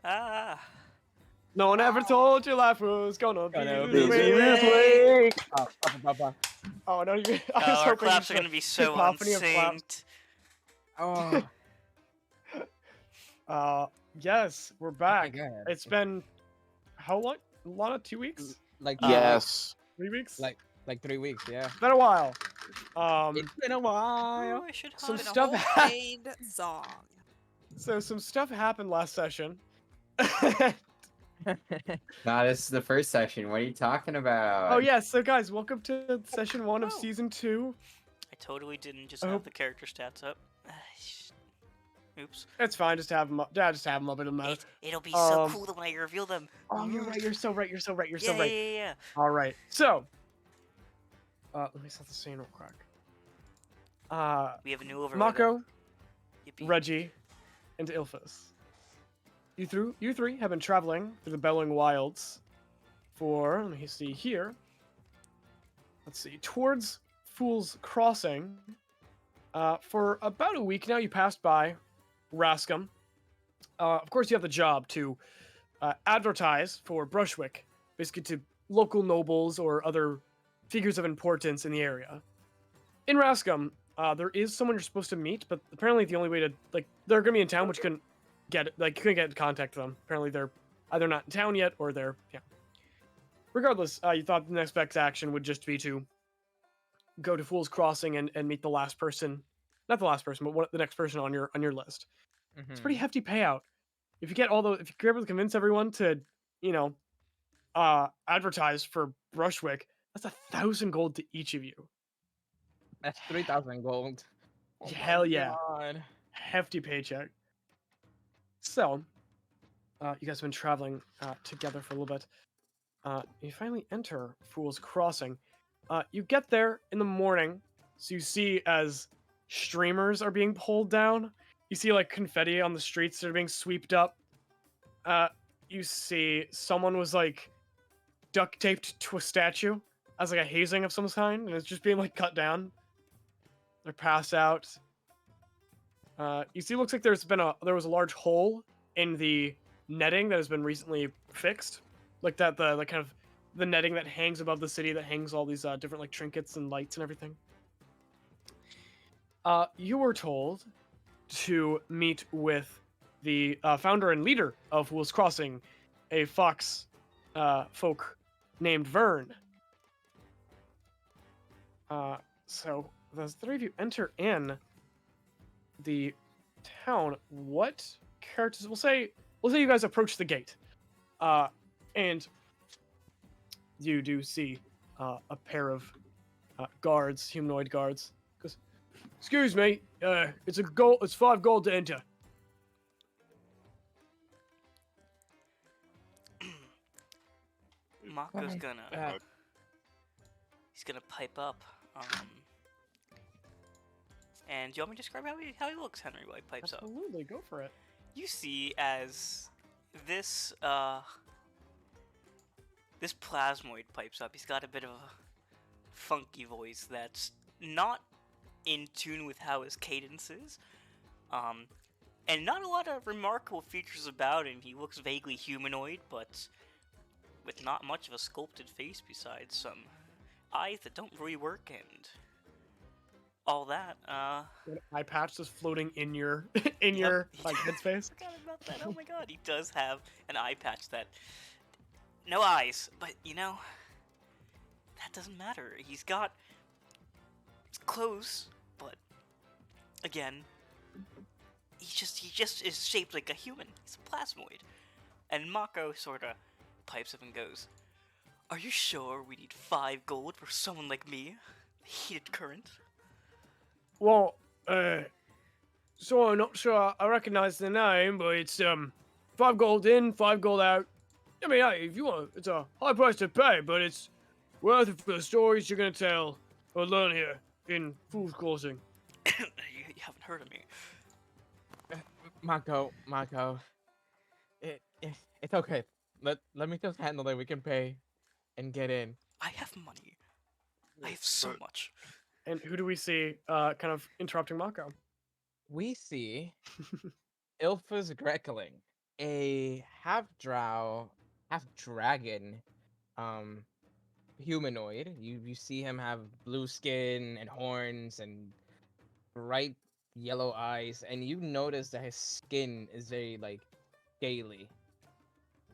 Ah. No one ever told you life was gonna be Gonna this be way. this way. Oh, no, you, I was Our hoping claps for are gonna be so cacophony of claps. unsynced. Oh, Yes, we're back. God. It's been how long? Lana, 2 weeks? Like Yes. 3 weeks? like 3 weeks, yeah. It's been a while. It's been a while. Ooh, I should Some hide. Been a stuff homemade song. So some stuff happened last session. Nah, this is the first session. What are you talking about? Oh yeah, so guys, welcome to session 1 of Oh. season 2. I totally didn't just I have hope- the character stats up. Oops. It's fine, just have them up. Yeah, just have them up in a minute. It'll be so Um, cool when I reveal them. Oh, you're right. You're so right. You're so right. You're so Yeah, right. yeah. All right. So, let me set the scene real quick. We have a new overlay. Mako, Yippee. Reggie, and Ilphas. You three have been traveling through the Bellowing Wilds for, let me see here. Let's see, towards Fool's Crossing. For about a week now, you passed by Rascom. Of course, you have the job to advertise for Brushwick, basically to local nobles or other figures of importance in the area. In Rascom, there is someone you're supposed to meet, but apparently the only way to they're gonna be in town, which you couldn't get in contact with them. Apparently they're either not in town yet or they're Regardless, you thought the next best action would just be to go to Fool's Crossing and meet the last person, not the last person, but the next person on your list. It's a pretty hefty payout. If you get if you're able to convince everyone to, advertise for Brushwick, that's 1,000 gold to each of you. That's 3,000 gold. Oh Hell my yeah. God. Hefty paycheck. So, you guys have been traveling together for a little bit. You finally enter Fool's Crossing. You get there in the morning, so you see as streamers are being pulled down. You see like confetti on the streets that are being swept up. You see someone was like duct taped to a statue as like a hazing of some kind, and it's just being like cut down. They're passed out. You see, it looks like there was a large hole in the netting that has been recently fixed, like that the kind of the netting that hangs above the city that hangs all these different like trinkets and lights and everything. You were told to meet with the founder and leader of Fool's Crossing, a fox folk named Vern. So the three of you enter in the town. What characters? We'll say you guys approach the gate, and you do see a pair of guards, humanoid guards. Goes, excuse me, it's 5 gold to enter. Mako's gonna. He's gonna pipe up. And do you want me to describe how he looks, Henry, while he pipes up? Absolutely, go for it. You see, as this this plasmoid pipes up, he's got a bit of a funky voice that's not in tune with how his cadence is. And not a lot of remarkable features about him. He looks vaguely humanoid, but with not much of a sculpted face besides some eyes that don't really work and all that. An eye patch just floating in your your like headspace. Forgot about that. Oh my god, he does have an eye patch that no eyes, but that doesn't matter. He's got clothes, but again, he just is shaped like a human. He's a plasmoid. And Mako sorta pipes up and goes, "Are you sure we need 5 gold for someone like me? Heated current." Well, so I'm not sure I recognize the name, but it's 5 gold in, 5 gold out. I mean, hey, if you want, it's a high price to pay, but it's worth it for the stories you're gonna tell or learn here in Fool's Crossing. you haven't heard of me. Mako. It's okay. Let me just handle it. We can pay and get in. I have money. I have so much. And who do we see kind of interrupting Mako? We see Ilphas Grekalyn. a half drow, half dragon, um, humanoid. You see him have blue skin and horns and bright yellow eyes, and you notice that his skin is very like scaly,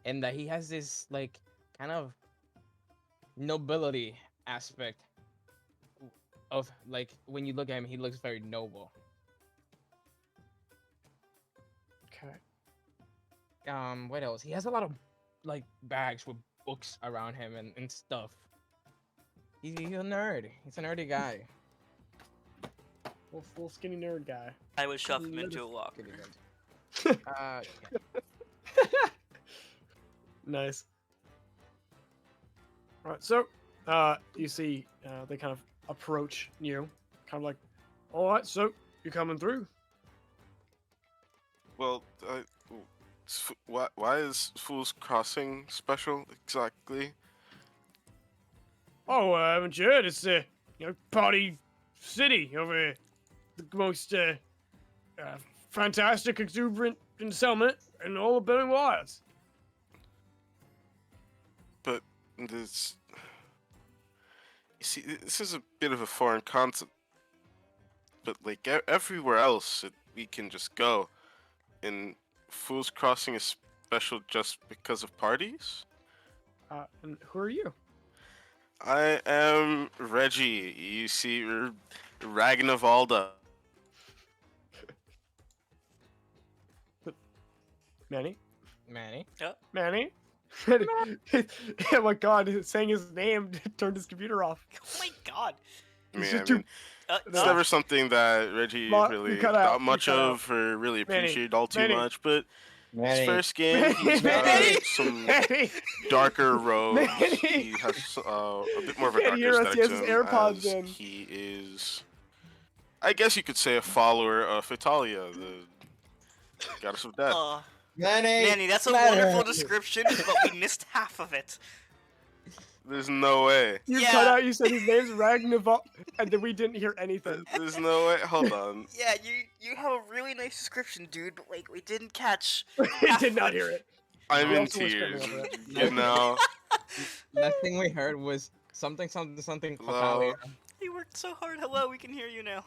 and that he has this like kind of nobility aspect of like when you look at him, he looks very noble. Okay. What else? He has a lot of like bags with books around him and stuff. He's a nerd. He's a nerdy guy. Full skinny nerd guy. I would shove him Let into us- a locker. Yeah. Nice. All right, so you see they kind of approach you, kind of like, all right, so you're coming through. Well, why is Fool's Crossing special exactly? Oh, haven't you heard? It's party city over here, the most fantastic, exuberant settlement in all of Bellowing Wilds. But this, you see, this is a bit of a foreign concept. But like everywhere else, we can just go. And Fool's Crossing is special just because of parties? And who are you? I am Reggie. You see, Ragnvaldo. Manny? Manny. Manny? Oh my god, saying his name turned his computer off. Oh my god. It's Man, just too- it's No. never something that Reggie Ma- really you cut out, thought you much cut of or really Manny, appreciated all too Manny. much. But his Manny. first game, he's Manny. got some Manny! darker robes. Manny. He has a bit more of a Can't darker hear us, aesthetic he has to his him, AirPods as in. he is, I guess you could say, a follower of Italia, the goddess of death. Manny, that's a wonderful description, but we missed half of it. There's no way. You Yeah. cut out, you said his name's Ragnvaldo, and then we didn't hear anything. There's no way. Hold on. Yeah, you have a really nice description, dude, but like we didn't catch. We did not hear it. I'm We in also were screaming tears. over it. You know. Last thing we heard was something Fatalia. Hello. You worked so hard. Hello, we can hear you now.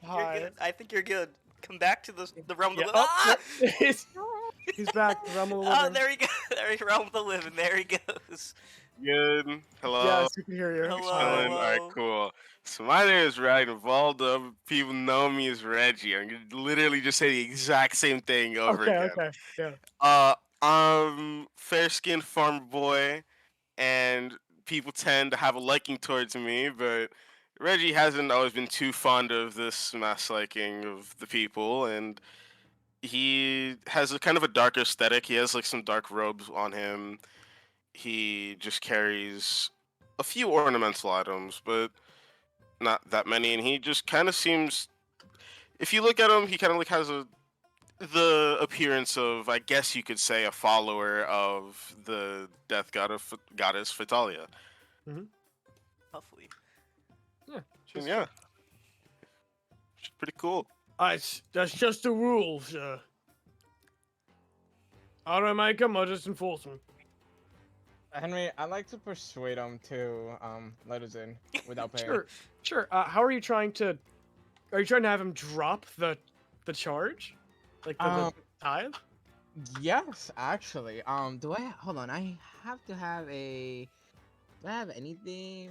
You're Hi. good. I think you're good. Come back to the realm of Yeah, the oh, living. he's back. The realm of the Oh, living. there he goes. There he realm of the living. There he goes. Good. Hello. Yes, we can hear you. Hello. Chilling. Alright, cool. So my name is Ragnvaldo. People know me as Reggie. I'm gonna literally just say the exact same thing over Okay, again. okay, yeah. I'm fair-skinned farmer boy, and people tend to have a liking towards me, but Reggie hasn't always been too fond of this mass liking of the people, and he has a kind of a dark aesthetic. He has like some dark robes on him. He just carries a few ornamental items, but not that many, and he just kind of seems, if you look at him, he kind of like has the appearance of, I guess you could say, a follower of the death goddess Fatalia. Hopefully. And yeah, she's pretty cool. That's just the rules. I don't make them, I just enforce them. Henry, I'd like to persuade him to let us in without paying. Sure. How are you trying to? Are you trying to have him drop the charge, like the tithe? Yes, actually. Do I hold on? I have to have a. Do I have anything?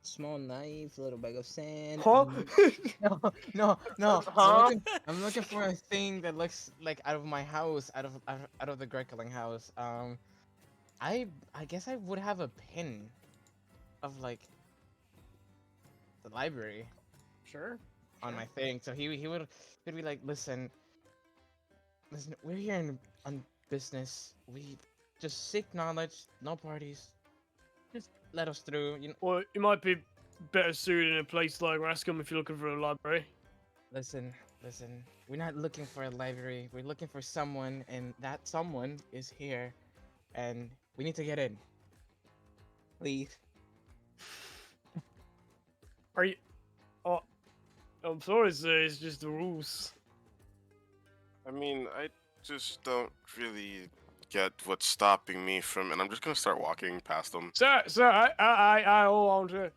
Small knife, little bag of sand. Huh? No. Huh? I'm looking for a thing that looks like out of my house, out of the Grekalyn house. I guess I would have a pin of like the library Sure. on my thing. So he would be like, listen, we're here on business. We just seek knowledge, no parties. Just let us through. You know, Well, you might be better suited in a place like Rascom if you're looking for a library. listen. We're not looking for a library. We're looking for someone, and that someone is here, and we need to get in. Please. Are you? Oh, I'm sorry, sir. It's just the rules. I mean, I just don't really get what's stopping me from, and I'm just gonna start walking past them. Sir, I hold on to.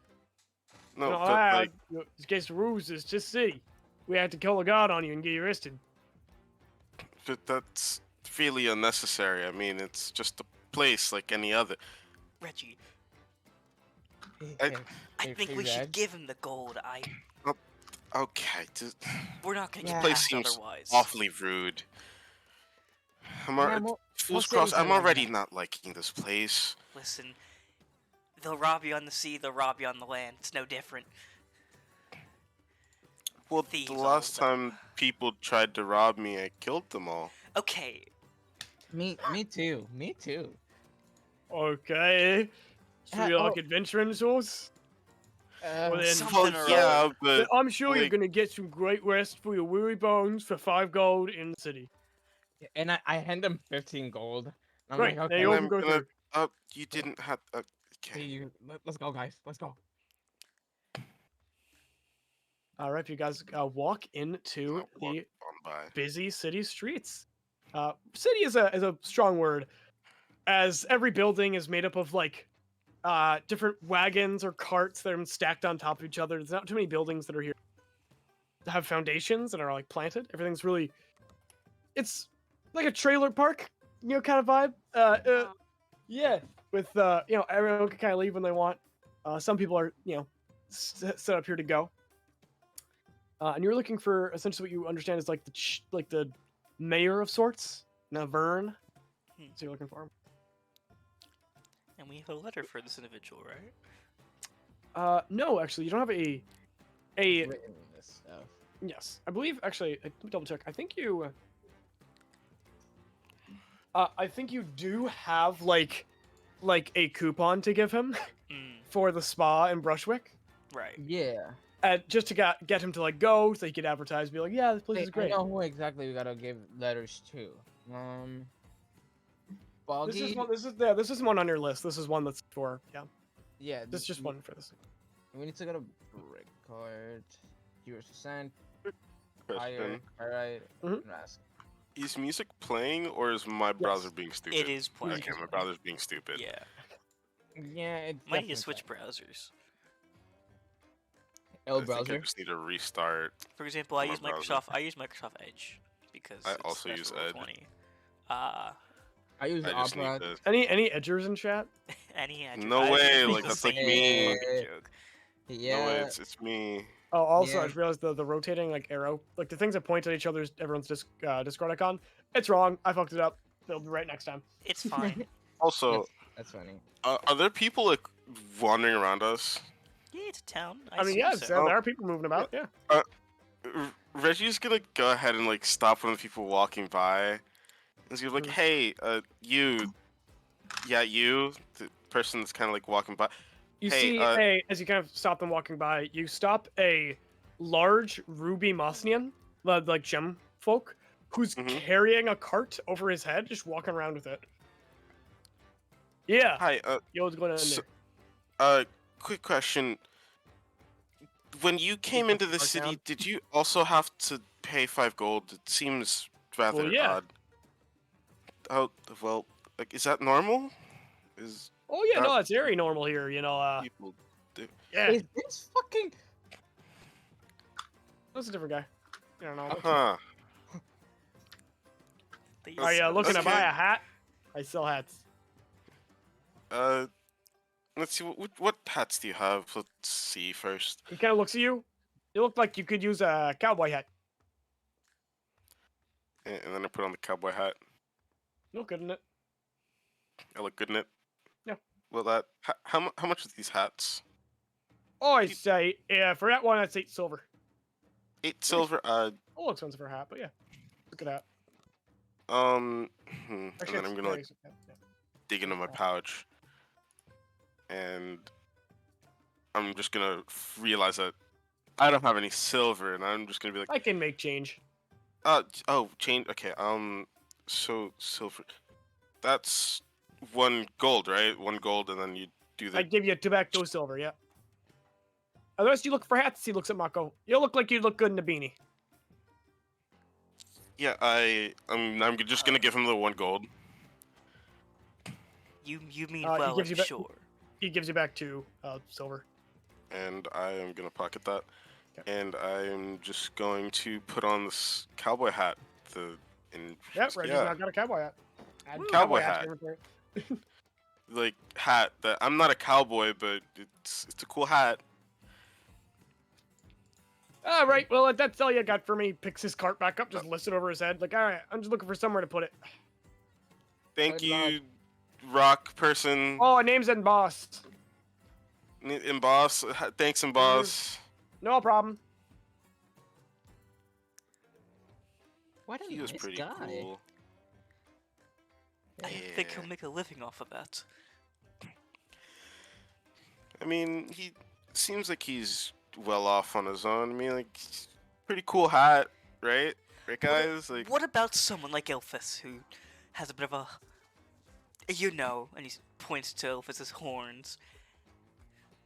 No, No, but like, it's against the rules. Is just see. We had to call a guard on you and get you arrested. but that's really unnecessary. I mean, it's just a place like any other. Reggie, I- I think we should give him the gold. Okay, We're not gonna Yeah. get place past seems otherwise. awfully rude. Yeah, we'll Fool's say Cross, I'm something like already that. not liking this place. Listen, they'll rob you on the sea, they'll rob you on the land. It's no different. Well, Thieves, the all last of them. time people tried to rob me, I killed them all. Okay, Me too. Me too. Okay. So Uh, you like oh. adventuring sorts? Well, then, Something Well, or yeah, other. then but I'm sure you're like- gonna get some great rest for your weary bones for 5 gold in the city. And I hand him 15 gold. I'm Great. like, Now okay, you all I'm can go gonna- through. you didn't have. hey, Okay. let's go, guys. Let's go. All right, you guys walk into I'll walk the on by. busy city streets. City is a strong word, as every building is made up of like different wagons or carts that are stacked on top of each other. There's not too many buildings that are here that have foundations and are like planted. Everything's really, it's like a trailer park, kind of vibe. Yeah, with everyone can kind of leave when they want. Some people are set up here to go. And you're looking for essentially what you understand is like the mayor of sorts, Navern. So you're looking for him. And we have a letter for this individual, right? No, actually, you don't have a. Written this stuff. Yes, I believe. Actually, let me double check. I think you. I think you do have like a coupon to give him for the spa in Brushwick, Right. Yeah. just to get him to like go, so he could advertise, be like, yeah, this place Hey, is great. I know who exactly we gotta give letters to. Boggy. This is one on your list. This is one that's for Yeah. This is just one for this. We need to go to brick card. 0%. Higher. Question: Alright. Mhm. Ask. Is music playing, or is my browser being stupid? It is playing. Okay, my browser's being stupid. Yeah. Yeah, it's Might need definitely to switch fine. browsers. L I think I browser. just need to restart. For example, I My use browser. Microsoft. I use Microsoft Edge because I it's also that's use Rule Edge. 20. I use I just need Opera. to. Any edgers in chat? Any Edge. No I was way, gonna make like, the that's like same me. fucking joke. Yeah. No, it's me. Oh, also, I Yeah. just realized the rotating like arrow, like the things that point at each other's everyone's Discord icon. It's wrong. I fucked it up. It'll be right next time. It's fine. Also, That's funny. are there people like wandering around us? Yeah, it's a town. I mean, assume yeah, so. there are people moving about. Yeah. Reggie's gonna go ahead and like stop one of the people walking by. He's gonna be like, "Hey, you, the person that's kind of like walking by." You Hey, see as you kind of stop them walking by, you stop a large ruby Mosnian, like gem folk, who's Mhm. carrying a cart over his head, just walking around with it. Yeah. Hi, Yo, what's going on so- there? quick question. When you came put into the the cart city, down? did you also have to pay 5 gold? It seems rather yeah. odd. Oh, well, like, is that normal? Is Oh yeah, that- no, it's very normal here. people do? Yeah, Is this fucking? that's a different guy. I don't know. Huh. They Are use- you looking to okay. buy a hat? I sell hats. Let's see. What hats do you have? Let's see first. He kind of looks at you. You look like you could use a cowboy hat. And then I put on the cowboy hat. You look good in it. I look good in it. Yeah. Well, how much are these hats? Oh, I say, yeah, for that one, I'd say silver. 8 silver. A little expensive for a hat, but yeah, it's a good hat. And Actually, then I'm it's gonna like very- yeah. dig into my pouch, and I'm just gonna realize that I don't have any silver, and I'm just gonna be like, I can make change. oh, change. Okay, so silver. That's 1 gold, right? 1 gold, and then you do the. I give you tobacco silver, yeah. Unless you look for hats, he looks at Mako. You look like you look good in a beanie. Yeah, I'm just gonna give him the 1 gold, You mean He well, gives I'm you sure. He gives you back 2 silver. and I am gonna pocket that, Okay. and I'm just going to put on this cowboy hat. Yep, Reggie's now got a cowboy hat. Add Woo. Cowboy hat hat. to your inventory. Like hat that I'm not a cowboy, but it's a cool hat. All right, well, that's all you got for me. Picks his cart back up, just lifts it over his head. Like, all right, I'm just looking for somewhere to put it. Thank Good luck. you, rock person. Oh, name's embossed. Emboss. Thanks, Emboss. No problem. What a He was nice pretty guy. cool. I think he'll make a living off of that. I mean, he seems like he's well off on his own. I mean, like, pretty cool hat, right? Right, guys? Like, What about someone like Ilphas, who has a bit of a... and he points to Ilphas's horns.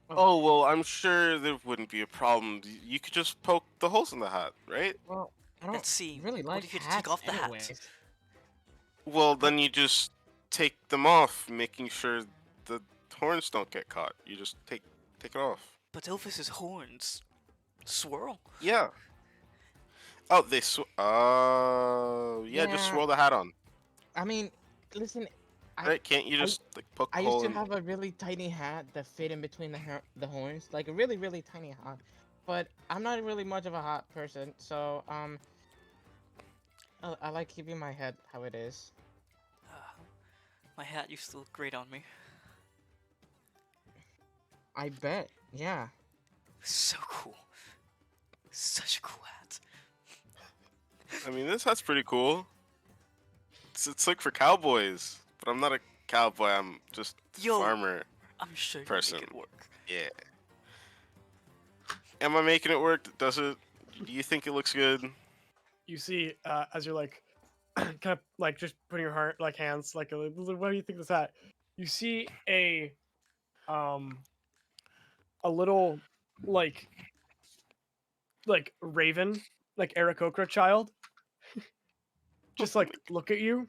oh well, I'm sure there wouldn't be a problem. You could just poke the holes in the hat, right? Well, I don't Let's see, really what like if you hats take off the hat? anyways. Well, then you just take them off, making sure the horns don't get caught. You just take it off. But Ilphas's horns swirl. Yeah. Oh, they yeah, just Yeah. swirl the hat on. I mean, listen, Right? Can't you just like poke I a used hole to in? have a really tiny hat that fit in between the horns, like a really, really tiny hat. But I'm not really much of a hat person, so I like keeping my head how it is. My hat used to look great on me. I bet, yeah. So cool. Such a cool hat. I mean, this hat's pretty cool. It's like for cowboys, but I'm not a cowboy. I'm just a Yo. farmer. I'm sure you Person. make it work. Yeah. Am I making it work? Does it? Do you think it looks good? You see, as you're like, kind of like just putting your heart, like hands, like, what do you think of this hat? You see a little, like raven, like Aarakocra child, just like look at you.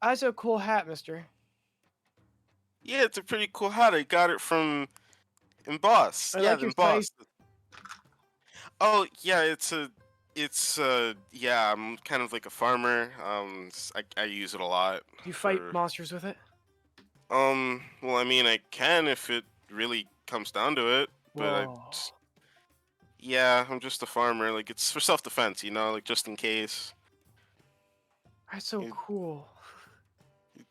That's a cool hat, mister. Yeah, it's a pretty cool hat. I got it from Emboss. I Yeah, like the your Emboss. Oh, yeah, yeah, I'm kind of like a farmer. I use it a lot. Do you fight for- monsters with it? Well, I mean, I can if it really comes down to it, but Whoa. yeah, I'm just a farmer. Like, it's for self-defense, like just in case. That's so Yeah. cool.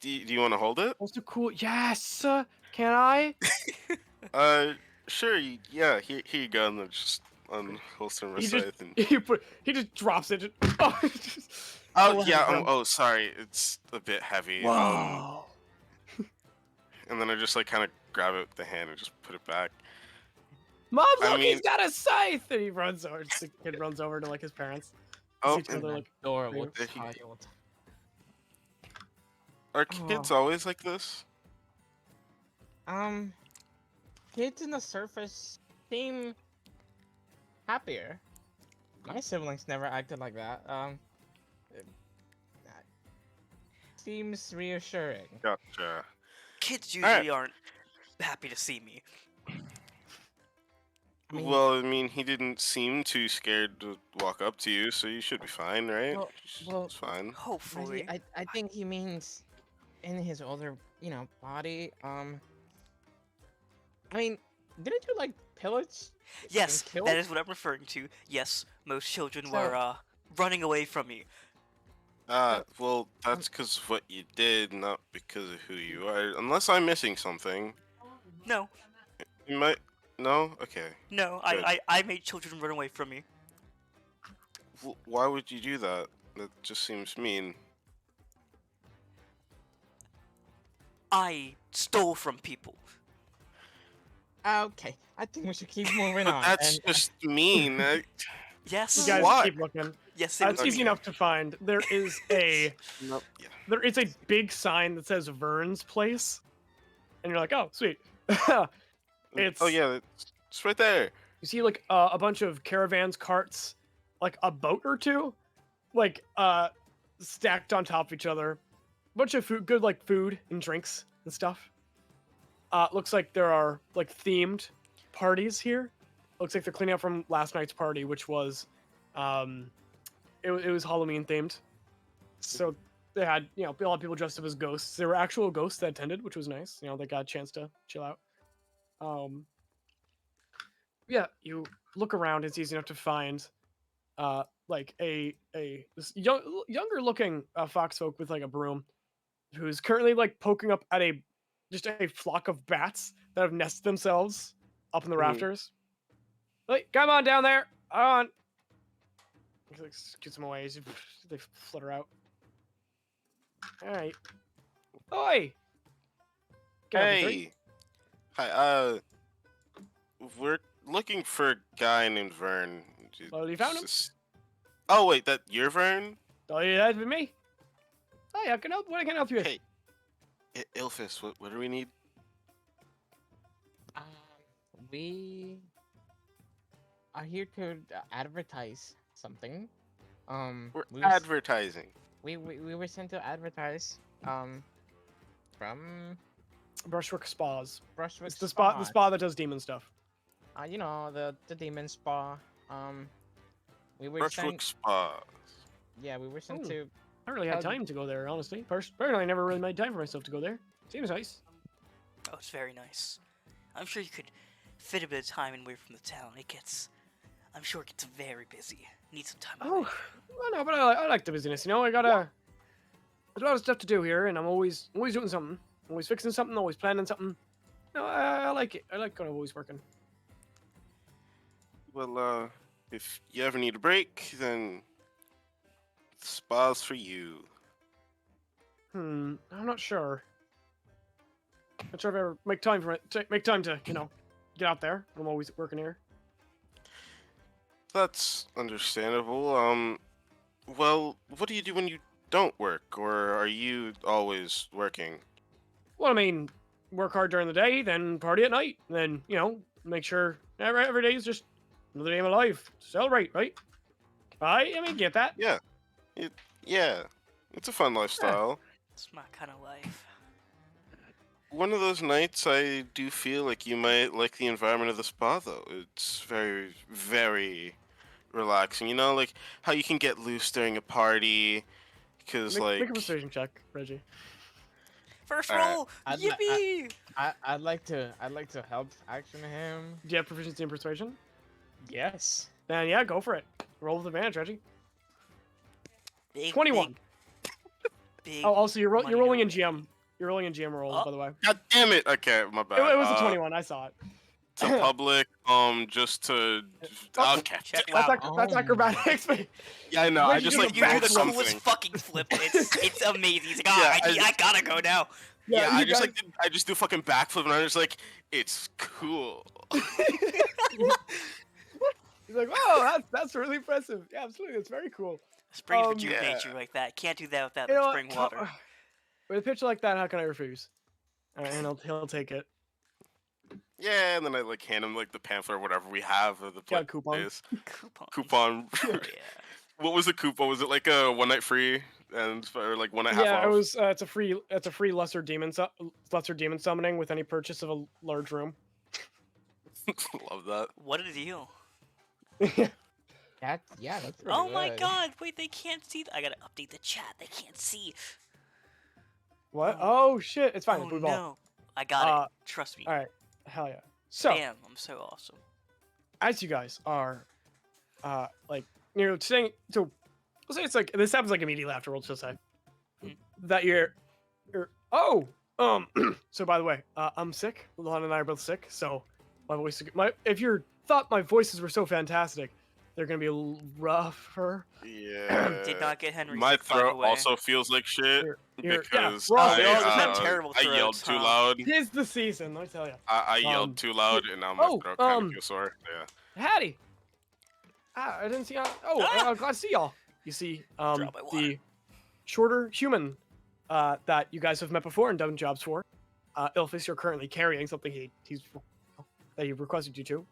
Do you want to hold it? That's so cool. Yes. Can I? Sure. Yeah, here you go. And then just unholster my He scythe. just he just drops it. Oh, Oh yeah. from- Oh, sorry. It's a bit heavy. Whoa. And then I just like kind of grab it with the hand and just put it back. Mom, I look, mean- he's got a scythe! And he runs over. Just the kid runs over to like his parents. Oh, See each other, like, Adorable there he- child. are kids always like this? Kids in the surface seem happier. My siblings never acted like that. That seems reassuring. Gotcha. Kids Alright. usually aren't happy to see me. I mean- Well, I mean, he didn't seem too scared to walk up to you, so you should be fine, right? Well, It's fine. Hopefully. I think he means in his older, body. I mean, didn't you like pillage? Yes, killed? that is what I'm referring to. Yes, most children So- were running away from me. Well, that's because of what you did, not because of who you are. Unless I'm missing something. No, You might. No? Okay. no, Good. I made children run away from me. Why would you do that? That just seems mean. I stole from people. Okay, I think we should keep moving But on. that's and- just mean. Yes, You guys Why? keep looking. yes, it was It's easy me. enough to find. There is a Nope. Yeah. there is a big sign that says Vern's Place, and you're like, oh, sweet. It's Oh yeah, it's right there. You see like a bunch of caravans, carts, like a boat or two, like stacked on top of each other. Bunch of food, good like food and drinks and stuff. Looks like there are like themed parties here. Looks like they're cleaning up from last night's party, which was, it was Halloween themed. So they had, you know, a lot of people dressed up as ghosts. There were actual ghosts that attended, which was nice. You know, they got a chance to chill out. Yeah, you look around. It's easy enough to find, like this younger looking foxfolk with like a broom, who's currently like poking up at just a flock of bats that have nested themselves up in the rafters. Like, come on down there, on. He like scoots them away as they flutter out. All right. Oi. Get over here. Hey. Hi. We're looking for a guy named Vern. Well, you found him? Oh wait, that you're Vern? Oh, yeah, that'd be me. Hey, I can help. What I can help you with? Hey, Ilphas, what do we need? We are here to advertise something. We're we was- advertising. We were sent to advertise. From Brushwork Spas. Brushwork It's the spa that does demon stuff. You know, the demon spa. We were Brushwork sent. Spa. Yeah, we were sent Ooh. to. I don't really had time to go there, honestly. Personally, I never really made time for myself to go there. Seems nice. Oh, it's very nice. I'm sure you could fit a bit of time away from the town. I'm sure it gets very busy. Need some time away. Oh, well, no, but I like the busyness. You know, there's a lot of stuff to do here, and I'm always doing something. Always fixing something. Always planning something. No, I like it. I like kind of always working. Well, if you ever need a break, then the spa's for you. I'm not sure. Not sure if I ever make time for it. Make time to, you know, get out there. I'm always working here. That's understandable. Well, what do you do when you don't work, or are you always working? Well, I mean, work hard during the day, then party at night, then, you know, make sure every day is just another day of my life. Celebrate, right? I mean, get that? Yeah, it's a fun lifestyle. It's my kind of life. One of those nights, I do feel like you might like the environment of the spa, though. It's very, very relaxing. You know, like how you can get loose during a party, because Make a persuasion check, Reggie. First Alright. roll! I'd li- Yippee! I'd like to help action him. Do you have proficiency in persuasion? Yes. Then yeah, go for it. Roll with advantage, Reggie. Big, 21. Big Oh, also you're money rolling in over. GM. You're rolling in GM rolls, Oh. by the way. God damn it! Okay, my bad. It was a 21. I saw it. To public, just to. Oh, Okay. Check. That's, Wow. that's Oh. acrobatics. Yeah, I know. I Reggie, just you like do You a do did the backflip. coolest something. fucking flip. It's amazing. He's like, Yeah, I gotta go now. Yeah, you I just guys- like I just do fucking backflip, and I'm just like, it's cool. He's like, oh, that's really impressive. Yeah, absolutely. It's very cool. Spring Yeah. rejuvenates you like that. Can't do that without You know the what? spring water. With a picture like that, how can I refuse? All right, and he'll take it. Yeah, and then I like hand him like the pamphlet or whatever we have of the Yeah, coupon. place. Coupon. Coupon. Yeah. What was the coupon? Was it like a one night free or like one night half Yeah, off? it was. It's a free lesser demon summoning with any purchase of a large room. Love that. What a deal. That's pretty Oh my good. god, wait, they can't see. I gotta update the chat. They can't see. What? Oh shit! It's fine. Oh It's blue ball. no. I got it. Trust me. All right. Hell yeah. So, Damn, I'm so awesome. as you guys are, like, you know, saying, so, we'll say it's like, this happens like immediately after, we'll just say, that you're, so by the way, I'm sick. Lana and I are both sick, so my voice, if you thought my voices were so fantastic, they're gonna be a little rougher. Yeah. Did not get Henry. My sick, by the throat way. also feels like shit Yeah, because we're all- we all just have I terrible yelled throats, too huh? loud. Tis the season, let me tell you. I yelled too loud, and now my throat kind of feels sore. Yeah. Hattie! I didn't see y'all. Oh, I'm glad to see y'all. You see, Drop my water. the shorter human that you guys have met before and done jobs for. Ilphas, you're currently carrying something that he requested you to.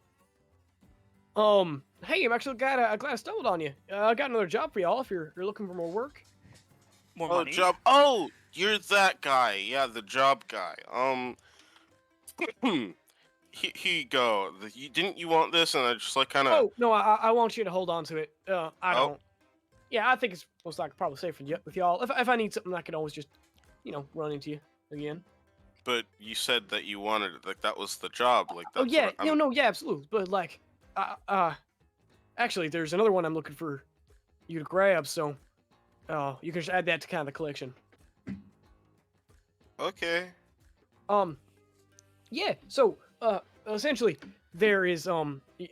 Hey, I'm actually glad I stumbled on you. I got another job for y'all if you're looking for more work. More Oh, money. job. Oh, you're that guy. Yeah, the job guy. Here you go. Didn't you want this? And I just like kind of. Oh no, I want you to hold on to it. I Oh. don't. Yeah, I think it's most likely probably safe with y'all. If I need something, I can always just, run into you again. But you said that you wanted it. Like that was the job. Like Oh that's yeah, what I'm. no, yeah, absolutely. But like, actually, there's another one I'm looking for you to grab. So, you can just add that to kind of the collection. Okay. Yeah. So, essentially, there is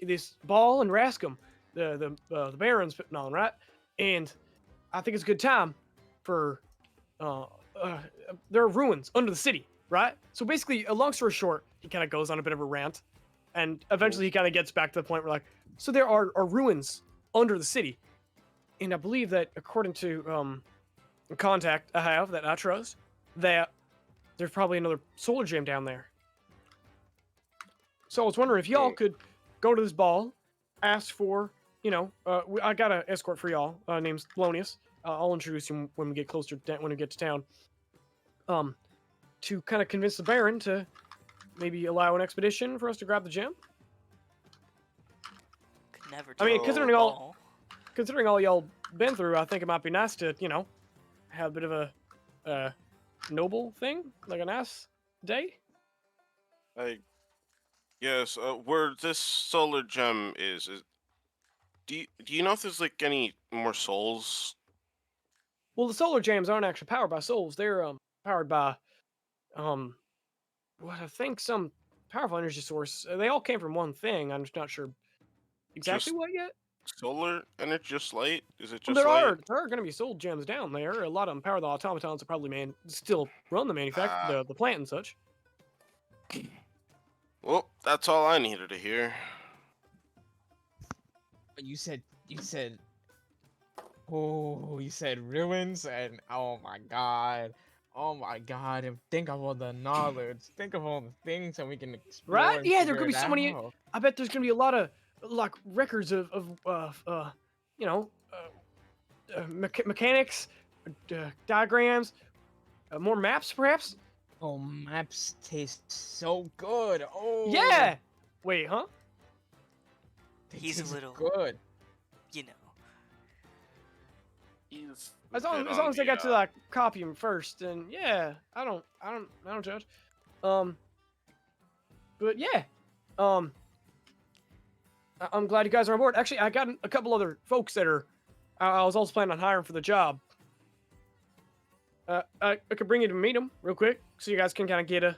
this ball and Rascom, the Baron's putting on, right? And I think it's a good time for there are ruins under the city, right? So basically, a long story short, he kind of goes on a bit of a rant, and eventually he kind of gets back to the point where like, so there are ruins under the city, and I believe that according to a contact I have that I trust, that there's probably another solar gem down there. So I was wondering if y'all could go to this ball, ask for, I got an escort for y'all. Name's Lonius. I'll introduce him when we get closer to when we get to town. To kind of convince the Baron to maybe allow an expedition for us to grab the gem. Could never I mean, take considering the all- ball. Considering all y'all been through, I think it might be nice to, have a bit of a noble thing, like a nice day. Yes. Where this solar gem is do you know if there's like any more souls? Well, the solar gems aren't actually powered by souls. They're powered by what I think some powerful energy source. They all came from one thing. I'm just not sure exactly Just what yet. solar energy, just light? Is it Well, just light? there are going to be soul gems down there. A lot of them power the automatons that probably still run the manufacture, the plant and such. Well, that's all I needed to hear. But you said oh, you said ruins, and oh my god, and think of all the knowledge, think of all the things that we can explore. Right? and Yeah, there figure could be it so many. out. I bet there's going to be a lot of like records of mechanics, diagrams, more maps, perhaps. Oh, maps taste so good. Oh Yeah. Wait, huh? they He's a taste little- good. You know. He's As long as I got to like copy them first, and yeah, I don't judge. But yeah, I'm glad you guys are on board. Actually, I got a couple other folks that are. I was also planning on hiring for the job. I could bring you to meet them real quick, so you guys can kind of get a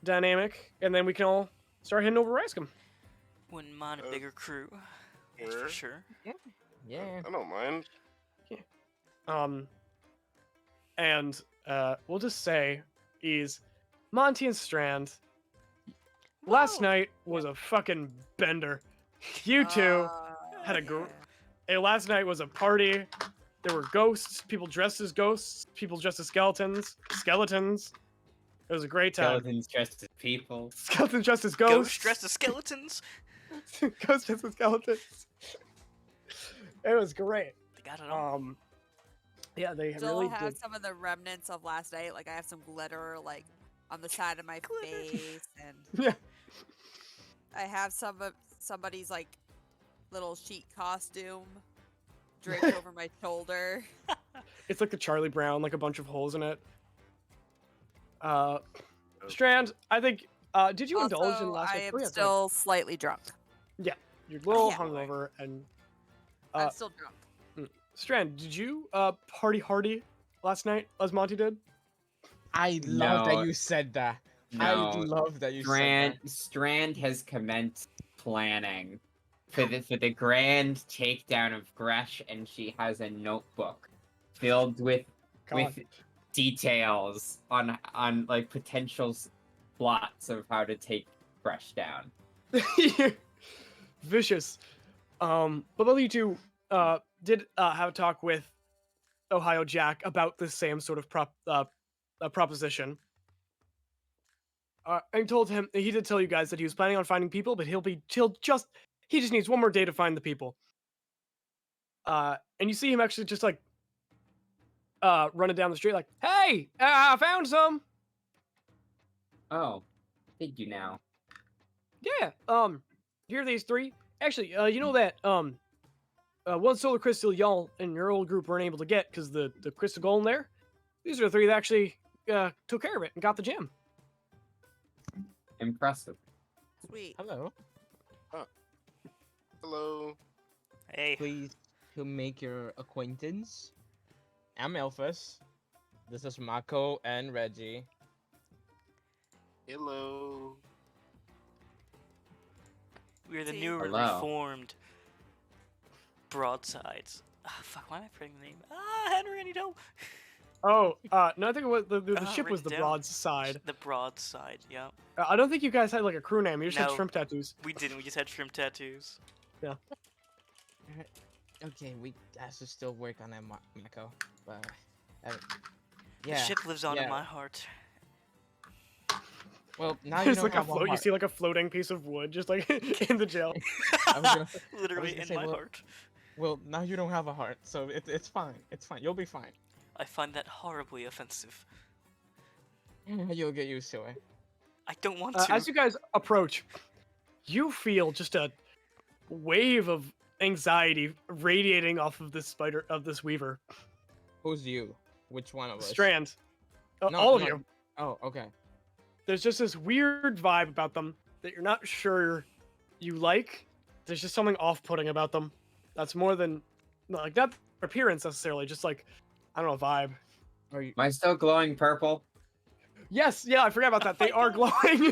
dynamic, and then we can all start heading over to Rascom. Wouldn't mind a bigger crew. That's sure. for sure. Yeah. I don't mind. And we'll just say is Monty and Strand. Last Whoa. night was a fucking bender. You two had a last night was a party. There were ghosts, people dressed as ghosts, people dressed as skeletons. It was a great time. Skeletons dressed as people. Skeletons dressed as Ghost ghosts. dressed as skeletons. Ghosts dressed as skeletons. It was great. They got it all. Yeah, they Still really have did. some of the remnants of last night. Like I have some glitter, like on the side of my face, and Yeah. I have some of somebody's like little sheet costume draped over my shoulder. It's like the Charlie Brown, like a bunch of holes in it. Strand, I think. Did you indulge in Also, last I night? am Oh, yeah, sorry. still slightly drunk. You're a little Yeah. hungover, and I'm still drunk. Strand, did you party hardy last night as Monty did? I love No. that you said that. I No, love that you said Strand has commenced planning for the grand takedown of Gresh, and she has a notebook filled with details on like potential plots of how to take Gresh down. Vicious. But both of you two did have a talk with Ohio Jack about the same sort of proposition. And told him he did tell you guys that he was planning on finding people, but he'll He just needs one more day to find the people. And you see him actually just like running down the street, like, "Hey, I found some." Oh, did you now? Yeah. Here are these 3. Actually, you know that one solar crystal y'all in your old group weren't able to get because the crystal golem there. These are the 3 that actually took care of it and got the gem. Impressive. Sweet. Hello. Hello. Hey. Please to make your acquaintance. I'm Ilphas. This is Mako and Reggie. Hello. We're the See? new and Hello. reformed broadsides. Ah, fuck, why am I forgetting the name? Henry, I know. Oh, no, I think it was the ship written was the down. broadside. The broadside, yeah. I don't think you guys had like a crew name. You just had No. shrimp tattoos. We didn't, we just had shrimp tattoos. Okay, we have to still work on that, Mako. But The yeah. ship lives on in yeah. my heart. Well, now you There's don't like a have a float. You heart. see like a floating piece of wood, just like in the jail. I was gonna- Literally gonna in say, my well- heart. Well, now you don't have a heart, so it's fine. It's fine. You'll be fine. I find that horribly offensive. You'll get used to it. I don't want to. As you guys approach, you feel just a wave of anxiety radiating off of this weaver. Who's you? Which one of us? Strand. No, All of no. you. Oh, okay. There's just this weird vibe about them that you're not sure you like. There's just something off-putting about them. That's more than like not appearance necessarily, just like I don't know, vibe. Are you? Am I still glowing purple? Yes, yeah, I forgot about that. They my are God. glowing.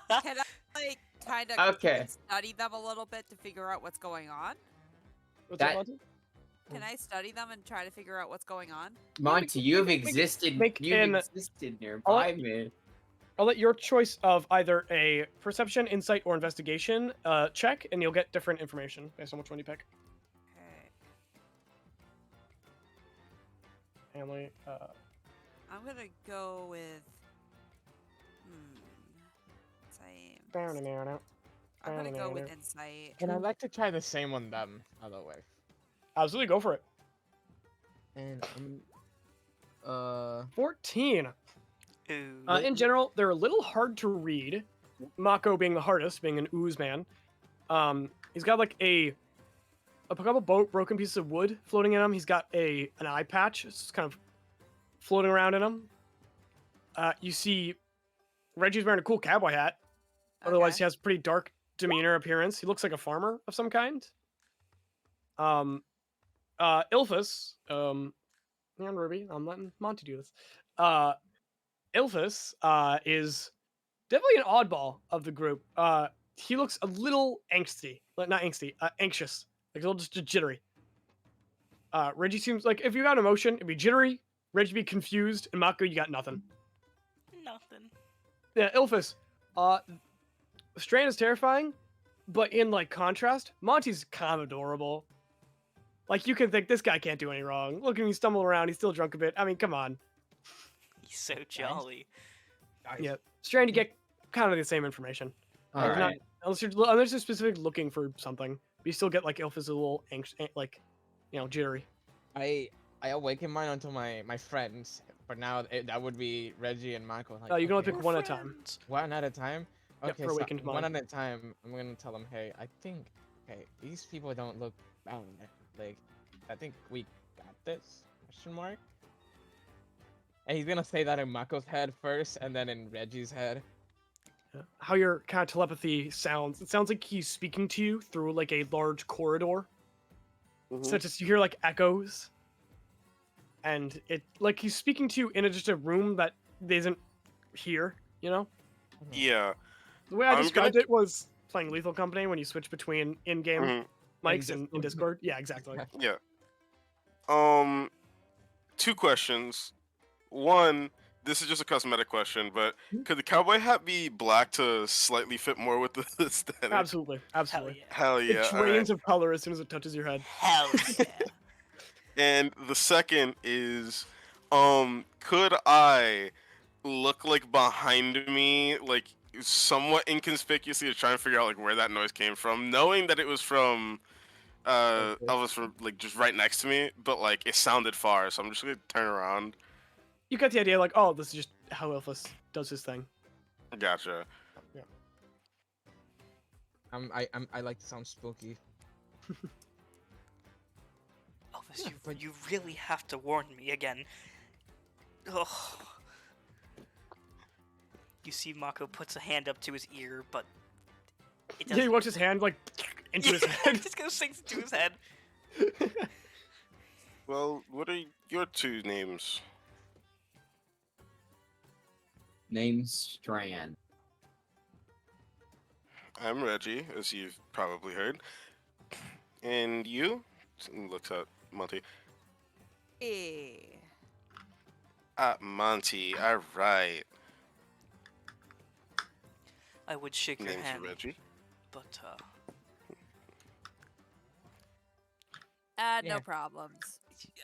Can I like kind of Okay. study them a little bit to figure out what's going on? What's That- up, Monty? Can I study them and try to figure out what's going on? Monty, you've existed. make You've an- existed nearby me. I'll let your choice of either a perception, insight, or investigation check, and you'll get different information based on which one you pick. Okay. Family. I'm gonna go with. Insight. I'm gonna go with insight. And I'd like to try the same on them, by the way. Absolutely, go for it. And 14. Ooh. In general, they're a little hard to read. Mako being the hardest, being an ooze man. He's got like a couple broken pieces of wood floating in him. He's got an eye patch. It's just kind of floating around in him. You see Reggie's wearing a cool cowboy hat. Otherwise, Okay. he has pretty dark demeanor appearance. He looks like a farmer of some kind. Ilphas, and Ruby, I'm letting Monty do this. Ilphas is definitely an oddball of the group. He looks a little angsty, not angsty, anxious, like a little just jittery. Reggie seems like if you got emotion, it'd be jittery. Reggie be confused, and Mako, you got nothing. Nothing. Yeah, Ilphas. Strand is terrifying, but in like contrast, Monty's kind of adorable. Like you can think this guy can't do any wrong. Look at him stumble around. He's still drunk a bit. I mean, come on. He's so jolly. Yeah, Strand, you get kind of the same information. All Like, right. unless you're specific looking for something, but you still get like Ilphas a little anxious, like jittery. I awaken mine onto my friends, but now that would be Reggie and Michael. Like, You can only okay, pick one at a time. Friends. one at a time. Yep, Okay, for so awakened one mind. at a time. I'm gonna tell them, hey, I think, okay, these people don't look bad. Like, I think we got this? Question mark. And he's gonna say that in Mako's head first, and then in Reggie's head. How your kind of telepathy sounds. It sounds like he's speaking to you through like a large corridor. Such as you hear like echoes. And it like he's speaking to you in just a room that isn't here, you know? Yeah. The way I I'm described gonna- it was playing Lethal Company when you switch between in-game Mhm. mics In and in Discord. Yeah, exactly. Yeah. Two questions. One, this is just a cosmetic question, but could the cowboy hat be black to slightly fit more with the aesthetic? Absolutely. Hell Absolutely. yeah. Hell yeah. It all right. drains of color as soon as it touches your head. Hell yeah. And the second is, could I look like behind me, like somewhat inconspicuously to try and figure out like where that noise came from, knowing that it was from Elvis from like just right next to me, but like it sounded far, so I'm just gonna turn around. You got the idea, like, oh, this is just how Ilphas does his thing. Gotcha. I like to sound spooky. Elvis, but- you really have to warn me again. Ugh. You see Mako puts a hand up to his ear, but it Yeah, he doesn't. wants his hand, like, into his Yeah, head. it just goes sinks into his head. Well, what are your two names? Name's Strand. I'm Reggie, as you've probably heard. And you? Looks at Monty. Eh. Monty, alright. I would shake your Name's hand, Reggie. but No Yeah. problems.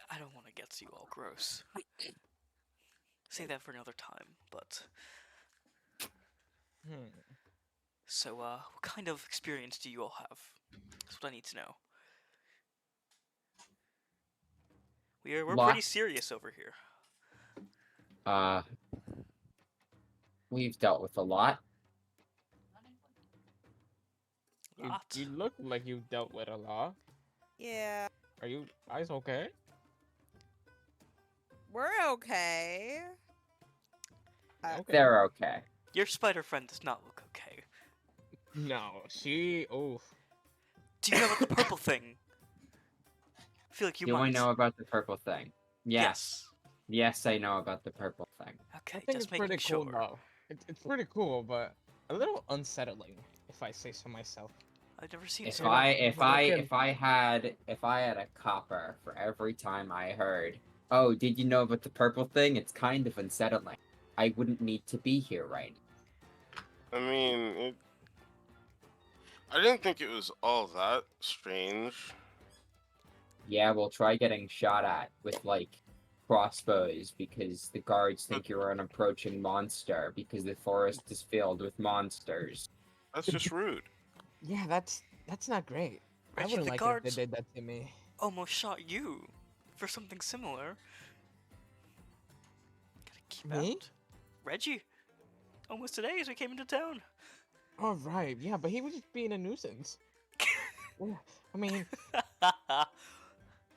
I don't want to get you all gross. Say that for another time, but Hmm. so what kind of experience do you all have? That's what I need to know. We're Lot. pretty serious over here. We've dealt with a lot. You, Lot. you look like you've dealt with a lot. Yeah, Are you guys okay? we're okay. Okay. They're okay. Your spider friend does not look okay. No, she. Oh. Do you know about the purple thing? I feel like you Do I might. know about the purple thing? Yes. Yes, I know about the purple thing. Okay, I think just it's making pretty sure. cool though. It's pretty cool, but a little unsettling, if I say so myself. I've never seen If so I Look had a copper for every time I heard, oh, did you know about the purple thing? It's kind of unsettling. I wouldn't need to be here right now. I mean, I didn't think it was all that strange. Yeah, we'll try getting shot at with like crossbows because the guards think you're an approaching monster because the forest is filled with monsters. That's just rude. Yeah, that's not great. I Reggie, wouldn't the like it if guards they did that to me. almost shot you for something similar. Gotta keep Me? out. Reggie, almost today as we came into town. All right, yeah, but he was just being a nuisance. Yeah, I mean,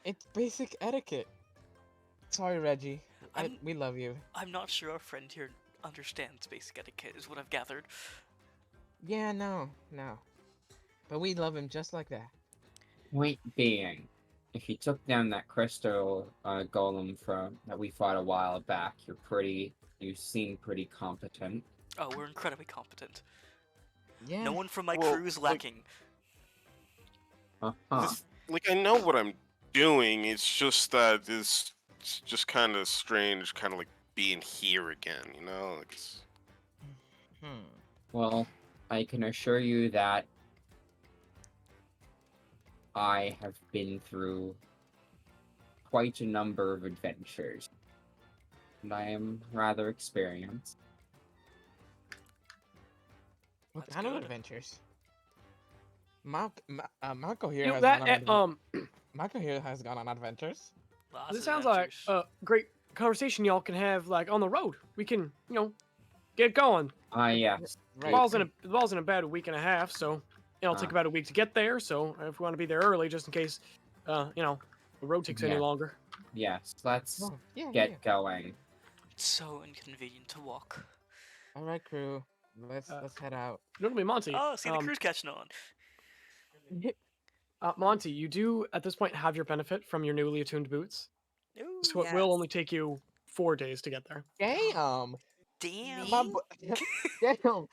it's basic etiquette. Sorry, Reggie. I'm- We love you. I'm not sure our friend here understands basic etiquette, is what I've gathered. Yeah, no. But we love him just like that. Point being, if you took down that crystal golem that we fought a while back, you seem pretty competent. Oh, we're incredibly competent. Yeah. No one from my Well, crew is like- lacking. Uh-huh. Like, I know what I'm doing. It's just that it's just kind of strange, kind of like being here again. You know, like it's... Well, I can assure you that I have been through quite a number of adventures. And I am rather experienced. What That's kind of good. adventures? Mako here You know, has that, gone on Mako here has gone on adventures. Lots this of sounds like adventures. a great conversation y'all can have, like, on the road. We can, get going. Yes. Right. The ball's in about a week and a half, so it'll take about a week to get there. So if we want to be there early, just in case, the road takes any Yeah. longer. Yes, let's Oh, yeah, get yeah. going. It's so inconvenient to walk. All right, crew. Let's head out. Notably, Monty. Oh, see the crew's catching on. Monty, you do at this point have your benefit from your newly attuned boots. Ooh, So it will only take you 4 days to get there. Damn. damn. My bo- Damn.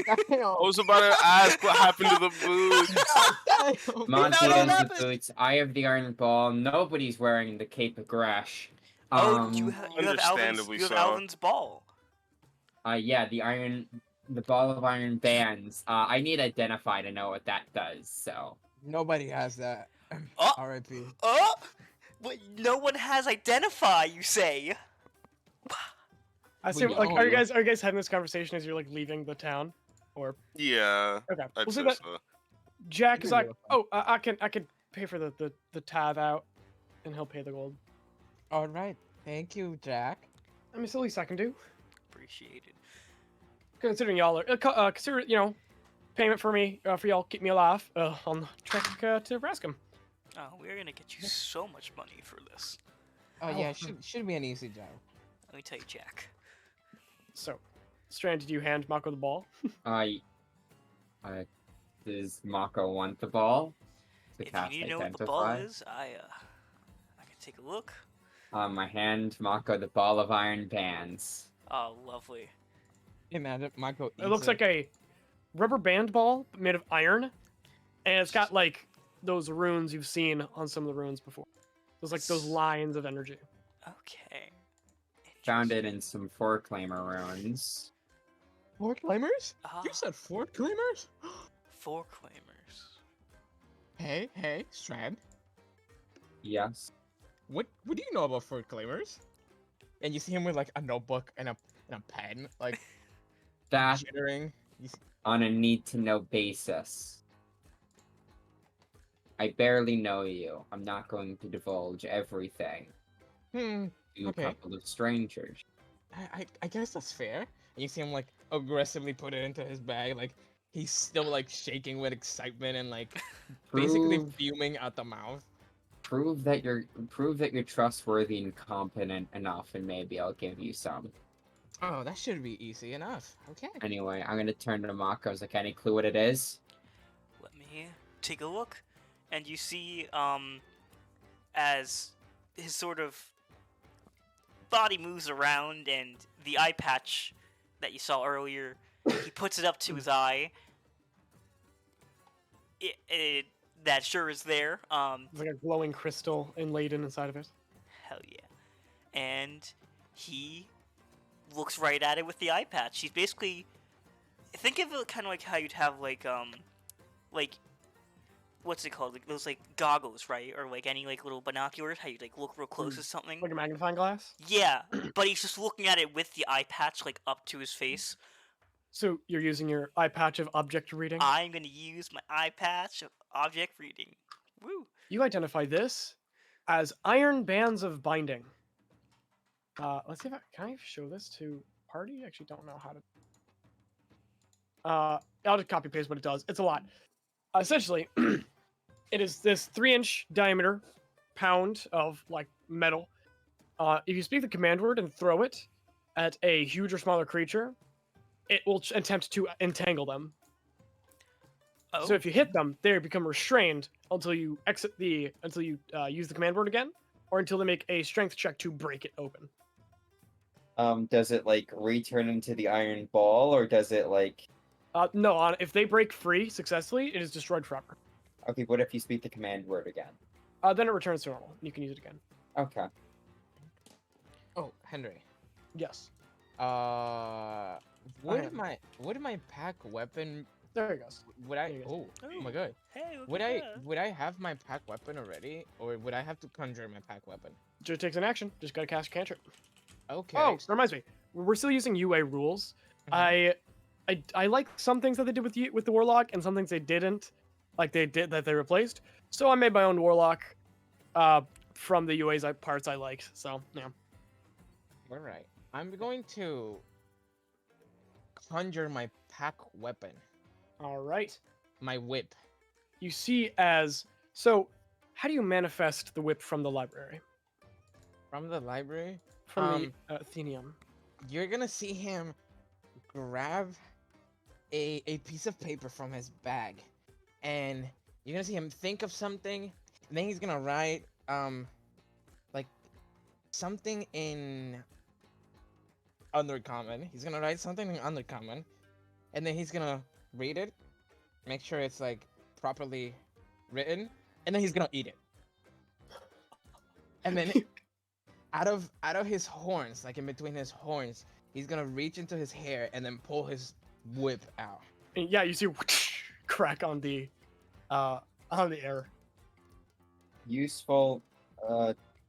I was about to ask what happened to the boots. Damn. Monty what has the happened? boots. I have the iron ball. Nobody's wearing the Cape of Gresh. Oh, you have Understandably Alvin's so. Alvin's ball. Yeah, the ball of iron bands. I need Identify to know what that does. So Nobody has that. Oh. R.I.P. Oh, but no one has Identify. You say? I assume, We like, don't. are you guys having this conversation as you're like leaving the town? Or Yeah, okay, I'd we'll say say that so. Jack You is can like, do it. oh, I can pay for the tab out, and he'll pay the gold. All right. Thank you, Jack. I mean, it's the least I can do. Appreciated. Considering y'all are, consider payment for me for y'all keep me alive on the trek to Rascom. Oh, we're gonna get you so much money for this. Oh Oh, yeah, should be an easy job. Let me tell you, Jack. So, Strand, did you hand Mako the ball? I does Mako want the ball to If you cast need to know what the ball Identify? is, I can take a look. I hand Mako the ball of iron bands. Oh, lovely. Imagine Mako. It looks like a rubber band ball made of iron, and it's got like those runes you've seen on some of the runes before. Those lines of energy. Okay. Found it in some four-claimer runes. Fort Claimers. Ah, You said Fort Claimers? four claimers. Hey, Strand. Yes. What do you know about Fort Claimers? And you see him with like a notebook and a pen, like That jittering. on a need-to-know basis. I barely know you. I'm not going to divulge everything to Okay. a couple of strangers. I guess that's fair. And you see him like aggressively put it into his bag, like he's still like shaking with excitement and like basically Prove, fuming out the mouth. prove that you're trustworthy and competent enough, and maybe I'll give you some. Oh, that should be easy enough. Okay. Anyway, I'm gonna turn to Mako. I was like, any clue what it is? Let me take a look, and you see, as his sort of body moves around, and the eye patch that you saw earlier, he puts it up to his eye. That sure is there. It's like a glowing crystal inlaid inside of it. Hell yeah. And he looks right at it with the eye patch. He's basically, think of it kind of like how you'd have like what's it called? Like those like goggles, right? Or like any like little binoculars, how you like look real close at something. Like a magnifying glass. Yeah, but he's just looking at it with the eye patch like up to his face. So you're using your eye patch of object reading. I'm gonna use my eye patch of object reading. Woo! You identify this as iron bands of binding. Let's see if can I show this to party? I actually don't know how to. I'll just copy paste what it does. It's a lot. Essentially, it is this 3-inch diameter pound of like metal. If you speak the command word and throw it at a huge or smaller creature, it will attempt to entangle them. Oh, So if you hit them, they become restrained until you use the command word again, or until they make a strength check to break it open. Does it like return into the iron ball, or does it like? No, if they break free successfully, it is destroyed forever. Okay, what if you speak the command word again? Then it returns to normal. You can use it again. Okay. Oh, Henry. Yes. Would Okay. my pack weapon There it goes. would I There you go. oh my god. hey, look Would at I that. would I have my pack weapon already, or would I have to conjure my pack weapon? Just takes an action. Just gotta cast a cantrip. Okay. Oh, that reminds me. We're still using UA rules. Mhm. I like some things that they did with the warlock, and some things they didn't. Like they replaced. So I made my own warlock, from the UA's parts I liked. So yeah. All right. I'm going to conjure my pack weapon, All right. my whip. You see how do you manifest the whip from the library? From the library. From the Athenium. You're gonna see him grab a piece of paper from his bag, and you're gonna see him think of something, and then he's gonna write like something in undercommon. He's gonna write something in undercommon, and then he's gonna read it, make sure it's like properly written, and then he's gonna eat it. And then out of his horns, like in between his horns, he's gonna reach into his hair and then pull his whip out. And yeah, you see crack on the air. Useful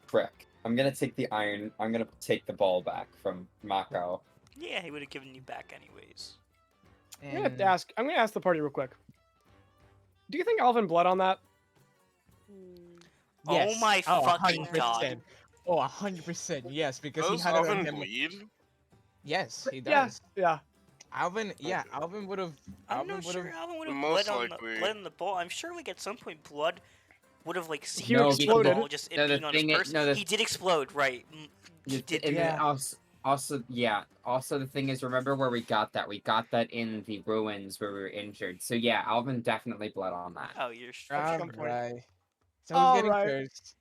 trick. I'm gonna take the ball back from Mako. Yeah, he would have given you back anyways. I'm gonna ask the party real quick. Do you think Elven blood on that? Oh my fucking 100%. god. Oh, 100%. Yes, because he Does had it on Alvin him. bleed? Yes, he Yeah, does. yeah. Alvin, yeah, Alvin would have. I'm not sure Alvin would have Most blood on the likely. blood in the ball. I'm sure like at some point blood would have like He seeped into the exploded. ball, just it No, the being on his thing is- person. no, the- He did explode, right? He did do And that. also, also the thing is, remember where we got that? We got that in the ruins where we were injured. So yeah, Alvin definitely bled on that. Oh, you're straight. some point. Alright. So he's getting Alright. cursed.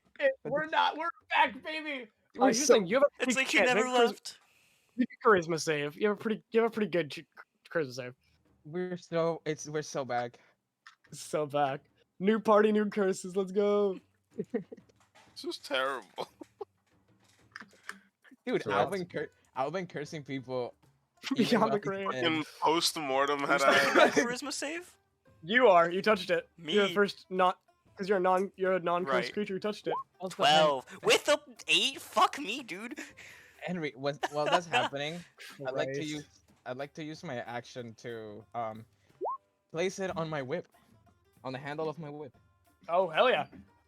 We're back, baby. We're Here's the thing. You have a It's pretty like he good never left. charisma save. You have a pretty good charisma save. We're so back. So back. New party, new curses. Let's go. This is terrible. Dude, So Alvin cursing people. Beyond even the while grave. he's Fucking dead. post-mortem had Who's got I. the charisma save? You are. You touched it. You're the Me. first not because you're a non-cursed Right. creature who touched it. Also, 12 with a 8. Fuck me, dude. Henry, while that's happening, I'd like to Christ. use my action to place it on my whip, on the handle of my whip. Oh hell yeah!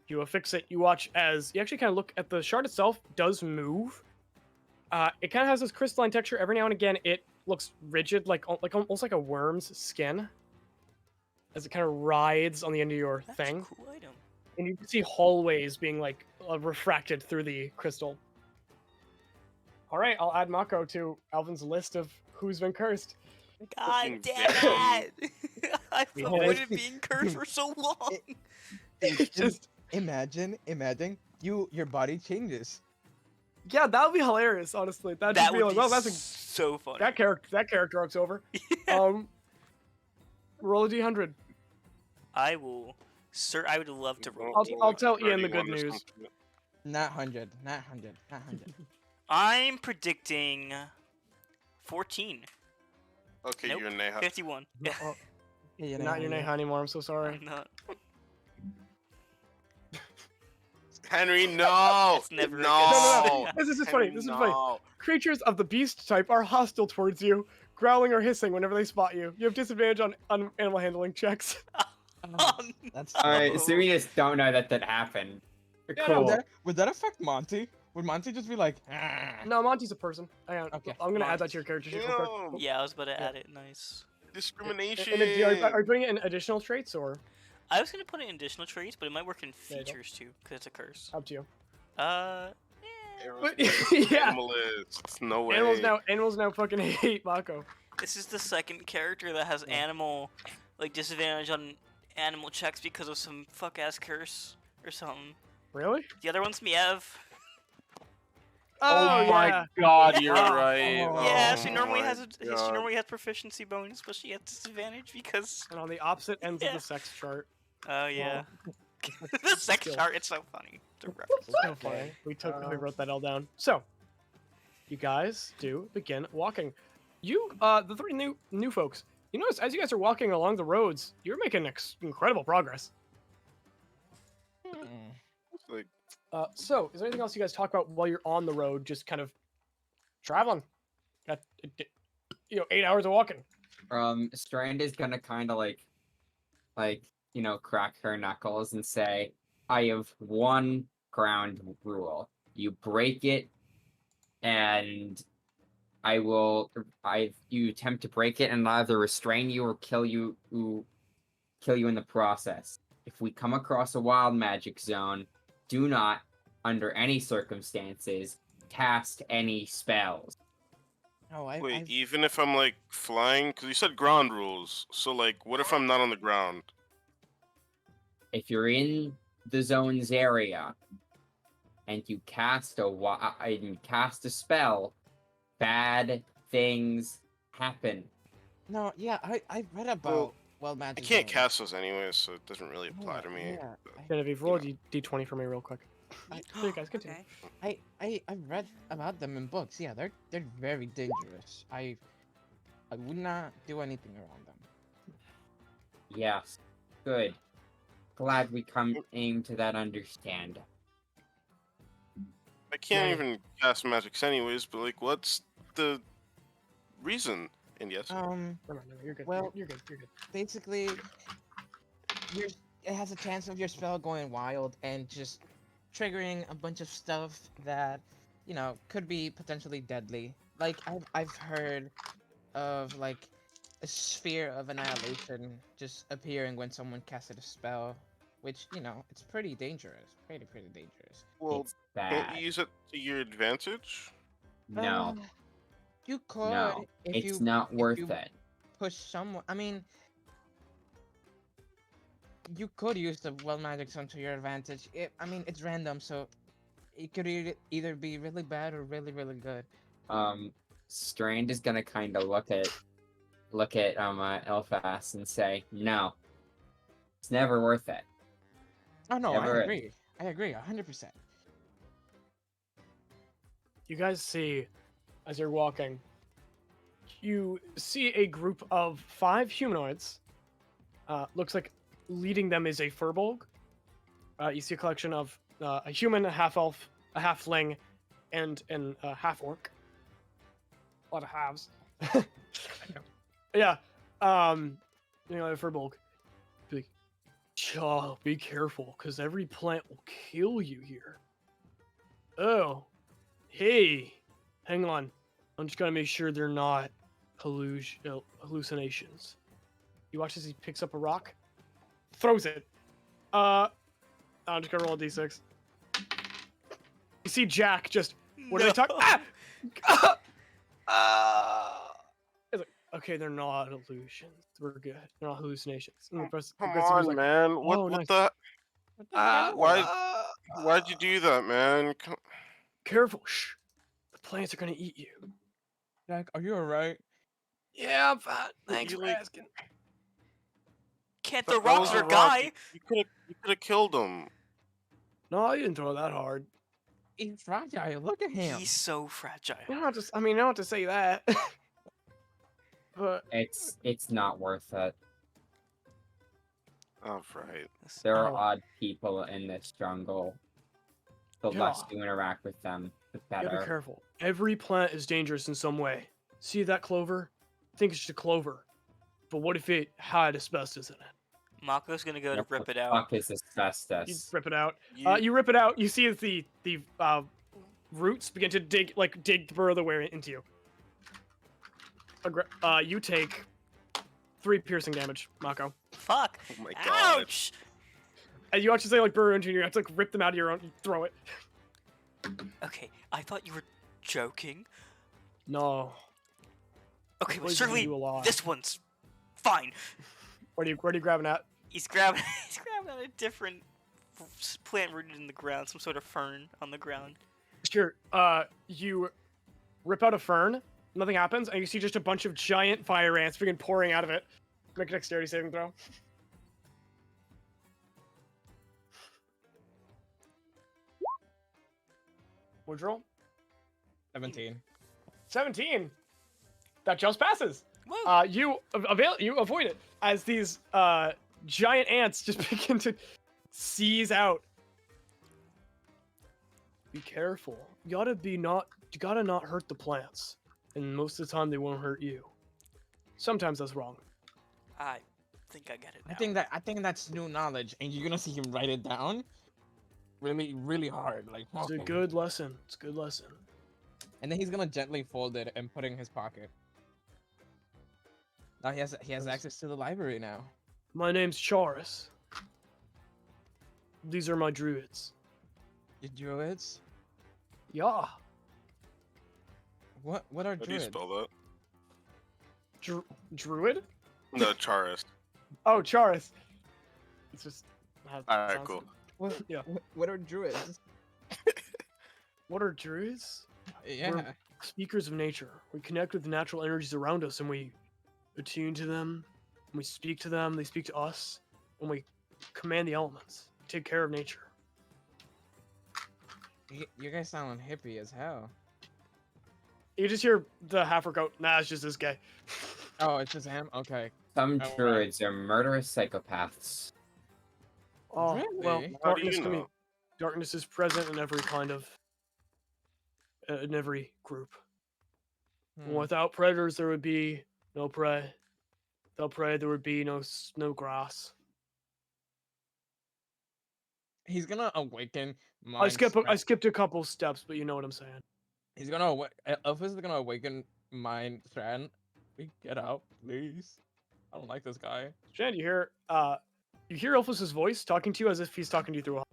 You affix it. You watch as you actually kind of look at the shard itself. Does move. It kind of has this crystalline texture. Every now and again, it looks rigid, like almost like a worm's skin, as it kind of rides on the end of your That's thing. a cool item. And you can see hallways being like refracted through the crystal. All right, I'll add Mako to Alvin's list of who's been cursed. God Fucking damn it! I've Behold. avoided being cursed for so long. Just Imagine your body changes. yeah, that would be hilarious. Honestly, that'd That just be would like, be well, that's so funny. that character arc's over. Roll a d100. I will. Sir, I would love to roll. I'll D100. tell Ian the 31 good or news. something. Not 100. Not 100. Not 100. I'm predicting 14. Okay, Nope. you're Neha. 51. Yeah, Yeah, Not your Neha anymore. I'm so sorry. I'm not. Henry, no! It's never a good no! sign. This is funny. This is funny. No. Creatures of the beast type are hostile towards you, growling or hissing whenever they spot you. You have disadvantage on animal handling checks. That's Alright, so we just don't know that happened. Yeah, Cool. Would that affect Monty? Would Monty just be like, "Ah"? No, Monty's a person. Hang on. Okay. I'm gonna add that to your character sheet real quick. Damn. Yeah, I was about to add it. Nice. Discrimination. And are you doing it in additional traits or I was gonna put it in additional traits, but it might work in There you go. features too, because it's a curse. up to you? Eh. Eros But, is yeah. Animalists. No way. Animals now fucking hate Mako. This is the second character that has animal, like, disadvantage on animal checks because of some fuck ass curse or something. Really? The other one's Miev. Oh, yeah. god, you're Yeah. right. Oh Yeah, Oh she normally my has she God. normally has proficiency bonus, but she has disadvantage because. And on the opposite ends of Yeah. the sex chart. Oh yeah. Well, The sex still. chart. It's so funny. The reference. So funny. We wrote that all down. So, you guys do begin walking. You, the three new folks. You notice as you guys are walking along the roads, you're making incredible progress. Like, So, is there anything else you guys talk about while you're on the road, just kind of traveling? Got 8 hours of walking. Strand is gonna kind of like, crack her knuckles and say, "I have one ground rule. You break it, and you attempt to break it, and I'll either restrain you or kill you in the process. If we come across a wild magic zone, do not, under any circumstances, cast any spells." Oh, wait, even if I'm like flying, because you said ground rules. So like, what if I'm not on the ground? If you're in the zone's area and you cast a spell, bad things happen. No, yeah, I read about I magic. can't zones. cast those anyways, so it doesn't really apply to me. Yeah, Genevieve, roll a d20 for me real quick. So you guys continue. Okay. I read about them in books. Yeah, they're very dangerous. I would not do anything around them. Yes. Good. Glad we came to that understand. I can't Right. even cast magics anyways, but like, what's the reason? And yes. No, you're good. Well- you're good. You're good. Basically, it has a chance of your spell going wild and just triggering a bunch of stuff that, could be potentially deadly. Like I've heard of like a sphere of annihilation just appearing when someone casted a spell, which it's pretty dangerous. Pretty dangerous. Well, It's can't bad. you use it to your advantage? No, You could no, if it's you not if worth you it. push someone. I mean, you could use the well magic zone to your advantage. It's random, so it could either be really bad or really good. Strand is gonna kind of look at Ilphas and say, no, it's never worth it. Oh no, Never I is. agree. I agree 100%. You guys see, as you're walking, you see a group of 5 humanoids. Looks like leading them is a furbolg. You see a collection of a human, a half elf, a halfling, and a half orc. A lot of halves. Yeah. The furbolg. Be like, "Chaw, be careful, because every plant will kill you here." Oh. Hey. Hang on. I'm just gonna make sure they're not hallucinations. You watch as he picks up a rock, throws it. I'm just gonna roll a d6. You see Jack just. What are they talking? It's like, okay, they're not illusions. We're good. They're not hallucinations. And Come Progressive is on, like, man. "Oh, What nice. the? What the hell? Why'd you do that, man? Careful. Shh. The plants are gonna eat you. Jack, are you alright? Yeah, I'm fine. Thanks You for like- asking. Can't That throw rocks was or a rock. guy. You could have killed him. No, I didn't throw that hard. He's fragile. Look at him. He's so fragile. Not to say that. But It's not worth it. Oh, right. There are Oh. odd people in this jungle. The less Yeah. you interact with them, the you gotta better. be careful. Every plant is dangerous in some way. See that clover? Think it's just a clover. But what if it had asbestos in it? Mako's gonna go to What rip the it out. fuck is You asbestos? rip it out. You, You rip it out. You see as the roots begin to dig burrow their way into you. You take 3 piercing damage, Mako. Fuck. oh my god. Ouch. And you actually say like burrow into you. You have to like rip them out of your own. You throw it. Okay, I thought you were joking. No. Okay, well, Poison certainly you a lot. this one's fine. Where are you grabbing at? He's grabbing at a different plant rooted in the ground, some sort of fern on the ground. Sure. You rip out a fern. Nothing happens, and you see just a bunch of giant fire ants freaking pouring out of it. Make a dexterity saving throw. What'd you roll? 17. 17. That just passes. Whoa. You avoid it as these giant ants just begin to seize out. Be careful. You gotta not hurt the plants, and most of the time they won't hurt you. Sometimes that's wrong. I think I get it now. I think that's new knowledge, and you're gonna see him write it down. Really hard, like. It's a good lesson. It's a good lesson. And then he's gonna gently fold it and put it in his pocket. Now he has access to the library now. My name's Charis. These are my druids. Your druids? Yeah. What are How do you druids? spell that? Druid? No, Charis. Oh, Charis. It's just. how it Alright, sounds. cool. Yeah. What are druids? What are druids? Yeah. Speakers of nature. We connect with the natural energies around us and we attune to them. And we speak to them, they speak to us, and we command the elements. Take care of nature. You guys sound hippie as hell. You just hear the half go, nah, it's just this guy. Oh, it's just him? Okay. Some Alright. druids are murderous psychopaths. Oh, well, Really? How do darkness you can be. know? Darkness is present in every kind of. In every group. Hmm. Without predators, there would be No pray. They'll pray there would be no grass. He's gonna awaken I mind. skipped a couple steps, but you know what I'm saying. He's gonna Ilphas is gonna awaken mind Strand. We get out, please. I don't like this guy. Strand, you hear Ilphas' voice talking to you as if he's talking to you through a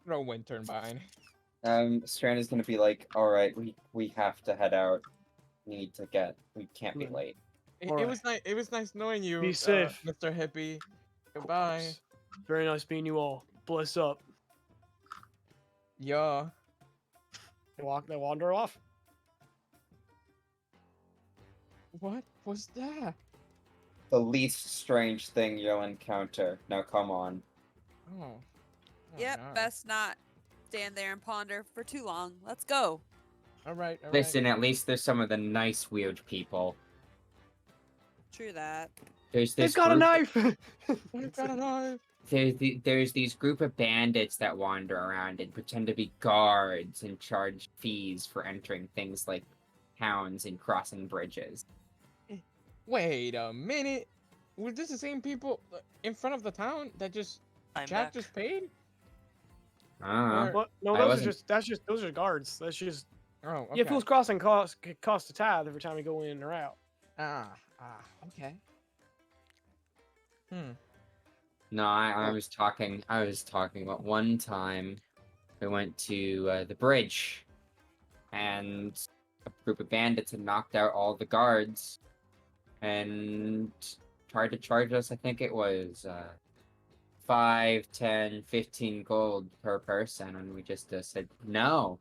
No wind turbine. Strand is gonna be like, all right, we have to head out. We can't be Hmm. late. It was nice knowing you, Be safe. Mr. Hippie. Of Goodbye. course. Very nice meeting you all. Bless up. Yeah. They wander off. What was that? The least strange thing you'll encounter. Now come on. Oh. Yep, no. best not stand there and ponder for too long. Let's go. All right. Listen, at least there's some of the nice weird people. True that. There's They've this got a group- knife. We've got a knife. There's these group of bandits that wander around and pretend to be guards and charge fees for entering things like towns and crossing bridges. Wait a minute. Was this the same people in front of the town that just I'm Jack back. just paid? Uh, Or- What? No, I wasn't- those are guards. That's just Oh, okay. yeah. Fool's Crossing cost a tithe every time you go in or out. Okay. No, I was talking about one time we went to the bridge and a group of bandits had knocked out all the guards and tried to charge us. I think it was 5, 10, 15 gold per person, and we just said no.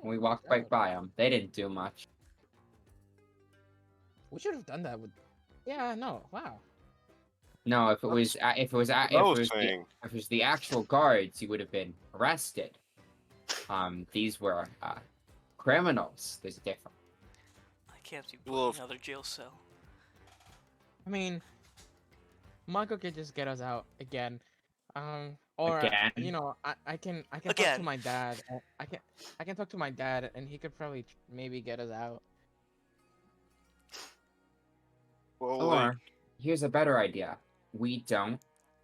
And we walked right by them. They didn't do much. We should have done that with. Yeah. No. Wow. No, if it was the actual guards, you would have been arrested. These were criminals. There's a difference. I can't be Well, put in another jail cell. I mean, Mako could just get us out again. Or Again? you know, I can talk Again. to my dad. I can talk to my dad, and he could probably maybe get us out. Well, Or here's a better idea: we don't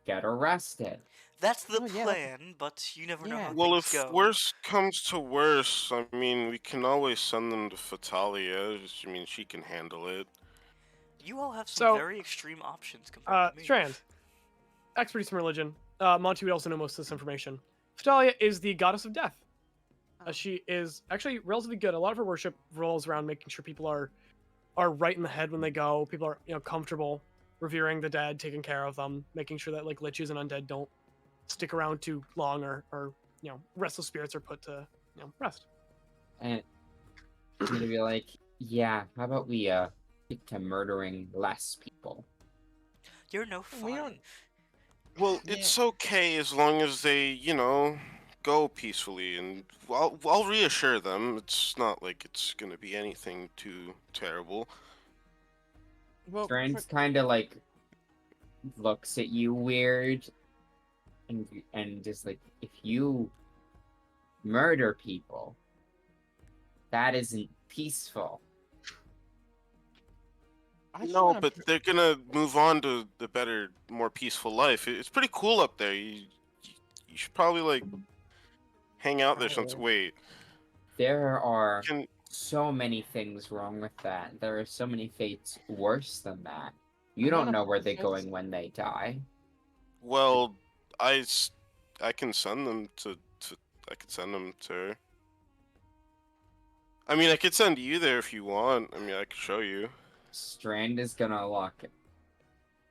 get arrested. That's the Oh, yeah, plan, but you never know Yeah. how well, things if go. worse comes to worse, I mean, we can always send them to Fatalia. I mean, she can handle it. You all have some So, very extreme options compared to me. Strand, expertise in religion. Monty would also know most of this information. Fatalia is the goddess of death. Oh. She is actually relatively good. A lot of her worship revolves around making sure people are right in the head when they go. People are comfortable, revering the dead, taking care of them, making sure that like liches and undead don't stick around too long, or restless spirits are put to rest. And I'm gonna be like, yeah, how about we stick to murdering less people? You're no We fun. don't- Well, it's okay as long as they, go peacefully, and I'll reassure them. It's not like it's gonna be anything too terrible. Well, Strand's kind of like looks at you weird, and just like, if you murder people, that isn't peaceful. I just No, wanna but they're gonna move on to the better, more peaceful life. It's pretty cool up there. You should probably like hang out there. Some Oh. wait. There are Can so many things wrong with that. There are so many fates worse than that. You I don't wanna know where they're fix- going when they die. well, I can send them to I could send them to her. I mean, I could send you there if you want. I mean, I could show you. Strand is gonna look,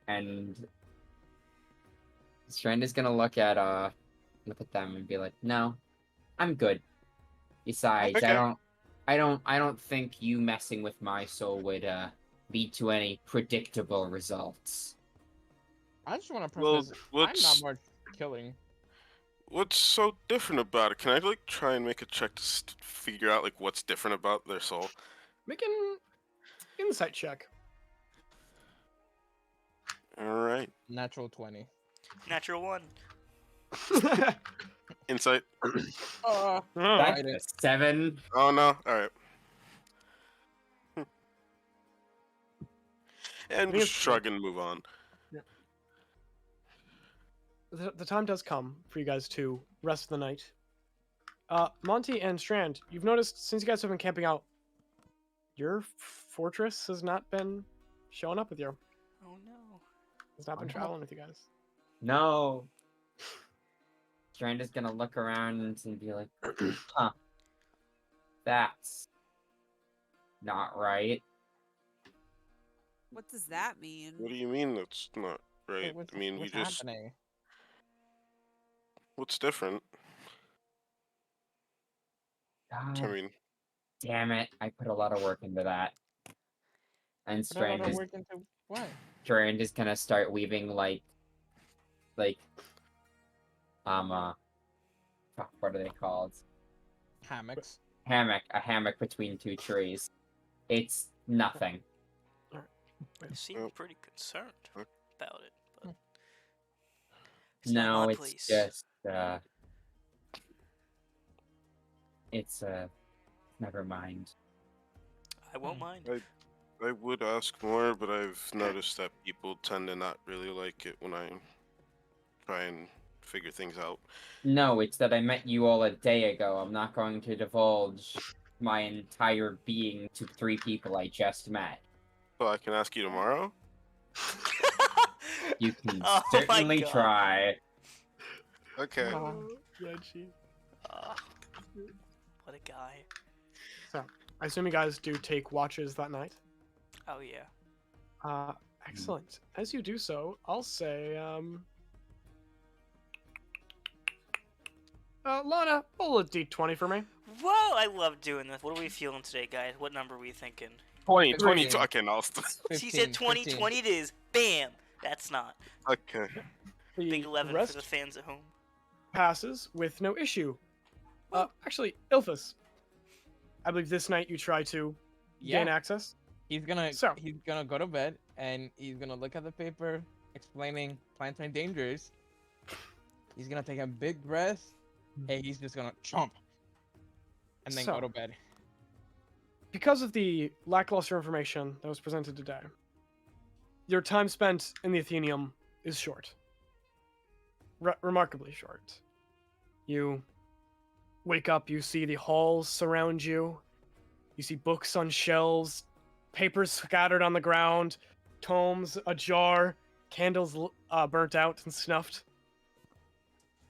and Strand is gonna look at them and be like, "No, I'm good. Besides, Okay. I don't think you messing with my soul would lead to any predictable results." I just want to Well, preface. I'm not what's more killing. what's so different about it? Can I like try and make a check to figure out like what's different about their soul? Make an insight check. All right, Natural 20. Natural one. insight. That's Right. a 7. Oh no. All right. And think we it's- shrug and move on. The time does come for you guys to rest the night. Monty and Strand, you've noticed since you guys have been camping out, your fortress has not been showing up with you. Oh no. It's not been traveling with you guys. No. Strand is gonna look around and be like, huh. That's not right. What does that mean? What do you mean that's not right? What's, I mean, we what's just. happening? What's different? I God mean, damn it. I put a lot of work into that. And Put a lot Strand of is, work into what? Strand is gonna start weaving like, fuck, what are they called? Hammocks. A hammock between two trees. It's nothing. You seem Oh. pretty concerned Okay. about it, but it's not No, my it's place. just, never mind. I won't mind. I would ask more, but I've noticed that people tend to not really like it when I try and figure things out. No, it's that I met you all a day ago. I'm not going to divulge my entire being to 3 people I just met. So I can ask you tomorrow? You can Oh my certainly God. try. Okay. Reggie. What a guy. So, I assume you guys do take watches that night. Oh yeah. Excellent. As you do so, I'll say, Lana, roll a d20 for me. Whoa, I love doing this. What are we feeling today, guys? What number are we thinking? 20, 15. 20. Okay, no. She said 20, 15. 20 it is. Bam! That's not. Okay. The Big 11 rest for the fans at home. passes with no issue. Actually, Ilphas, I believe this night you try to gain Yeah, access. he's gonna So- go to bed and he's gonna look at the paper explaining plantain dangers. He's gonna take a big breath and he's just gonna chomp and then So- go to bed. Because of the lackluster information that was presented today, your time spent in the Athenium is short. Remarkably short. You wake up, you see the halls surround you. You see books on shelves, papers scattered on the ground, tomes ajar, candles burnt out and snuffed.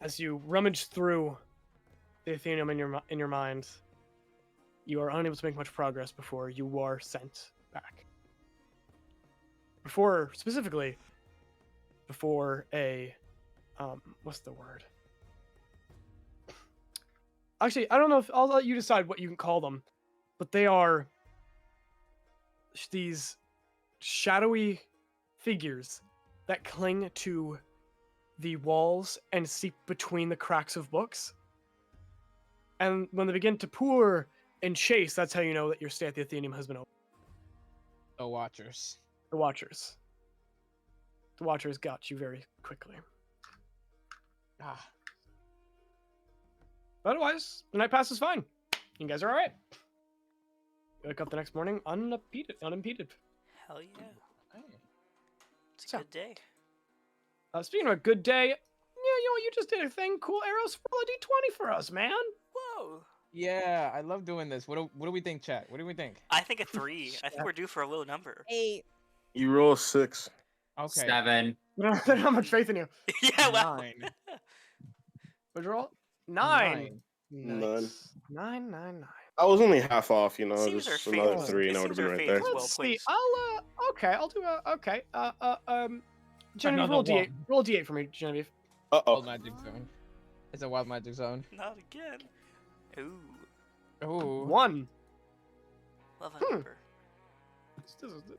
As you rummage through the Athenium in your mind, you are unable to make much progress before you are sent back. Specifically, before a, what's the word? Actually, I don't know if I'll let you decide what you can call them, but they are these shadowy figures that cling to the walls and seep between the cracks of books. And when they begin to pour and chase, that's how you know that your stay at the Athenium has been open. The Watchers. The Watchers. The Watchers got you very quickly. Ah, Otherwise, the night passes fine. You guys are alright. You wake up the next morning unimpeded. Hell yeah. hey. It's a So- good day. Speaking of a good day, yeah, you know what? You just did a thing. Cool, Eros. Roll a d20 for us, man. Whoa. Yeah, I love doing this. What do we think, chat? What do we think? I think a 3. I think we're due for a low number. 8. You roll a 6. Okay. 7. I don't have much faith in you. Yeah, wow. 9. What'd you roll? 9. 9. Nice. 9. I was only half off, you know, Seems just our another faith- 3 and it I would have seems been our right faith there. is well Let's see. placed. I'll do a okay. Genevieve, Another roll a d8. one. Roll a d8 for me, Genevieve. Wild Uh-oh. magic zone. It's a wild magic zone. Not again. Ooh. Ooh. 1. Love that number.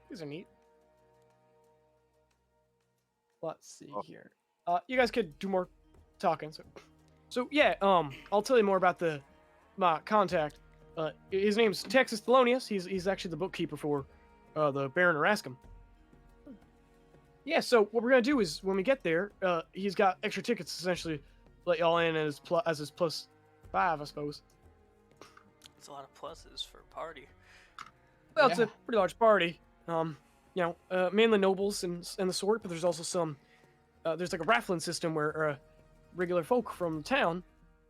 These are neat. Let's see Oh. here. You guys could do more talking. So yeah. I'll tell you more about my contact. His name's Texas Thelonious. He's actually the bookkeeper for the Baron Erascum. Yeah. So what we're gonna do is when we get there, he's got extra tickets essentially, let y'all in as his +5, I suppose. It's a lot of pluses for a party. Well, it's a Yeah. pretty large party. mainly nobles and the sort, but there's also some. There's like a raffling system where regular folk from town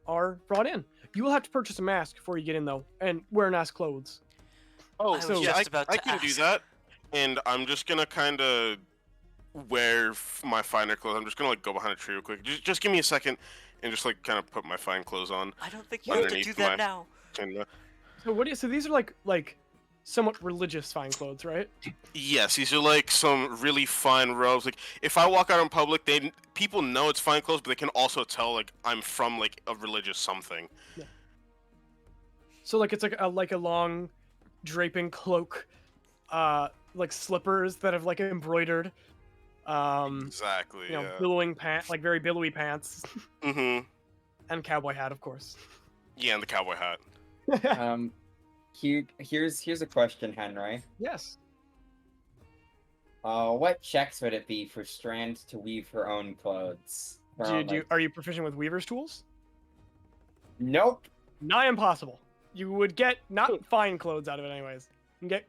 are brought in. You will have to purchase a mask before you get in, though, and wear nice clothes. Oh, I was so- yeah, just about I to can do ask. that. And I'm just gonna kind of wear my finer clothes. I'm just gonna like go behind a tree real quick. Just give me a second, and just like kind of put my fine clothes on. I don't think you have to do Underneath that my- now. And, So these are like somewhat religious fine clothes, right? yes, these are like some really fine robes. Like if I walk out in public, people know it's fine clothes, but they can also tell like I'm from like a religious something. So like it's like a long draping cloak, like slippers that have like embroidered, Exactly. Yeah. billowing like very billowy pants, Mhm. and cowboy hat, of course. Yeah, and the cowboy hat. Here's a question, Henry. Yes. What checks would it be for Strand to weave her own clothes? Her own, like- Are you proficient with weaver's tools? Nope. Nigh impossible. You would get not fine clothes out of it, anyways. You can get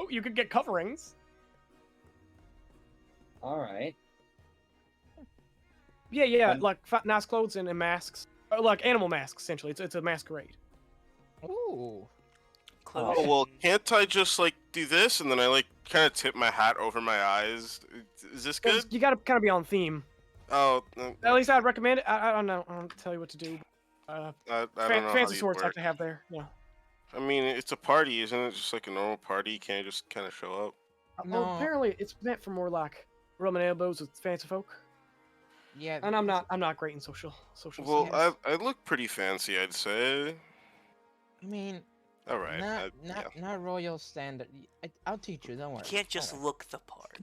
You could get coverings. All right. Yeah, Um, like nice clothes and masks, or like animal masks. Essentially, it's a masquerade. Ooh. Close. Oh well, can't I just like do this and then I like kind of tip my hat over my eyes? Is this good? You gotta kind of be on theme. Oh, At least I'd recommend it. I don't know. I don't tell you what to do. I don't know how Fancy these swords work. have to have there. Yeah. I mean, it's a party, isn't it? Just like a normal party. You can't just kind of show up. Well, No. apparently it's meant for more like rubbing elbows with fancy folk. Yeah. And I'm not great in social Well, settings. I look pretty fancy, I'd say. I mean, All right. not royal standard. I'll teach you. Don't You worry. can't just Don't worry. look the part.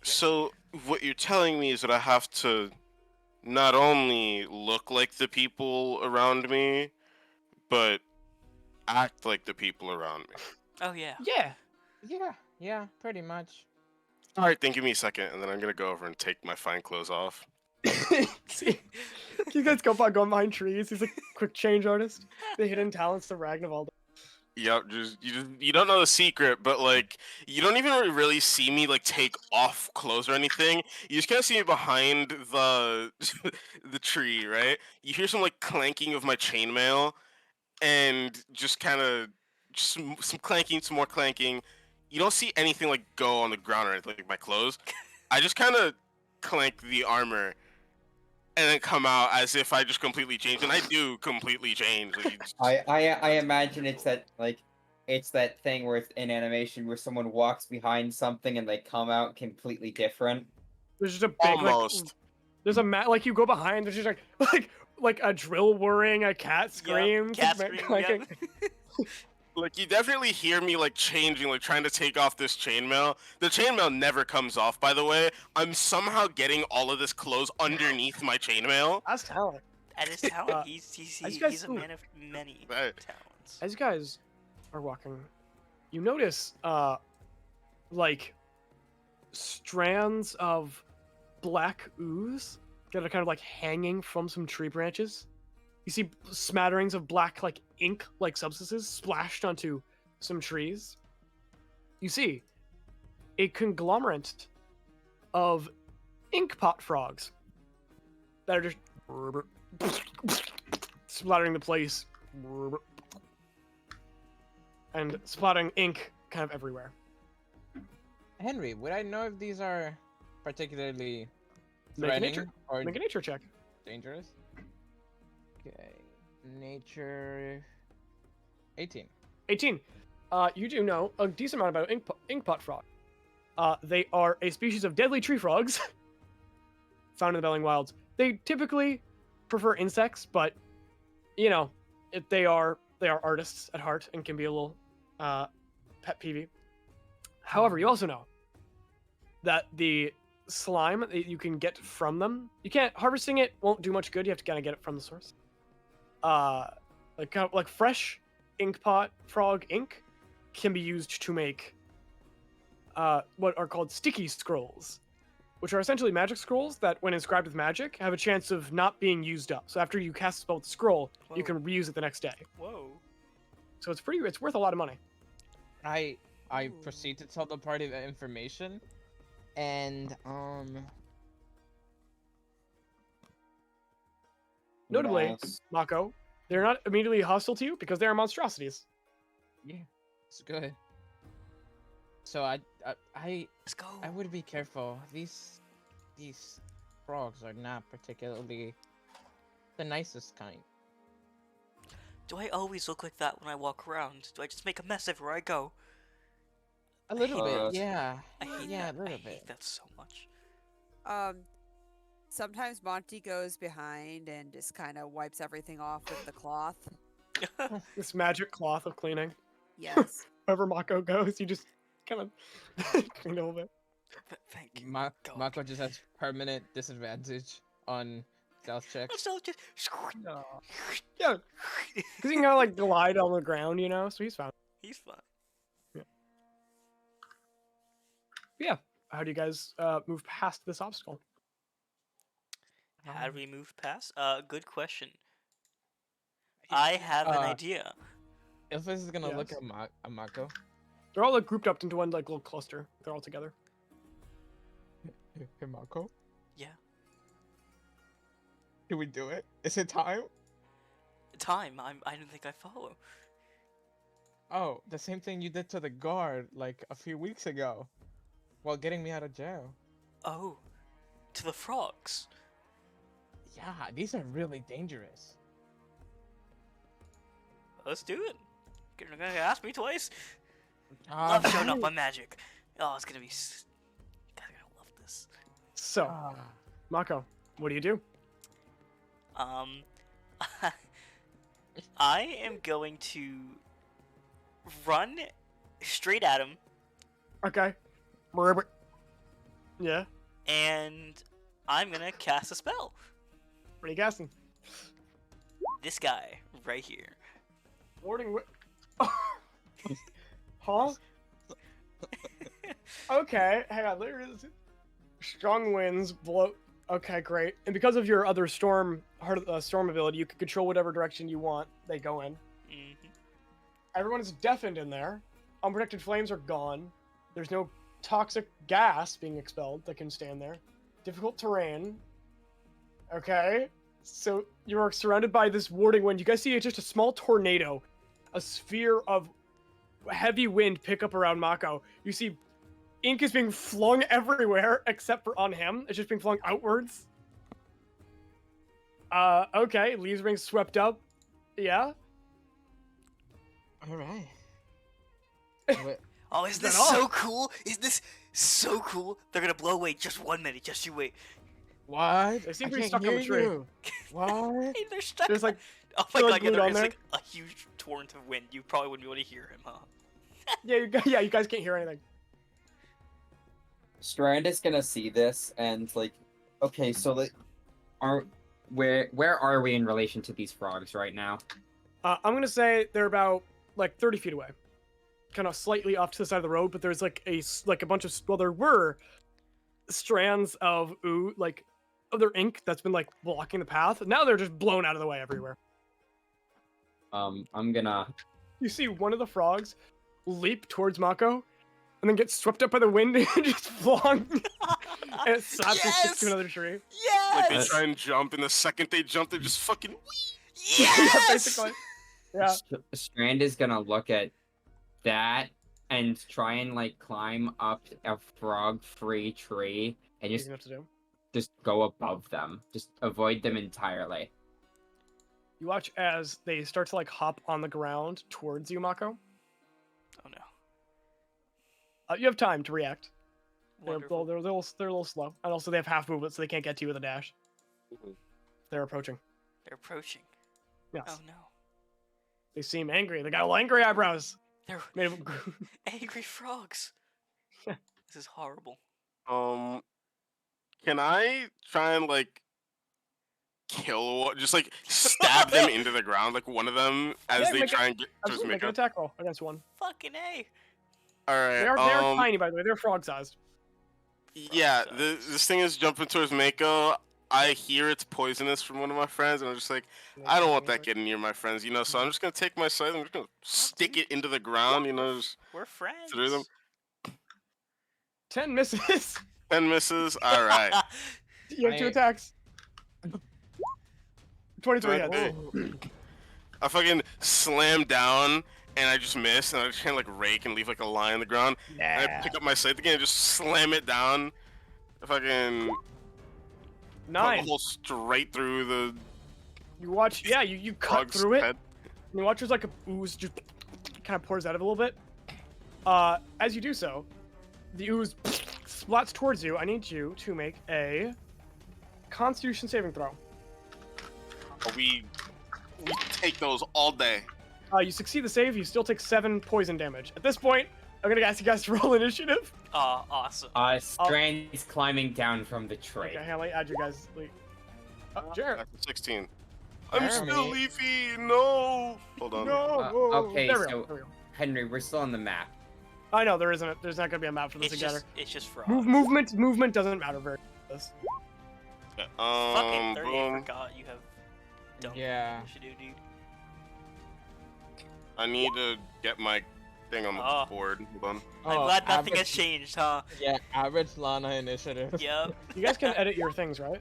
So what you're telling me is that I have to not only look like the people around me, but act like the people around me. Oh yeah. Yeah. Yeah, pretty much. All right, then give me a second, and then I'm gonna go over and take my fine clothes off. See, you guys go behind trees. He's a quick change artist. The hidden talents of Ragnvaldo. Yep, you don't know the secret, but like you don't even really see me like take off clothes or anything. You just kind of see me behind the the tree, right? You hear some like clanking of my chainmail, and just kind of some clanking, some more clanking. You don't see anything like go on the ground or anything like my clothes. I just kind of clank the armor, and then come out as if I just completely changed, and I do completely change. Like, you just- I imagine it's that thing where it's in animation where someone walks behind something and they come out completely different. There's just a big Almost. there's a like you go behind. There's just like a drill whirring, a cat screams, cat like, scream, clanking. Like you definitely hear me like changing, like trying to take off this chainmail. The chainmail never comes off, by the way. I'm somehow getting all of this clothes underneath my chainmail. That's talent. At his talent, Uh, he's as you guys he's a move- man of many Right. talents. As you guys are walking, you notice like strands of black ooze that are kind of like hanging from some tree branches. You see smatterings of black like ink like substances splashed onto some trees. You see a conglomerate of ink pot frogs that are just splattering the place and splattering ink kind of everywhere. Henry, would I know if these are particularly Make a threatening nature- or Make a nature check. dangerous? Okay, nature 18. 18. You do know a decent amount about ink pot frog. They are a species of deadly tree frogs found in the Bellowing Wilds. They typically prefer insects, but they are artists at heart and can be a little pet peevy. However, you also know that the slime that you can get from them, harvesting it won't do much good. You have to kind of get it from the source. Like fresh ink pot frog ink can be used to make what are called sticky scrolls, which are essentially magic scrolls that, when inscribed with magic, have a chance of not being used up. So after you cast a spell with the scroll, you Whoa. can reuse it the next day. Whoa. So it's worth a lot of money. I I Ooh. proceed to tell the party the information, and Notably, Yes. Mako, they're not immediately hostile to you because they are monstrosities. yeah, it's good. So Let's go. I would be careful. These frogs are not particularly the nicest kind. Do I always look like that when I walk around? Do I just make a mess everywhere I go? A little hate bit, that. yeah. I hate Yeah, that. a little I bit. hate that so much. Sometimes Monty goes behind and just kind of wipes everything off with the cloth. This magic cloth of cleaning. Yes. Wherever Mako goes, you just kind of clean a little bit. Thank you. God. Mako just has permanent disadvantage on stealth checks. So just No. Yeah, because he can kind of like glide on the ground, you know, so he's fine. he's fine. Yeah. How do you guys move past this obstacle? How do we move past? Good question. I have an idea. Ilphas is gonna look Yes. at Mako. They're all like grouped up into one like little cluster. They're all together. Hey, Mako, Yeah. can we do it? Is it time? Time. I don't think I follow. Oh, the same thing you did to the guard like a few weeks ago, while getting me out of jail. Oh, to the frogs. Yeah, these are really dangerous. Let's do it. You're gonna ask me twice. Ah, Love showing up on magic. Oh, it's gonna be. God, I'm gonna love this. So, ah. Mako, what do you do? I am going to run straight at him, Okay. Yeah. and I'm gonna cast a spell. What are you casting? This guy right here. Warding. Huh? Okay. Hang on. There is strong winds blow. Okay, great. And because of your other storm storm ability, you can control whatever direction you want they go in. hmm Everyone is deafened in there. Unprotected flames are gone. There's no toxic gas being expelled that can stand there. Difficult terrain. Okay. So you are surrounded by this warding wind. You guys see just a small tornado, a sphere of heavy wind pick up around Mako. You see ink is being flung everywhere except for on him. It's just being flung outwards. Okay. Leaves are being swept up. Yeah. All right. Oh, is that this all? so cool? Is this so cool? They're gonna blow away just 1 minute. Just you wait. What? They seem I to be can't stuck on the hear tree. you. What? Hey, they're stuck. There's like oh my they're, god, like, yeah, glued on there's there. like a huge torrent of wind. You probably wouldn't be able to hear him, huh? yeah, you guys can't hear anything. Strand is gonna see this and like, okay, so like, where are we in relation to these frogs right now? I'm gonna say they're about like 30 feet away, kind of slightly off to the side of the road. But there's like a bunch of there were strands of other ink that's been like blocking the path. Now they're just blown out of the way everywhere. I'm gonna. You see one of the frogs leap towards Mako, and then get swept up by the wind and just flung, and it slaps and sticks to Yes! another tree. Like they Yes! try and jump, and the second they jump, they're just fucking. Yes! basically. Yeah. Strand is gonna look at that and try and like climb up a frog-free tree and Easy enough to do. just go above them. Just avoid them entirely. You watch as they start to like hop on the ground towards you, Mako. Oh no. You have time to react. They're a Wonderful. little slow, and also they have half movement, so they can't get to you with a dash. Mhm. They're approaching. They're approaching. Yes. Oh no. They seem angry. They got all angry eyebrows. They're Made of... angry frogs. This is horrible. Can I try and like just like stab them into the ground, like one of them as Yeah, they make try and get towards Absolutely, make an Mako? attack roll against one. Fucking A. All right. They are tiny, by the way. They're frog-sized. Yeah, this thing is jumping towards Mako. I hear it's poisonous from one of my friends, and I'm just like, I don't want that getting near my friends, you know. So I'm just gonna take my scythe. I'm just gonna stick it into the ground, you know, just We're friends. through them. 10 misses. 10 misses. All right. You have 2 I- attacks. 23 hits. Whoa. I fucking slam down, and I just miss, and I just kind of like rake and leave like a line on the ground. And I pick up my scythe again and just slam it down. I fucking put a 9. hole straight through the You watch, yeah, you cut frog's through it. head. And you watch as like a ooze just kind of pours out of it a little bit. As you do so, the ooze splats towards you. I need you to make a Constitution saving throw. We take those all day. You succeed the save. You still take 7 poison damage. At this point, I'm gonna ask you guys to roll initiative. Awesome. Strand's climbing down from the tree. Okay, I'll add you guys. Jared. That's a 16. I'm still Jeremy. Leafy. No. Hold on. No. Okay, There we go. so There we go. Henry, we're still on the map. I know there isn't. There's not gonna be a map for this It's together. just frogs. Movement doesn't matter very much. Fucking 30. I Boom. forgot you have. Don't Yeah. should do, dude. I need to get my thing on the Oh. board. Hold on. I'm glad nothing average- has changed, huh? Yeah, average Lana initiative. Yep. You guys can edit your things, right?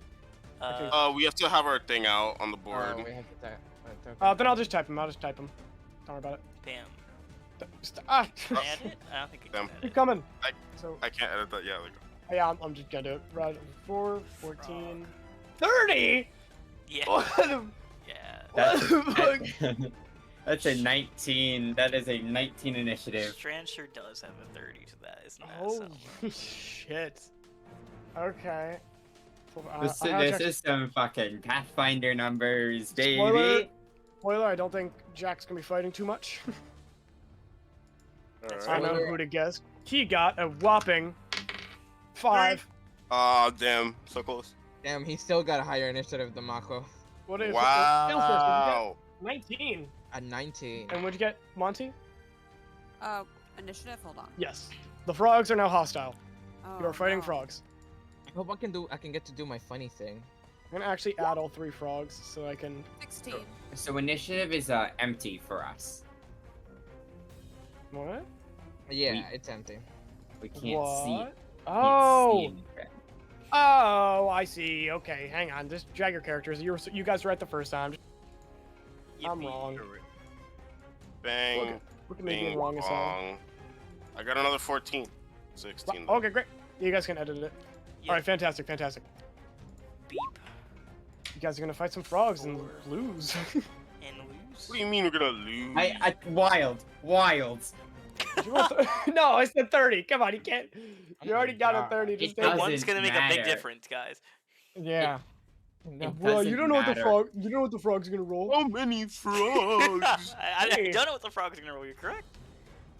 We have to have our thing out on the board. Oh, we have to type. Then I'll just type them. Don't worry about it. Bam. Ah, Can I edit? I don't think I Damn. can keep edit. coming. I- So I can't edit that. Yeah. Like, yeah, I'm just gonna do it. Right, 4, 14, 30. Yeah. What the- Yeah. That's, Fuck. that's a 19. That is a 19 initiative. Strand sure does have a 30 to that, isn't that? Holy shit. Okay. This, I have this checked- is some fucking Pathfinder numbers, baby. Spoiler. Spoiler, I don't think Jack's gonna be fighting too much. That's I alright. know Spoiler. who to guess. He got a whopping 5. Ah, damn. So close. Damn, he still got a higher initiative than Mako. What is Wow. 19. At 19. And what'd you get, Monty? Initiative. Hold on. Yes. The frogs are now hostile. Oh, You are fighting no. frogs. I hope I can get to do my funny thing. I'm gonna actually add all 3 frogs so I can. 16. So initiative is empty for us. What? Yeah, it's empty. We can't see. What? Can't Oh. see anything. Oh, I see. Okay, hang on. Just drag your characters. You guys were right the first time. I'm Yippee. wrong. Bang. Look at me Bing being wrong as hell. bong. I got another 14. 16. Okay, great. You guys can edit it. Yep. All right, fantastic, fantastic. Beep. You guys are gonna fight some frogs and lose. And lose. What do you mean we're gonna lose? Wild. You want no, I said 30. Come on, you can't. You already got a 30. Just It take doesn't one. One's gonna make a big matter. difference, guys. Yeah. No. Well, you doesn't don't know what the matter. frog. You know what the frog's gonna roll. How many frogs? I Hey. don't know what the frog's gonna roll. You're correct.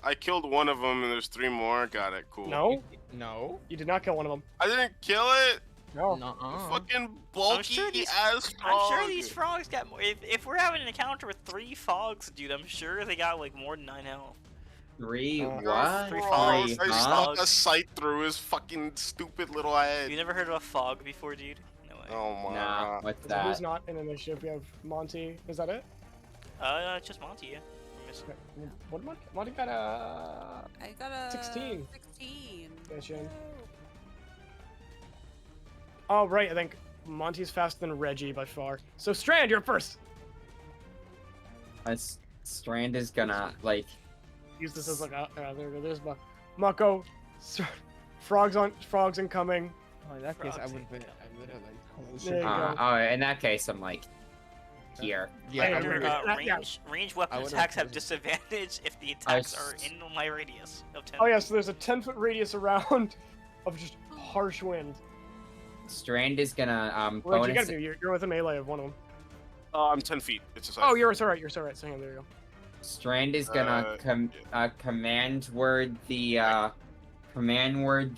I killed one of them and there's 3 more. Got it. Cool. No, No. you did not kill one of them. I didn't kill it. No. Nuh-uh. Fucking bulky sure these- ass frog. I'm sure these frogs got more. If we're having an encounter with 3 frogs, dude, I'm sure they got like more than 9 health. 3 Uh, what? 3 Frogs. frogs. I huh? stuck a sight through his fucking stupid little head. You never heard of a fog before, dude? No way. Oh my Nah, god. what's So who's that? not in initiative? We have Monty. Is that it? It's just Monty, yeah. We're missing- Okay. What Monty? Monty got a. I got a 16. 16. Yes, Ian. Oh right, I think Monty's faster than Reggie by far. So Strand, you're first. Strand is gonna like. Use this as like a. There we go. There's Mako. Frogs incoming. Oh, in that case, I Frogs would ain't have coming. like. There you go. Oh, in that case, I'm like here. Yeah, I I agree. would've- Yeah. Range weapon I would've attacks have chosen- disadvantage if the attacks are s- in my radius of 10. Oh yeah, so there's a 10-foot radius around of just harsh wind. Strand is gonna What you bonus. gotta do? You're with a melee of one of them. I'm 10 feet. It's a sight. Oh, you're so right. You're so right. So hang on, there you go. Strand is gonna command word the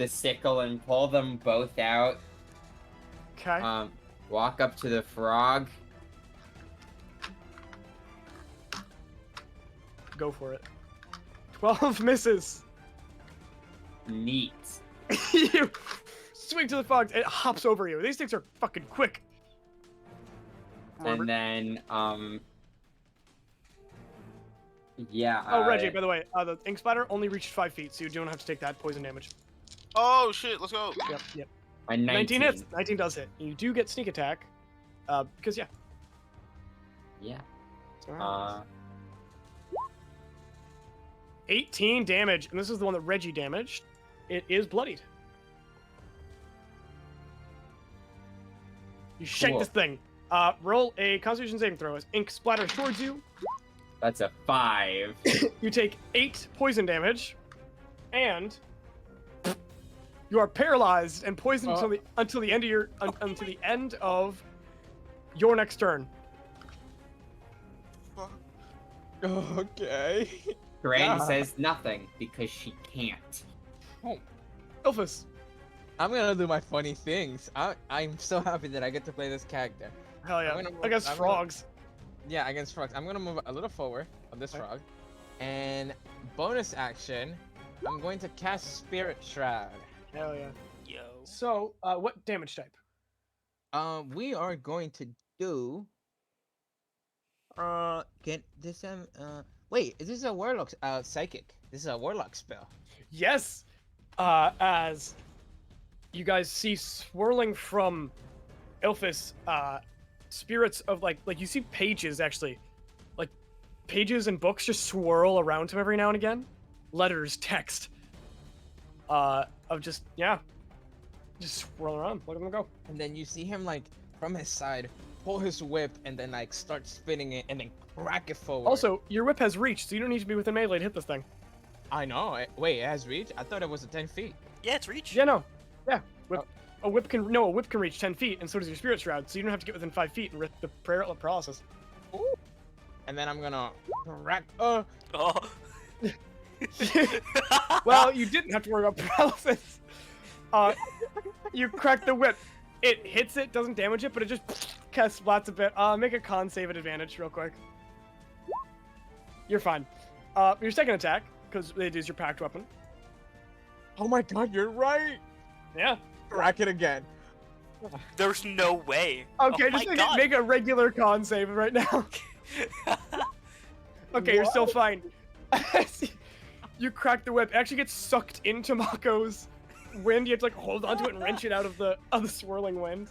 sickle and pull them both out. Okay. Walk up to the frog. Go for it. 12 misses. Neat. You swing to the frog. It hops over you. These things are fucking quick. And then, yeah. Oh, Reggie, by the way, the ink splatter only reached 5 feet, so you don't have to take that poison damage. Oh shit, let's go. Yep. A 19 hits. 19 does hit. You do get sneak attack, because yeah. Yeah. So, 18 damage, and this is the one that Reggie damaged. It is bloodied. You shake Cool. this thing. Roll a Constitution saving throw as ink splatters towards you. That's a 5. You take 8 poison damage, and you are paralyzed and poisoned until the end of your until the end of your next turn. Okay. Strand says nothing because she can't. Ilphas. I'm gonna do my funny things. I'm so happy that I get to play this character. Hell yeah. I'm gonna- Against I'm gonna- frogs. Yeah, against frogs. I'm gonna move a little forward on this frog, and bonus action, I'm going to cast Spirit Shroud. Hell yeah. Yo. So, what damage type? We are going to do. Get this wait, is this a warlock? Psychic. This is a warlock spell. Yes. As you guys see swirling from Ilphas, spirits of like you see pages actually, like pages and books just swirl around him every now and again, letters, text, of just swirl around. Look at them go. And then you see him like from his side pull his whip and then like start spinning it and then crack it forward. Also, your whip has reach, so you don't need to be within melee to hit this thing. I know. Wait, it has reach? I thought it was a 10 feet. Yeah, it's reach. Yeah, no, yeah. A whip can reach 10 feet, and so does your spirit shroud. So you don't have to get within 5 feet and risk the paralysis. Ooh. And then I'm gonna crack. Oh. Well, you didn't have to worry about paralysis. You crack the whip. It hits it, doesn't damage it, but it just casts lots of bit. Make a con save at advantage real quick. You're fine. Your second attack, because it is your packed weapon. Oh my god, you're right. Yeah. Crack it again. There's no way. Okay, Oh just my God. make a regular con save right now. Okay, you're still fine. You crack the whip. It actually gets sucked into Mako's wind. You have to like hold onto it and wrench it out of the swirling wind.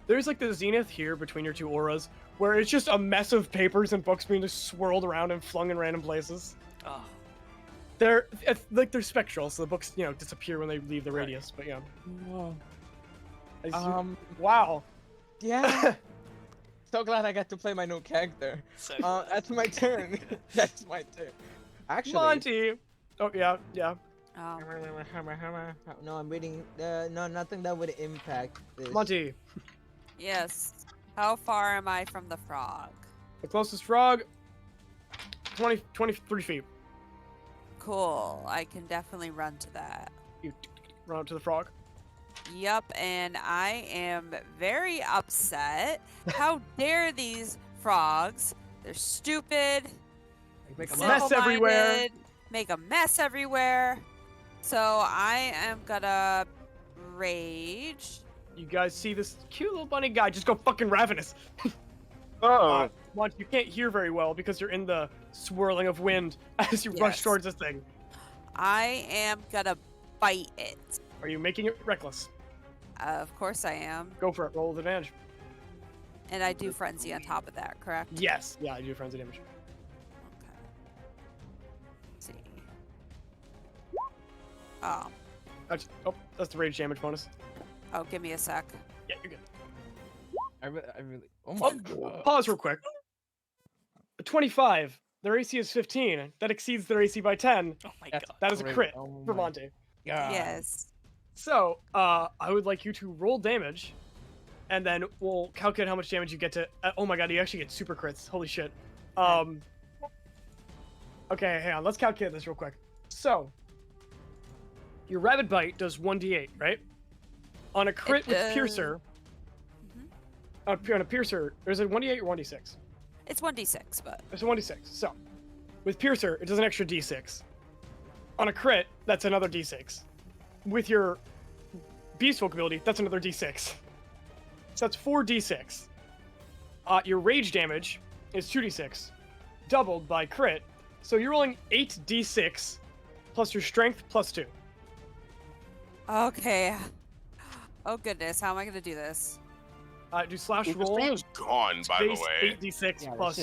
There's like the zenith here between your two auras, where it's just a mess of papers and books being just swirled around and flung in random places. Oh. They're spectral, so the books disappear when they leave the radius. But yeah. Wow. Yeah. So glad I got to play my new character. So That's my turn. That's my turn. Actually. Monty. Oh yeah. No, I'm reading. No, nothing that would impact this. Monty. Yes. How far am I from the frog? The closest frog. 23 feet. Cool. I can definitely run to that. You run up to the frog. Yup, and I am very upset. How dare these frogs? They're stupid. You make a mess everywhere. simple-minded, Make a mess everywhere. So I am gonna rage. You guys see this cute little bunny guy just go fucking ravenous. Oh. Monty, you can't hear very well because you're in the swirling of wind as you rush Yes. towards this thing. I am gonna bite it. Are you making it reckless? Of course I am. Go for it. Roll with advantage. And I do frenzy on top of that, correct? Yes. Yeah, you do frenzy damage. Okay. Let's see. Oh. That's the rage damage bonus. Oh, give me a sec. Yeah, you're good. I really. Oh my god. Pause real quick. 25. Their AC is 15. That exceeds their AC by 10. oh my That's God. That is a Great. crit Oh for my Monty. God. Yes. So, I would like you to roll damage, and then we'll calculate how much damage you get to. Oh my god, you actually get super crits. Holy shit. Okay, hang on. Let's calculate this real quick. So, your Rabbit Bite does 1d8, right? On a crit with Piercer. On a Piercer, is it 1d8 or 1d6? It's 1d6, but It's a 1d6. So, with Piercer, it does an extra d6. On a crit, that's another d6. With your Beast Folk ability, that's another d6. So that's 4d6. Your rage damage is 2d6, doubled by crit. So you're rolling 8d6 plus your strength plus 2. Okay. Oh goodness, how am I gonna do this? Do slash This roll. thing is gone, by the space way. 8d6 Yeah, plus.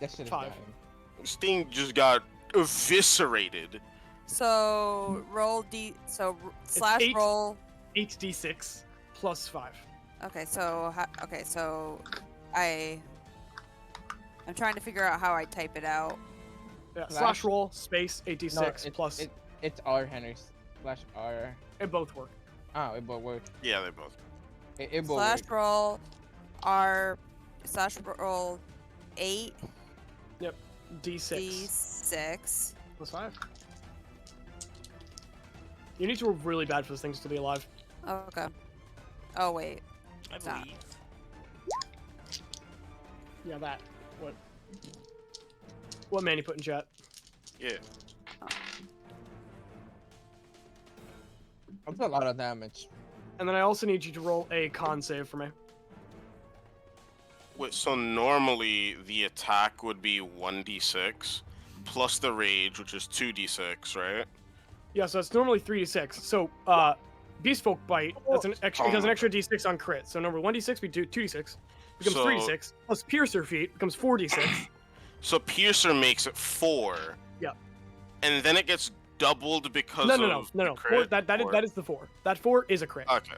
that shit is 5. dying. This thing just got eviscerated. So roll slash eight. roll. 8d6 plus 5. Okay, so I'm trying to figure out how I type it out. Yeah, Slash- slash roll space 8d6 No, plus. It's R, Henry. Slash R. It both work. Oh, it both worked. Yeah, they both. It both Slash worked. roll R slash roll 8 D6 D6. plus 5. You need to roll really bad for this thing to be alive. Okay. Oh wait. I Stop. believe. Yeah, that. What Manny put in chat. Yeah. That's a lot of damage. And then I also need you to roll a con save for me. Wait, so normally the attack would be 1d6 plus the rage, which is 2d6, right? Yeah, so it's normally 3d6. So, Beast Folk Bite, that's an extra, it does an extra d6 on crit. So number 1d6, we do 2d6. Becomes So- 3d6. Plus Piercer Feet becomes 4d6. So Piercer makes it 4. Yeah. And then it gets doubled because No. of the Four, crit? that is the 4. That 4 is a crit. Okay.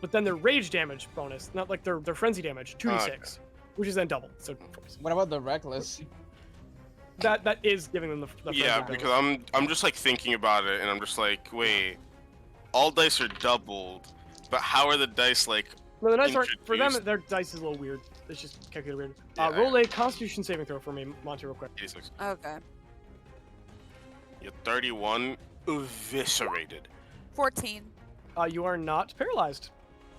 But then their rage damage bonus, not like their frenzy damage, 2d6, which is then doubled. So What about the reckless? that is giving them the frenzy Yeah, bonus. because I'm just like thinking about it, and I'm just like, wait, all dice are doubled, but how are the dice like? No, the dice aren't for them. introduced? Their dice is a little weird. It's just calculated weird. Yeah, Roll a Constitution saving throw for me, Monty, real quick. 86. Okay. You're 31, eviscerated. 14. You are not paralyzed,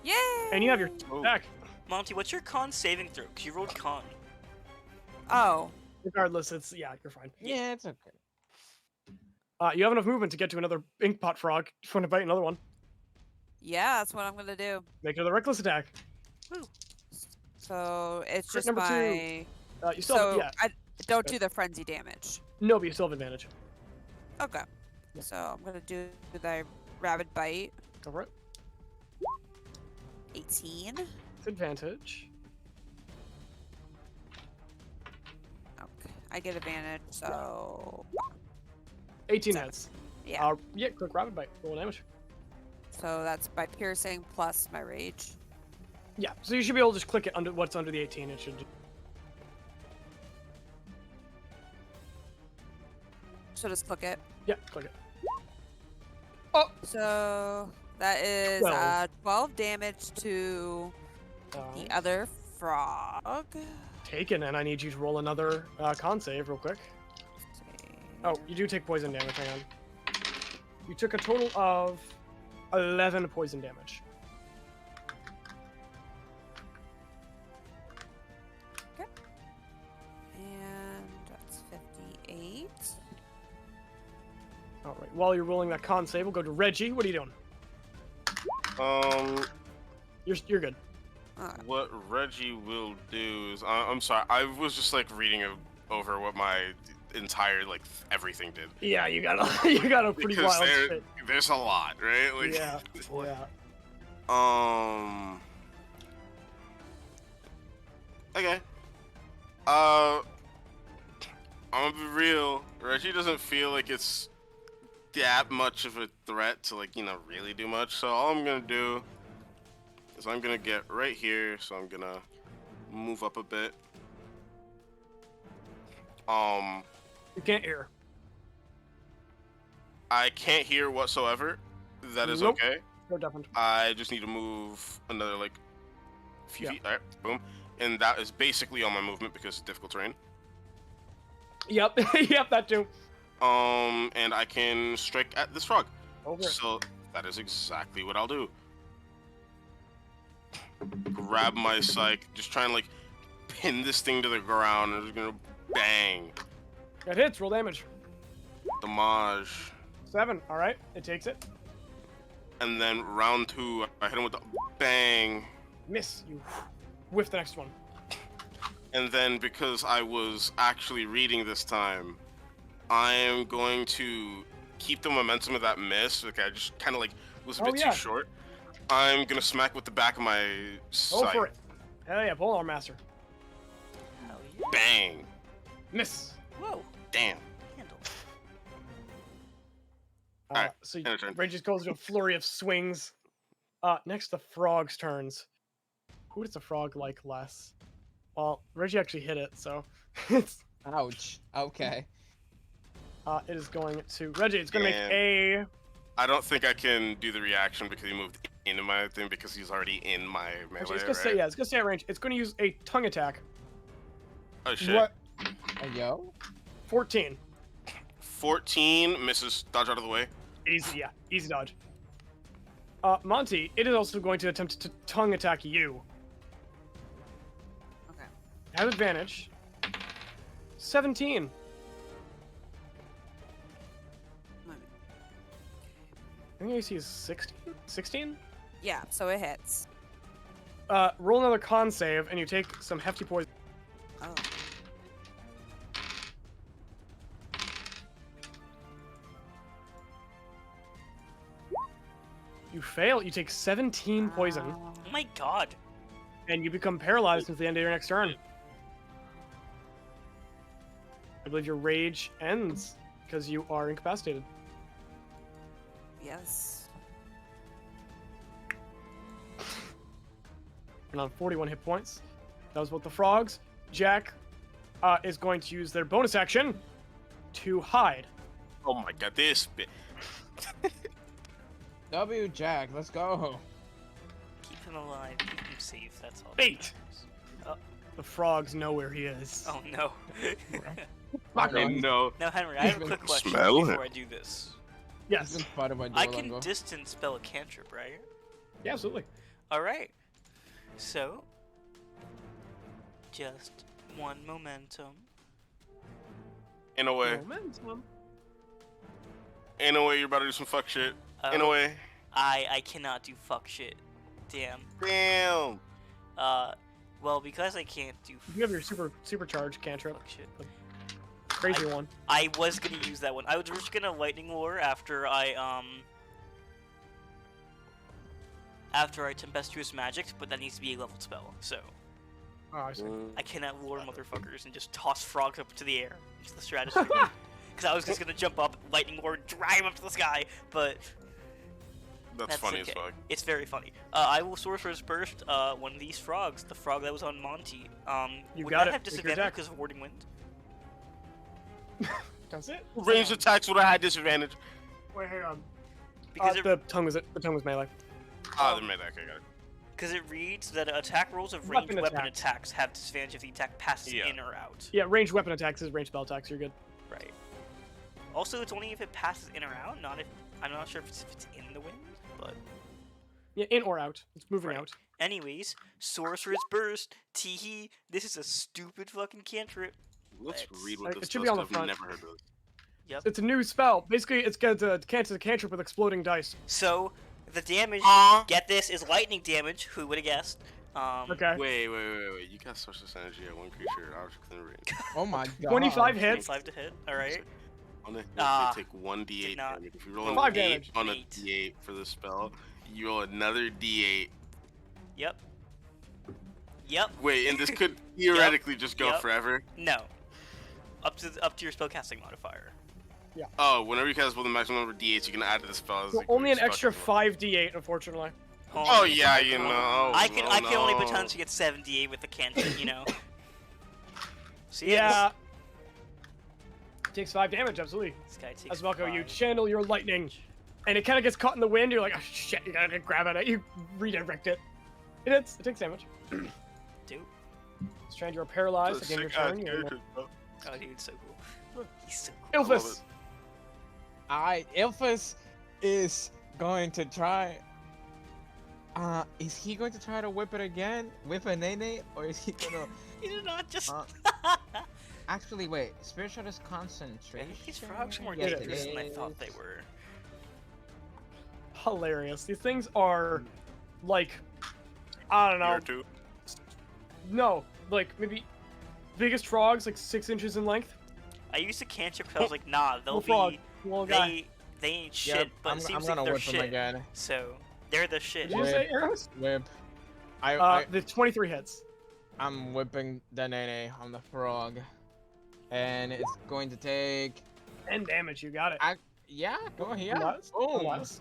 Yay! and you have your Oh. back. Monty, what's your con saving throw? 'Cause you rolled con. Oh. Regardless, it's you're fine. Yeah, it's okay. You have enough movement to get to another inkpot frog. If you want to bite another one, Yeah, that's what I'm gonna do. make another reckless attack. So it's Crit just number my. You still So have, I don't do the frenzy damage. no, but you still have advantage. Okay. So I'm gonna do the rabid bite. Go for it. 18. It's advantage. Okay. I get advantage, so 18 Seven. hits. yeah. Quick rapid bite. Roll damage. So that's by piercing plus my rage. Yeah, so you should be able to just click it under what's under the 18. It should. So just click it. Yeah, click it. So that is 12 damage to the other frog. Taken, and I need you to roll another con save real quick. Oh, you do take poison damage. Hang on. You took a total of 11 poison damage. And that's 58. All right. While you're rolling that con save, we'll go to Reggie. What are you doing? You're good. Alright. What Reggie will do is, I'm sorry, I was just like reading over what my entire like everything did. Yeah, you got a you got a pretty Because wild shit. there's a lot, right? Like, Yeah. Yeah. Okay. I'm gonna be real. Reggie doesn't feel like it's that much of a threat to like, really do much. So all I'm gonna do is I'm gonna get right here. So I'm gonna move up a bit. You can't hear. I can't hear whatsoever. That is Nope. okay. No deafened. I just need to move another like few Yeah. feet. All right, boom. And that is basically all my movement because it's difficult terrain. Yep. Yep. That too. And I can strike at this frog. Over it. So that is exactly what I'll do. Grab my psych, just try and like pin this thing to the ground. I'm just gonna bang. That hits. Roll damage. Damage. 7. All right. It takes it. And then round 2, I hit him with a bang. Miss. You whiff the next one. And then because I was actually reading this time, I am going to keep the momentum of that miss. Like I just kind of like was a bit too short. I'm gonna smack with the back of my Go sight. for it. Hell yeah, Polearm Master. Hell yeah. Bang. Miss. Whoa. Damn. Handle. Alright, So end of turn. Ray just goes into a flurry of swings. Next the frog's turns. Who does the frog like less? Well, Reggie actually hit it, so it's Ouch. Okay. it is going to Reggie. It's going to make Damn. a. I don't think I can do the reaction because he moved into my thing because he's already in my melee. Actually, it's gonna right? stay. Yeah, it's gonna stay at range. It's going to use a tongue attack. Oh shit. What? Yo. 14. 14 misses. Dodge out of the way. Easy, yeah, easy dodge. Monty, it is also going to attempt to tongue attack you. Okay. Have advantage. 17. I think AC is 16? 16? Yeah, so it hits. Roll another con save, and you take some hefty poison. Oh. You fail, you take 17 poison, Oh my god. and you become paralyzed until the end of your next turn. I believe your rage ends because you are incapacitated. Yes. And on 41 hit points. That was both the frogs. Jack is going to use their bonus action to hide. Oh my god, this bit. W Jack, let's go. Keep him alive. Keep him safe. That's all. 8. The frogs know where he is. Oh no. Oh no. Now, Henry, I have a quick question Smell before it. I do this. Yes. This is part of my I Duolingo. can distance spell a cantrip, right? Yeah, absolutely. All right. So, just one momentum. In a way. Momentum. In a way, you're about to do some fuck shit. In a Oh, way. I cannot do fuck shit. Damn. Damn. Well, because I can't do You have your supercharged cantrip. fuck shit. Crazy one. I was gonna use that one. I was just gonna lightning lure after I tempestuous magic, but that needs to be a leveled spell. So Oh, I see. I cannot lure motherfuckers and just toss frogs up into the air into the stratosphere. Because I was just gonna jump up, lightning lure, drive him up to the sky, but That's funny okay. as fuck. It's very funny. I will Sorcerer's Burst one of these frogs, the frog that was on Monty. You would got that it. have Make your disadvantage attack. because of Warding Wind? That's it. Ranged attacks would have had disadvantage. Wait, hang on. Because The tongue was melee. Ah, they made that. Okay, got it. Because it reads that attack rolls of ranged Weapon weapon attacks. attacks have disadvantage if the attack passes Yeah. in or out. Yeah, ranged weapon attacks is ranged spell attacks. You're good. Right. Also, it's only if it passes in or out, not if... I'm not sure if it's in the wind, but... Yeah, in or out. It's moving Right. out. Anyways, Sorcerer's Burst, teehee, this is a stupid fucking cantrip. Let's Let's- read what It this should does. be on the 'cause I've front. never heard of this. Yep. It's a new spell. Basically, it's got a cantrip with exploding dice. So, the damage, get this, is lightning damage. Who would have guessed? Okay. Wait. You got social energy at one creature out of within range. Oh my god. 25 hits. 25 to hit, alright. On it, Ah, they take 1d8 did not. damage. If you roll an 5 8 damage. on a 8. d8 for this spell, you roll another d8. Yep. Yep. Wait, and this could theoretically just go Yep. forever. No. Up to your spellcasting modifier. Oh, whenever you cast with the maximum number of d8s, you can add to the spell. as So a only an spell extra casting 5d8, unfortunately. Oh yeah, you know. I can only no. potentially get 78 with the cantrip, you know. So Yeah. Takes 5 damage, absolutely. This guy takes As Mako, you 5. channel your lightning, and it kind of gets caught in the wind. You're like, oh shit, you gotta grab at it. You redirect it. It takes damage. Dude. Strand, you're paralyzed. That's a Again, your sick ass turn. character, bro. Oh, dude, so cool. Look, he's so cool. love Ilphas. Ilphas is going to try. Is he going to try to whip it again? Whip a Layne? Or is he gonna. He did not just... Actually, wait. Spirit Shot is concentration. I think these frogs are more Yes, it dangerous than I is. thought they were. hilarious. These things are like, I don't know. Year two. No, like maybe biggest frogs, like 6 inches in length. I used to cantrip because I was like, nah, they'll Little frog, be little guy. they ain't shit, Yep, but I'm it seems gonna like they're whip him shit. again. So they're the shit. Did you say Eros? Whip. I The 23 hits. I'm whipping the Nene on the frog, and it's going to take. 10 damage. You got it. Yeah, go here. Unless, Boom. unless.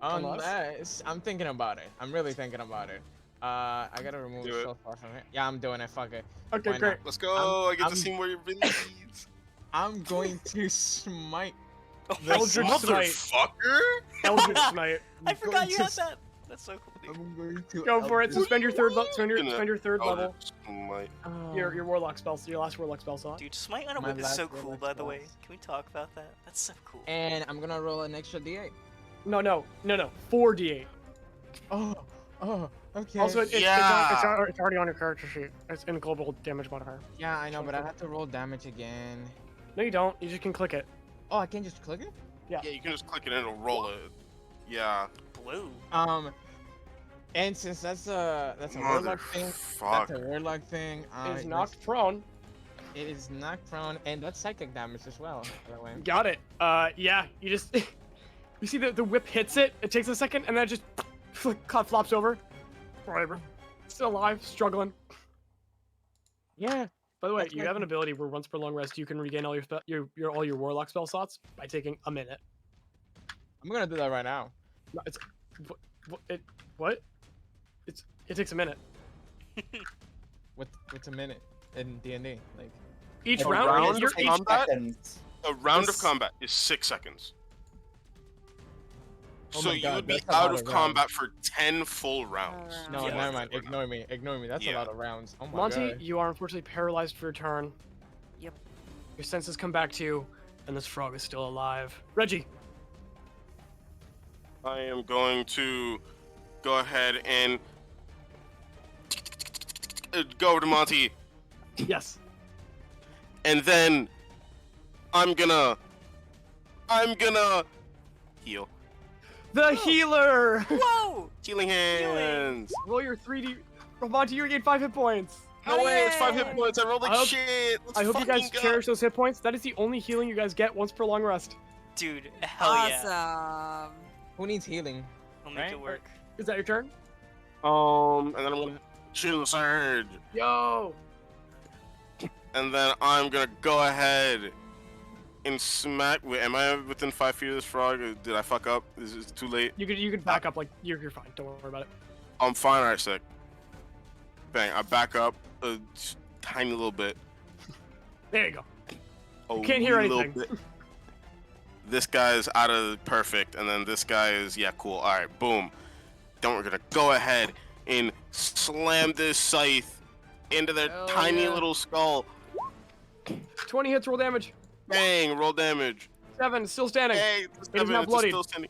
Unless I'm thinking about it. I'm really thinking about it. I gotta remove Do it. so far from it. Yeah, I'm doing it. Fuck it. Okay, Why great. not? Let's go. I get I'm- to see more of your leads. I'm going to smite. Eldritch Smite. Motherfucker! Eldritch Smite. I I'm forgot going you to had that. That's so cool. I'm going to. Go for it. Eldritch- Suspend your third level. Spend Gonna- your third level. Eldritch Smite. Your warlock spell. Your last warlock spell slot. Dude, smite on a My whip is last so warlock cool, by the way. spells. Can we talk about that? That's so cool. And I'm gonna roll an extra D8. No. 4d8. Oh, okay. Also, it's Yeah. already on your character sheet. It's in global damage modifier. Yeah, I know, but I have to roll damage again. No, you don't. You just can click it. Oh, I can just click it? Yeah, you can just click it and it'll roll it. Yeah. Blue. And since that's a warlock thing, Motherfuck. that's a warlock thing. It's knocked prone. It is knocked prone, and that's psychic damage as well. By the way. Got it. Yeah. You just you see the whip hits it. It takes a second, and then it just flops over. Whatever. Still alive, struggling. Yeah. By the way, That's you my have an thing. ability where once per long rest you can regain all your all your warlock spell slots by taking a minute. I'm gonna do that right now. No, it's what? It takes a minute. What's a minute in D&D? Like. Each A round, round you're of each combat? Seconds. A round This- of combat is 6 seconds. Oh So my you God, would be that's a out lot of of rounds. combat for 10 full rounds. No, Yeah. never mind. Ignore me. That's a Yeah. lot of rounds. Oh my Monty, god. you are unfortunately paralyzed for a turn. Yep. Your senses come back to you, and this frog is still alive. Reggie. I am going to go ahead and go over to Monty, Yes. and then I'm gonna heal. The healer. Whoa! Healing hands. Roll your 3D. Monty, you regain 5 hit points. No way, it's 5 hit Yay. points. I rolled like I hope- shit. Let's I hope you guys fucking go. cherish those hit points. That is the only healing you guys get once per long rest. Dude, hell yeah. Awesome. Who needs healing? I'll make Right? it work. Is that your turn? And then I'm gonna chill surge. Yo. And then I'm gonna go ahead and smack. Wait, am I within 5 feet of this frog? Or did I fuck up? Is it too late? You could back up like you're fine. Don't worry about it. I'm fine. Alright, sick. Bang! I back up a tiny little bit. There you go. A Can't hear wee little anything. bit. This guy's out of perfect, and then this guy is cool. All right, boom. Then we're gonna go ahead and slam this scythe into their Hell tiny yeah. little skull. 20 hits, roll damage. Bang! Roll damage. 7, still standing. Hey, It is now it's bloodied. still standing.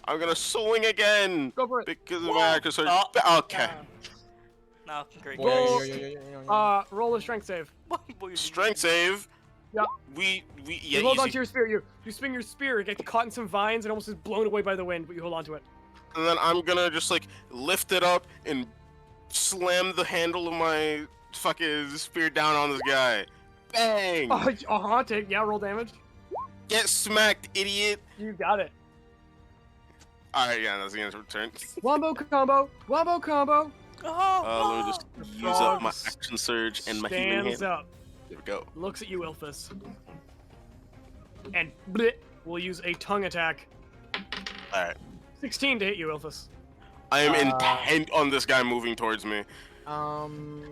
I'm gonna swing again Go for it. because of my action surge. Oh. Okay. No, great. Roll- Roll. Roll a strength save. Strength save. Yeah. We You yeah. hold on Easy. to your spear. You swing your spear. It gets caught in some vines and almost is blown away by the wind, but you hold on to it. And then I'm gonna just like lift it up and slam the handle of my fucking spear down on this guy. Bang! Take. Yeah, roll damage. Get smacked, idiot! You got it. Alright, yeah, that's the end of return. Wombo combo. Wombo combo. Oh, Let me just The use up my frog action surge and my healing Stands hand. up. There we go. Looks at you, Ilphas. And bleh, we'll use a tongue attack. Alright. 16 to hit you, Ilphas. I am intent on this guy moving towards me. I'm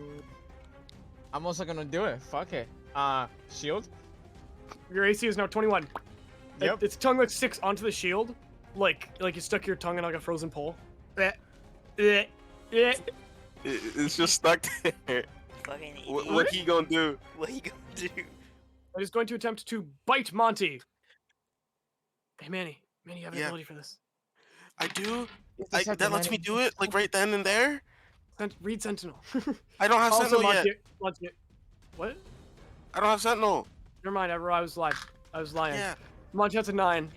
also gonna do it. Fuck it. Shield. Your AC is now 21. Yep. Its tongue like sticks onto the shield, like you stuck your tongue in like a frozen pole. It's just stuck there. fucking idiot. What he gonna do? What you gonna do? It is going to attempt to bite Monty. Hey, Manny, you have an Yeah. ability for this. I do? Just have to That lets me manage- do it? Like right then and there? Read Sentinel. I don't have Also, Sentinel yet. Monty. What? I don't have Sentinel. Never mind, I was lying. Yeah. Monty, that's a 9.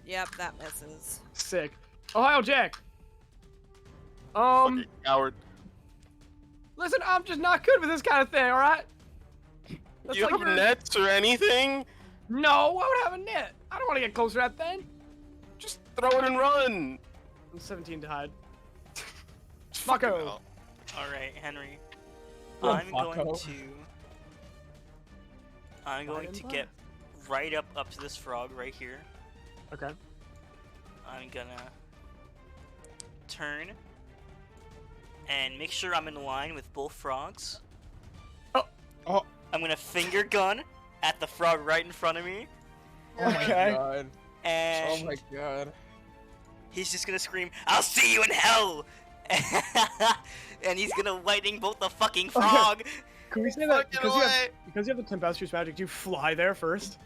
Yep, that misses. Sick. Ohio Jack. Fucking coward. Listen, I'm just not good with this kind of thing, alright? You have nets or anything? No, why would I have a net? I don't want to get closer to that thing. Just throw it and run. I'm 17 to hide. Fucking Mako. hell. Alright, Henry. Oh, I'm going Mako. to... I'm going to get right up to this frog right here. Okay. I'm gonna turn and make sure I'm in line with both frogs. Oh. I'm gonna finger gun at the frog right in front of me, Oh my Okay. god. and Oh my god. he's just gonna scream, "I'll see you in hell!" And he's gonna lightning bolt the fucking frog. Can we say that Fucking because you have the tempestuous magic, do you fly there first?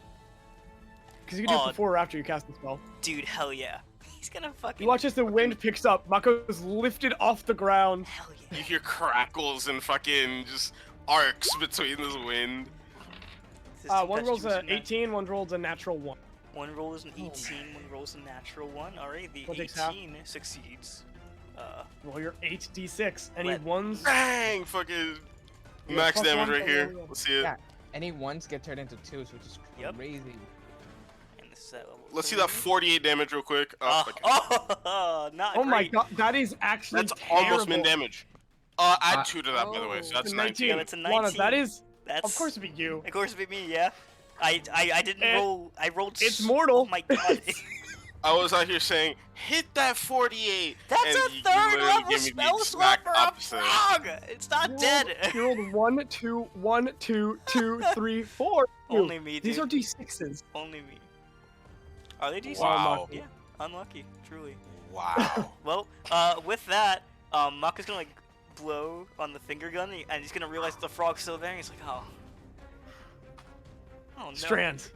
Because you can do Oh. it before or after you cast the spell. Dude, hell yeah. He's gonna fucking... You watch as the wind picks up. Mako is lifted off the ground. Hell You yeah. hear crackles and fucking just arcs between this wind. This One rolls a tempestuous 18, one rolls a natural 1. One roll is an 18, one rolls a natural 1. Alright, the What takes half? 18 succeeds. Roll your 8d6. Any Let- ones? Bang! Fucking Yeah, max plus damage one right for here. roll. Let's see it. Yeah. Any ones get turned into twos, which is Yep. crazy. And this is at level Let's see that 3. 48 damage real quick. Oh, okay. Not Oh my great. god, that is actually That's terrible. almost min damage. Add 2 to that, by the way, so Oh. that's 19. 19. Yeah, that's a Lana, 19. that is, That's... of course it'd be you. Of course it'd be me, yeah. I didn't It- roll... I rolled... it's s- mortal. Oh my god. I was out here saying, hit that 48! That's and a you third literally level gave me the spell slot exact for a opposite. frog! It's not dead! You rolled 1, 2, 1, 2, 2, 3, 4. Only me, dude. These are d6s. Only me. Are they decent? Wow. Yeah, unlucky, truly. Wow. Well, with that, Maka's gonna like blow on the finger gun, and he's gonna realize the frog's still there. And he's like, oh, no. Strand.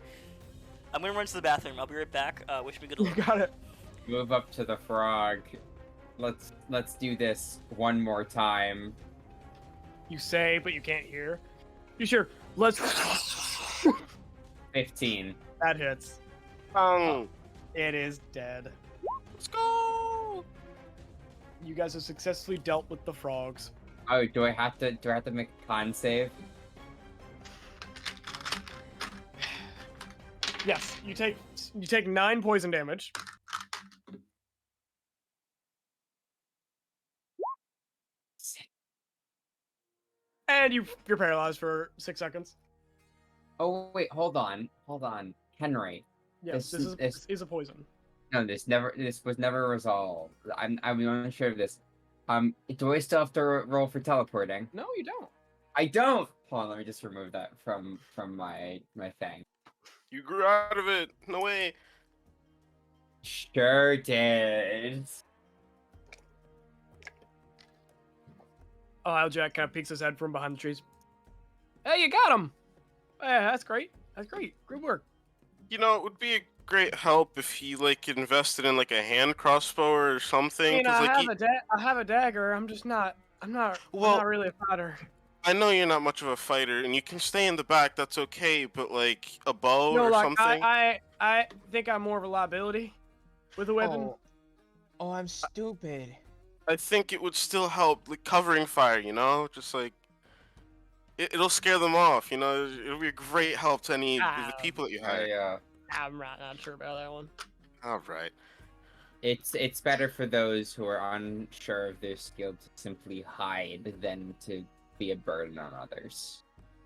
I'm gonna run to the bathroom. I'll be right back. Wish me good You luck. got it. Move up to the frog. Let's do this one more time. You say, but you can't hear. You sure? Let's. 15. That hits. It is dead. Let's go! You guys have successfully dealt with the frogs. Oh, do I have to make a con save? Yes, you take 9 poison damage. And you're paralyzed for 6 seconds. Oh wait, hold on, Henry. Yes, This this is a poison. No, this was never resolved. I'm unsure of this. Do I still have to roll for teleporting? No, you don't. I don't. Hold on, let me just remove that from my thing. You grew out of it. No way. Sure did. Oh, Jack kind of peeks his head from behind the trees. Hey, you got him! Yeah, that's great. That's great. Good work. You know, it would be a great help if he like invested in like a hand crossbow or something. 'Cause, like, I have a dagger. I'm not Well- really a fighter. I know you're not much of a fighter, and you can stay in the back. That's okay. But like a bow No, or like something. I think I'm more of a liability with a weapon. Oh, I'm stupid. I think it would still help, like covering fire. You know, just like it'll scare them off. You know, it'll be a great help to any of the people that you hire. I'm not sure about that one. All right. It's better for those who are unsure of their skill to simply hide than to be a burden on others.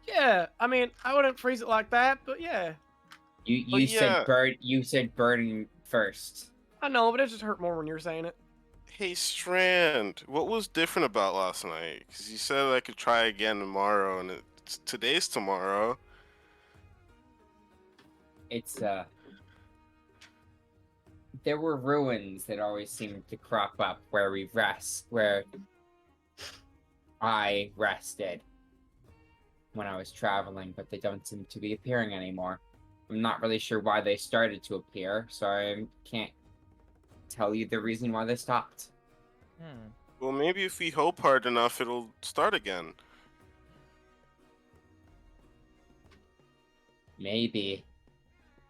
Yeah, I mean, I wouldn't phrase it like that, but yeah. You said burden first. I know, but it just hurt more when you're saying it. Hey Strand, what was different about last night? Because you said I could try again tomorrow, and today's tomorrow. It's there were ruins that always seemed to crop up where I rested when I was traveling, but they don't seem to be appearing anymore. I'm not really sure why they started to appear, so I can't tell you the reason why they stopped. Well, maybe if we hope hard enough, it'll start again. Maybe.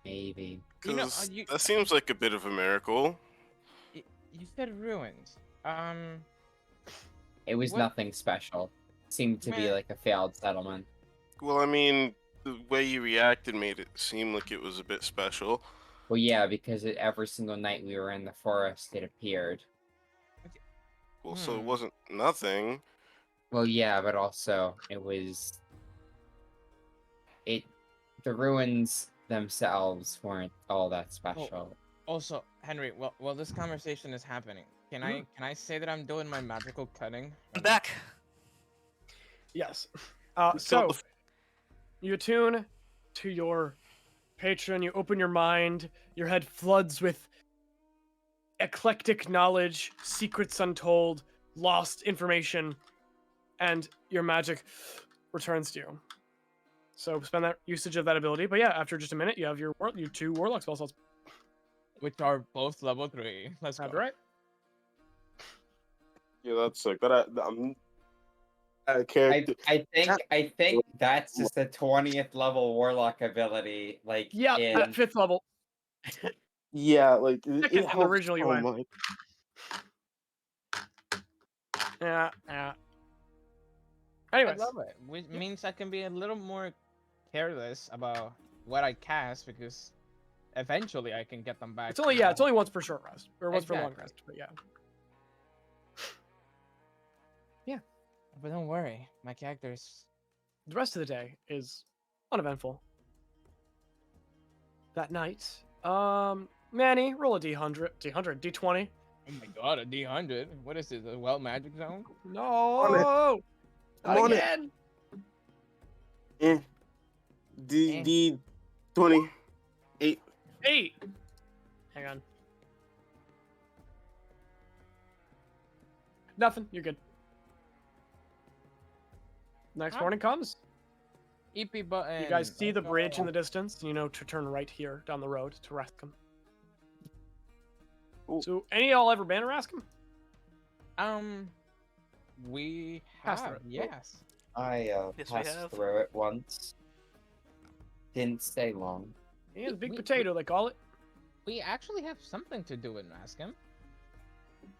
Maybe. You know, 'Cause that seems like a bit of a miracle. you said ruins. It was What- nothing special. Seemed to be Meh. like a failed settlement. Well, I mean, the way you reacted made it seem like it was a bit special. Well, yeah, because every single night we were in the forest, it appeared. Well, so it Hmm. wasn't nothing. Well, yeah, but also it was. The ruins themselves weren't all that special. Also, Henry, while this conversation is happening, can I say that I'm doing my magical cutting? I'm back. Yes. Killed So the you attune to your patron. You open your mind. Your head floods with eclectic knowledge, secrets untold, lost information, and your magic returns to you. So spend that usage of that ability. But yeah, after just a minute, you have your 2 warlock spell slots. Which are both level 3. Let's go. That's right. Yeah, that's sick. I'm a character. I think that's just a 20th level warlock ability. Like Yeah, in, at 5th level. Yeah, like Second it in the helps original so UI. much. Yeah. I Anyways, love it. Which means I can be a little more careless about what I cast because eventually I can get them back. it's only once per short rest or once per long Exactly. rest. But yeah. But don't worry, my character's. The rest of the day is uneventful. That night, Manny, roll a D100, D20. Oh my god, a D100. What is this? A wild magic zone? No, I'm on it. again. D 28. 8. Hang on. Nothing. You're good. Next Huh? morning comes. EP button. You guys see the let's bridge in go. the distance, and you know to turn right here down the road to Rascom. Ooh. So, any of y'all ever been to Rascom? We Pass have, through it. yes. I Yes, we passed have. through it once. Didn't stay long. Yeah, the big We- potato, they call it. We actually have something to do in Rascom.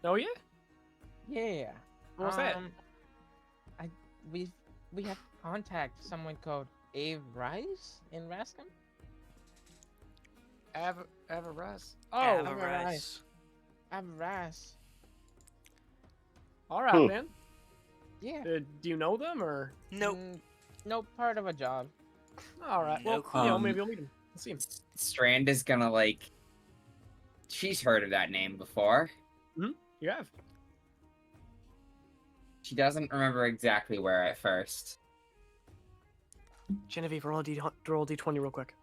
Oh, yeah? Yeah. What's that? We have contact someone called Rice in Rascom. Everest. Oh, Avarice. Rice. all right, man. Yeah. Do you know them, or? Nope. No part of a job. All right, No well, clue. maybe you'll meet him. Let's see him. Strand is gonna like. She's heard of that name before. You have. She doesn't remember exactly where at first. Genevieve, roll a D20 real quick.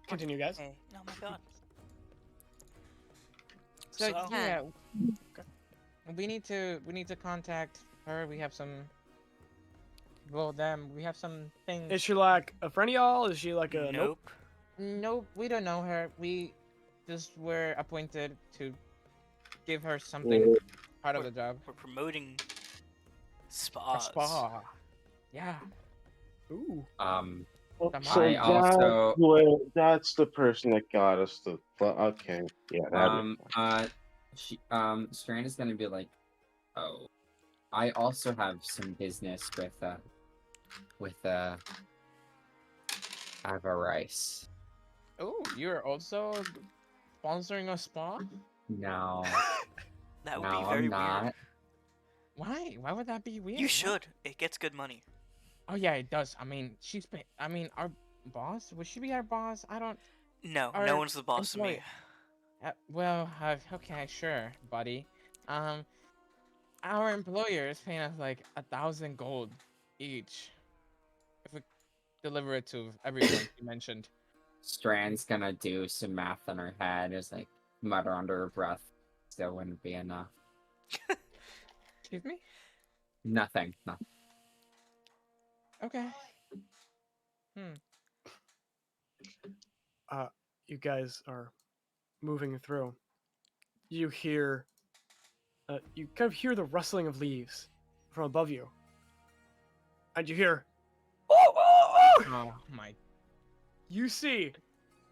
Continue, guys. Okay. Oh my god. So, So- yeah, we need to contact her. We have some. Well, them. We have some things. Is she like a friend of y'all? Is she like a Nope. No, we don't know her. We just were appointed to give her something part of the job. We're promoting A spas. spa. Yeah. Ooh. So I also- that's the person that got us the. Okay, yeah. Strand is gonna be like, oh, I also have some business with Avarice. Oh, you're also sponsoring a spa? No, That would no, be very I'm not. weird. Why? Why would that be weird? You What? should. It gets good money. Oh yeah, it does. I mean, our boss. Would she be our boss? I don't. No, Our no one's the boss of me. employer. Well, okay, sure, buddy. Our employer is paying us like 1,000 gold each if we deliver it to everyone you mentioned. Strand's gonna do some math in her head, is like mutter under her breath. Still wouldn't be enough. Excuse me? Nothing. Okay. You guys are moving through. You hear, you kind of hear the rustling of leaves from above you, and you hear, Oh my. you see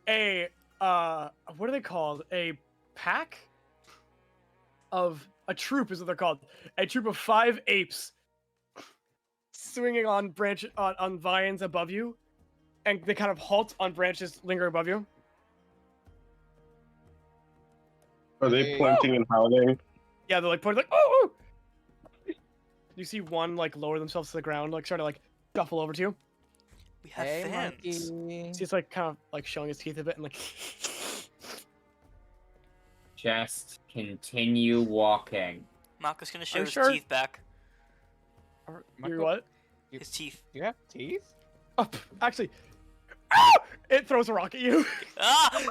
a what are they called? A pack of a troop is what they're called. A troop of 5 apes swinging on on vines above you, and they kind of halt on branches lingering above you. Are they pointing and howling? Yeah, they're like pointing like, oh, oh! You see one like lower themselves to the ground, like sort of like shuffle over to you. We have Hey, fans. monkey. See, it's like kind of like showing his teeth a bit and like. Just continue walking. Mako's gonna show you his sure? teeth back. You're Mako, what? His teeth. Do you have teeth? Oh, actually, ah! It throws a rock at you. Ah!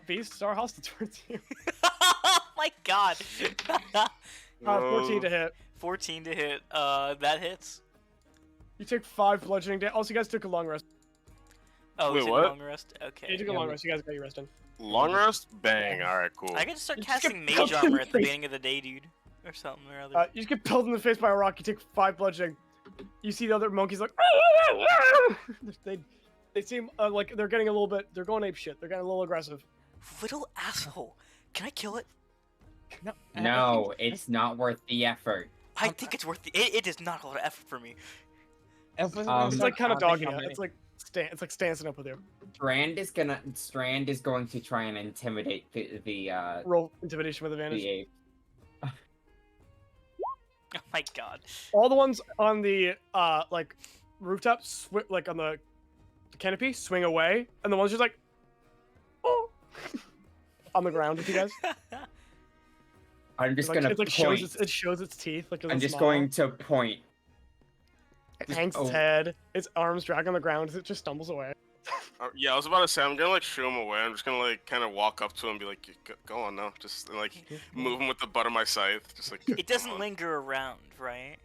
Beast, Star hostile towards you. Oh my god. 14 to hit. 14 to hit. That hits. You took 5 bludgeoning damage. Also, you guys took a long rest. Oh, Wait, is it what? a long rest? Okay. You took a long rest. You guys got your rest in. Long rest? Bang. Alright, cool. I gotta start You just get casting mage pelted in armor the at the face. beginning of the day, dude. Or something or other. You just get pelted in the face by a rock. You take 5 bludgeoning. You see the other monkeys like. They seem like they're getting a little bit. They're going ape shit. They're getting a little aggressive. Little asshole. Can I kill it? No, it's not worth the effort. I think it's worth it is not a lot of effort for me. It's like kind of dogging it. It's like stancing up with you. Strand is going to try and intimidate the Roll intimidation with advantage. ape. Oh my god. All the ones on the like rooftop, like on the canopy, swing away, and the ones just like, oh, on the ground with you guys. I'm just Like, gonna it, like, point. it shows its teeth. Like, I'm just going to point. It hangs its oh. head, its arms drag on the ground as it just stumbles away. Yeah, I was about to say, I'm gonna like shoo him away. I'm just gonna like kind of walk up to him and be like, go on now. Just like move him with the butt of my scythe. Just like. It doesn't linger around, right?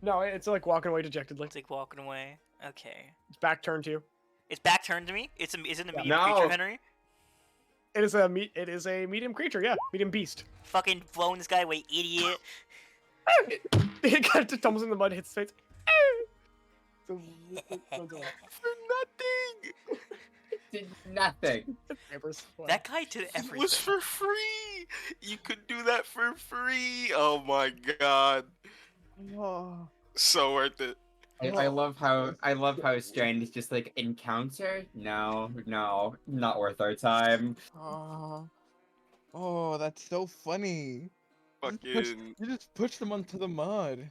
No, it's like walking away dejectedly. It's like walking away. Okay. Its back turned to you. It's back turned to me? Is it a medium No. creature, Henry? It is a medium creature, yeah, medium beast. Fucking blowing this guy away, idiot. It kind of tumbles in the mud, hits his face. So, For nothing. Did nothing. That guy did It everything. was for free. You could do that for free. Oh my god. Oh. So worth it. I love how Strand is just like encounter. No, not worth our time. Oh, that's so funny. Fucking. You just pushed them onto the mud.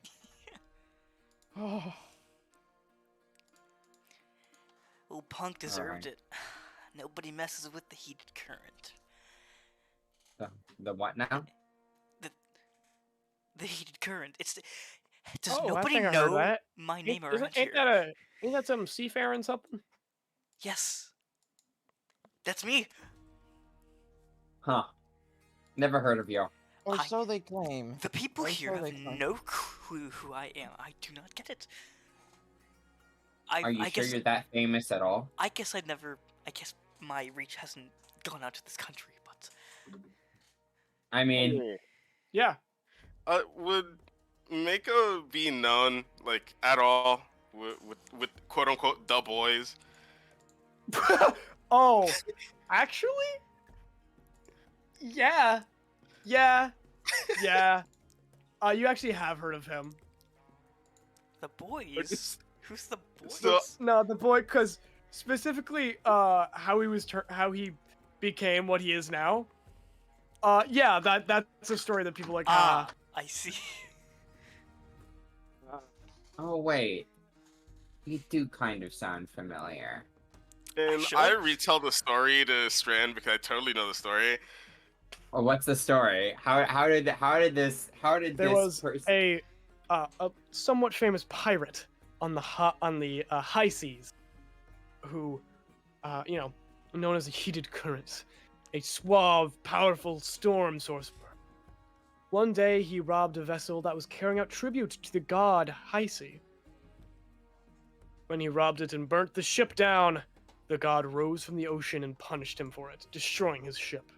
Oh. Oh, Punk deserved Alright. it. Nobody messes with the heated current. The what now? The heated current. Does Oh, I nobody think I heard know that. my name around Ain't here? ain't that some seafaring something? Yes. That's me. Huh. Never heard of you. Or I- so they claim. The people Or here so they have claim. no clue who I am. I do not get it. Are you I sure guess you're that famous at all? I guess my reach hasn't gone out to this country, but I mean, Yeah. Would Mako be known like at all with quote unquote the boys? Oh, actually? Yeah. You actually have heard of him. the boys. Who's the boys? So- No, the boy, because specifically, how he became what he is now. Yeah, that's a story that people like. Ah, I see. oh wait, you do kind of sound familiar. And Sure. I retell the story to Strand because I totally know the story. Well, what's the story? How did this There was person... a somewhat famous pirate on the high seas, who, known as a heated current, a suave, powerful storm sorcerer. One day, he robbed a vessel that was carrying out tribute to the god High Sea. When he robbed it and burnt the ship down, the god rose from the ocean and punished him for it, destroying his ship.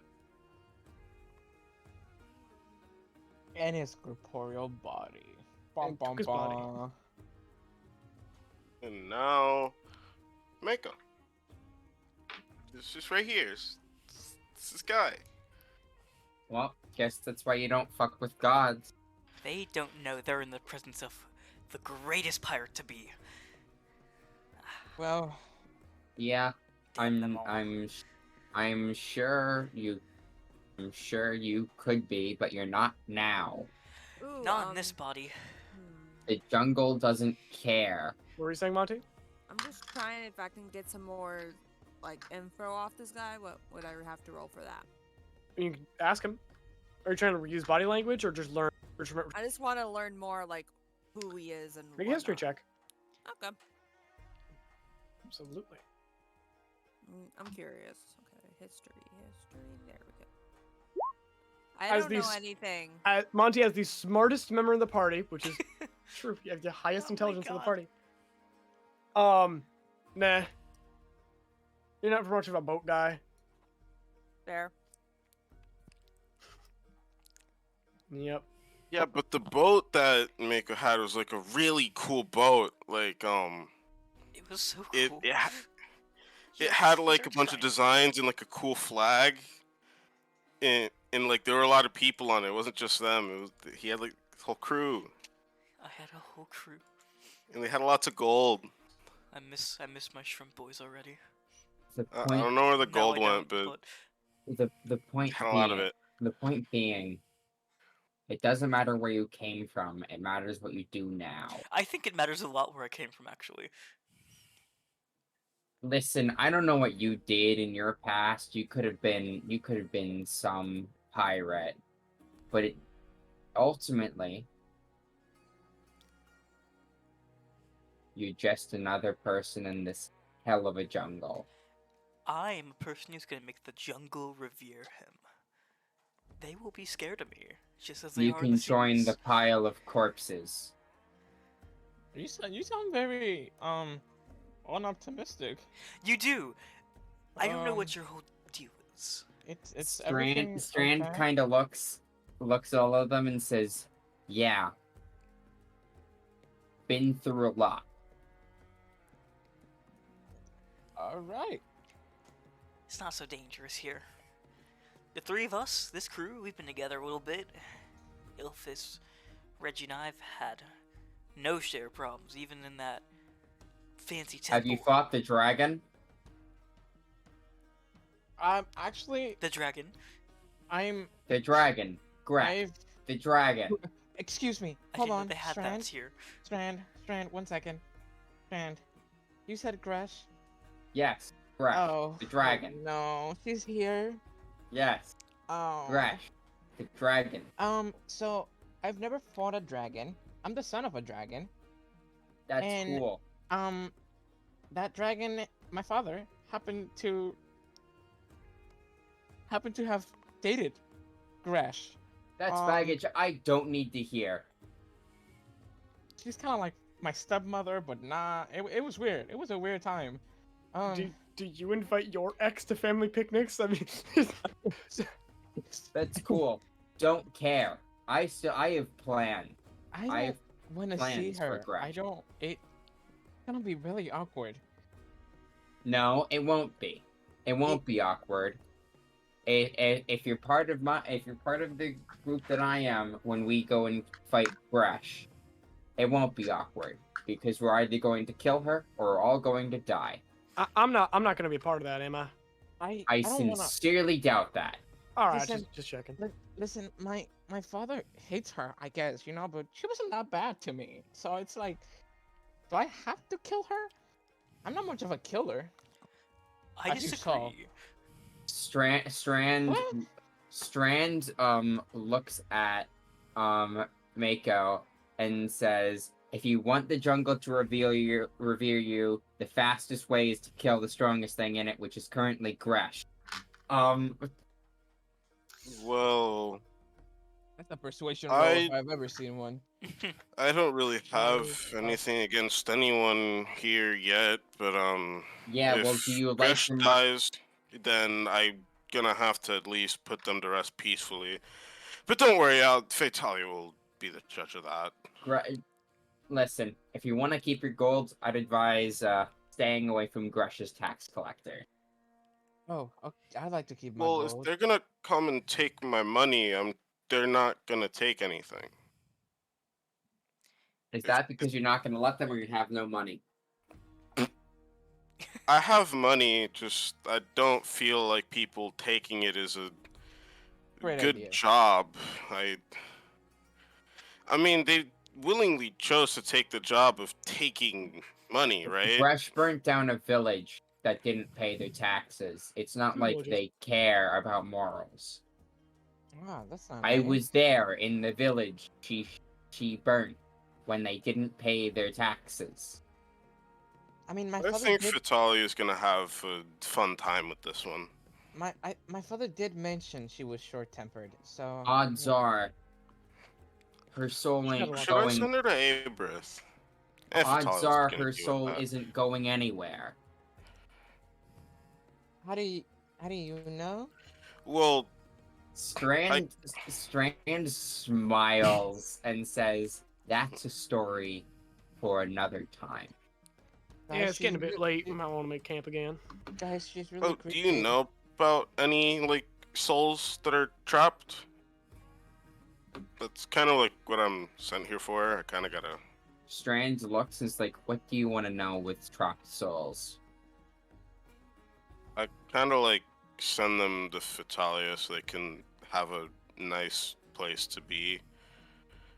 And his corporeal body. Bum, And bum, took his body. bum. And now, Mako. It's just right here. It's this guy. Well, guess that's why you don't fuck with gods. They don't know they're in the presence of the greatest pirate to be. Well, Yeah, Damn them all. I'm sure you could be, but you're not now. Ooh, Not in this body. The jungle doesn't care. What were you saying, Monty? I'm just trying if I can get some more like info off this guy. What would I have to roll for that? You can ask him. Are you trying to use body language or just learn? Or just I just want to learn more like who he is and make a history whatnot. check. Okay. Absolutely. I'm curious. Okay, history. There we go. I As don't know these- anything. Monty has the smartest member in the party, which is true. You have the highest Oh my intelligence in the God. party. Nah. You're not much of a boat guy. There. Yep. Yeah, but the boat that Mako had was like a really cool boat. Like It was so it cool. it had like a bunch of designs and like a cool flag. And like there were a lot of people on it. It wasn't just them. It was he had like his whole crew, I had a whole crew. and they had lots of gold. I miss my shrimp boys already. The I point, don't know where the No, gold I went, don't, but the point had a lot of being, it. the point being, it doesn't matter where you came from. It matters what you do now. I think it matters a lot where I came from, actually. Listen, I don't know what you did in your past. You could have been some pirate, but ultimately, you're just another person in this hell of a jungle. I am a person who's gonna make the jungle revere him. They will be scared of me, just as they You are in can the join the series. pile of corpses. you sound very unoptimistic. You do. I don't know Um, what your whole deal is. It's everything. Strand okay? kind of looks all of them and says, "Yeah, been through a lot." All right. It's not so dangerous here. The three of us, this crew, we've been together a little bit. Ilphas, Reggie, and I've had no share problems, even in that fancy temple. Have you fought the dragon? Actually, The dragon. I'm. The dragon, Greg. I've. The dragon. Excuse me. I Hold didn't know on. they had Strand. that here. Strand. 1 second. Strand. You said Gresh. Yes, Greg. Oh. The dragon. No, she's here. Yes, Oh. Greg. The dragon. So I've never fought a dragon. I'm the son of a dragon. That's And- cool. That dragon, my father, happened to have dated Gresh. That's um, baggage I don't need to hear. She's kind of like my stepmother, but nah. It was weird. It was a weird time. Do you invite your ex to family picnics? I mean, That's cool. Don't care. I have planned. I I don't want to see plans for her. I Gresh. don't. It's gonna be really awkward. No, it won't be. It won't be awkward. If you're part of the group that I am when we go and fight Gresh, it won't be awkward because we're either going to kill her or we're all going to die. I'm not going to be a part of that, am I? I don't wanna. sincerely doubt that. All right, Listen, just checking. Listen, my father hates her, I guess, but she wasn't that bad to me. So it's like, do I have to kill her? I'm not much of a killer. I As you saw. disagree. Strand What? Strand looks at Mako and says, "If you want the jungle to revere you, the fastest way is to kill the strongest thing in it, which is currently Gresh." Well, That's a persuasion roll if I've ever seen one. I don't really have Oh. anything against anyone here yet, but Yeah, well, if do you like Gresh your dies, then I'm gonna have to at least put them to rest peacefully. But don't worry, Fatalia will be the judge of that. Listen, if you want to keep your gold, I'd advise staying away from Gresh's tax collector. Oh, okay. I'd like to keep my Well, if gold. they're gonna come and take my money, they're not gonna take anything. Is If, that if because you're not going to let them, or you have no money? I have money, just I don't feel like people taking it is a Great good idea. job. I mean, they willingly chose to take the job of taking money, right? Fresh burnt down a village that didn't pay their taxes. It's not Two like villages. they care about morals. Ah, that's not I nice. was there in the village she burnt when they didn't pay their taxes. I mean, my I father think did. Vitaly is gonna have a fun time with this one. My father did mention she was short-tempered, so Odds yeah. are her soul She's got a ain't lot Should I going. send her to Abrith? If Odds Vitaly's are gonna her deal with soul that. isn't going anywhere. How do you know? Well, Strand smiles and says, "That's a story for another time." Yeah, Guys, it's getting a she's bit late. We might want to make camp again. Guys, she's really oh, do creepy. you know about any like souls that are trapped? That's kind of like what I'm sent here for. I kind of gotta. Strand looks and is like, "What do you want to know with trapped souls?" I kind of like send them to Vitalia so they can have a nice place to be.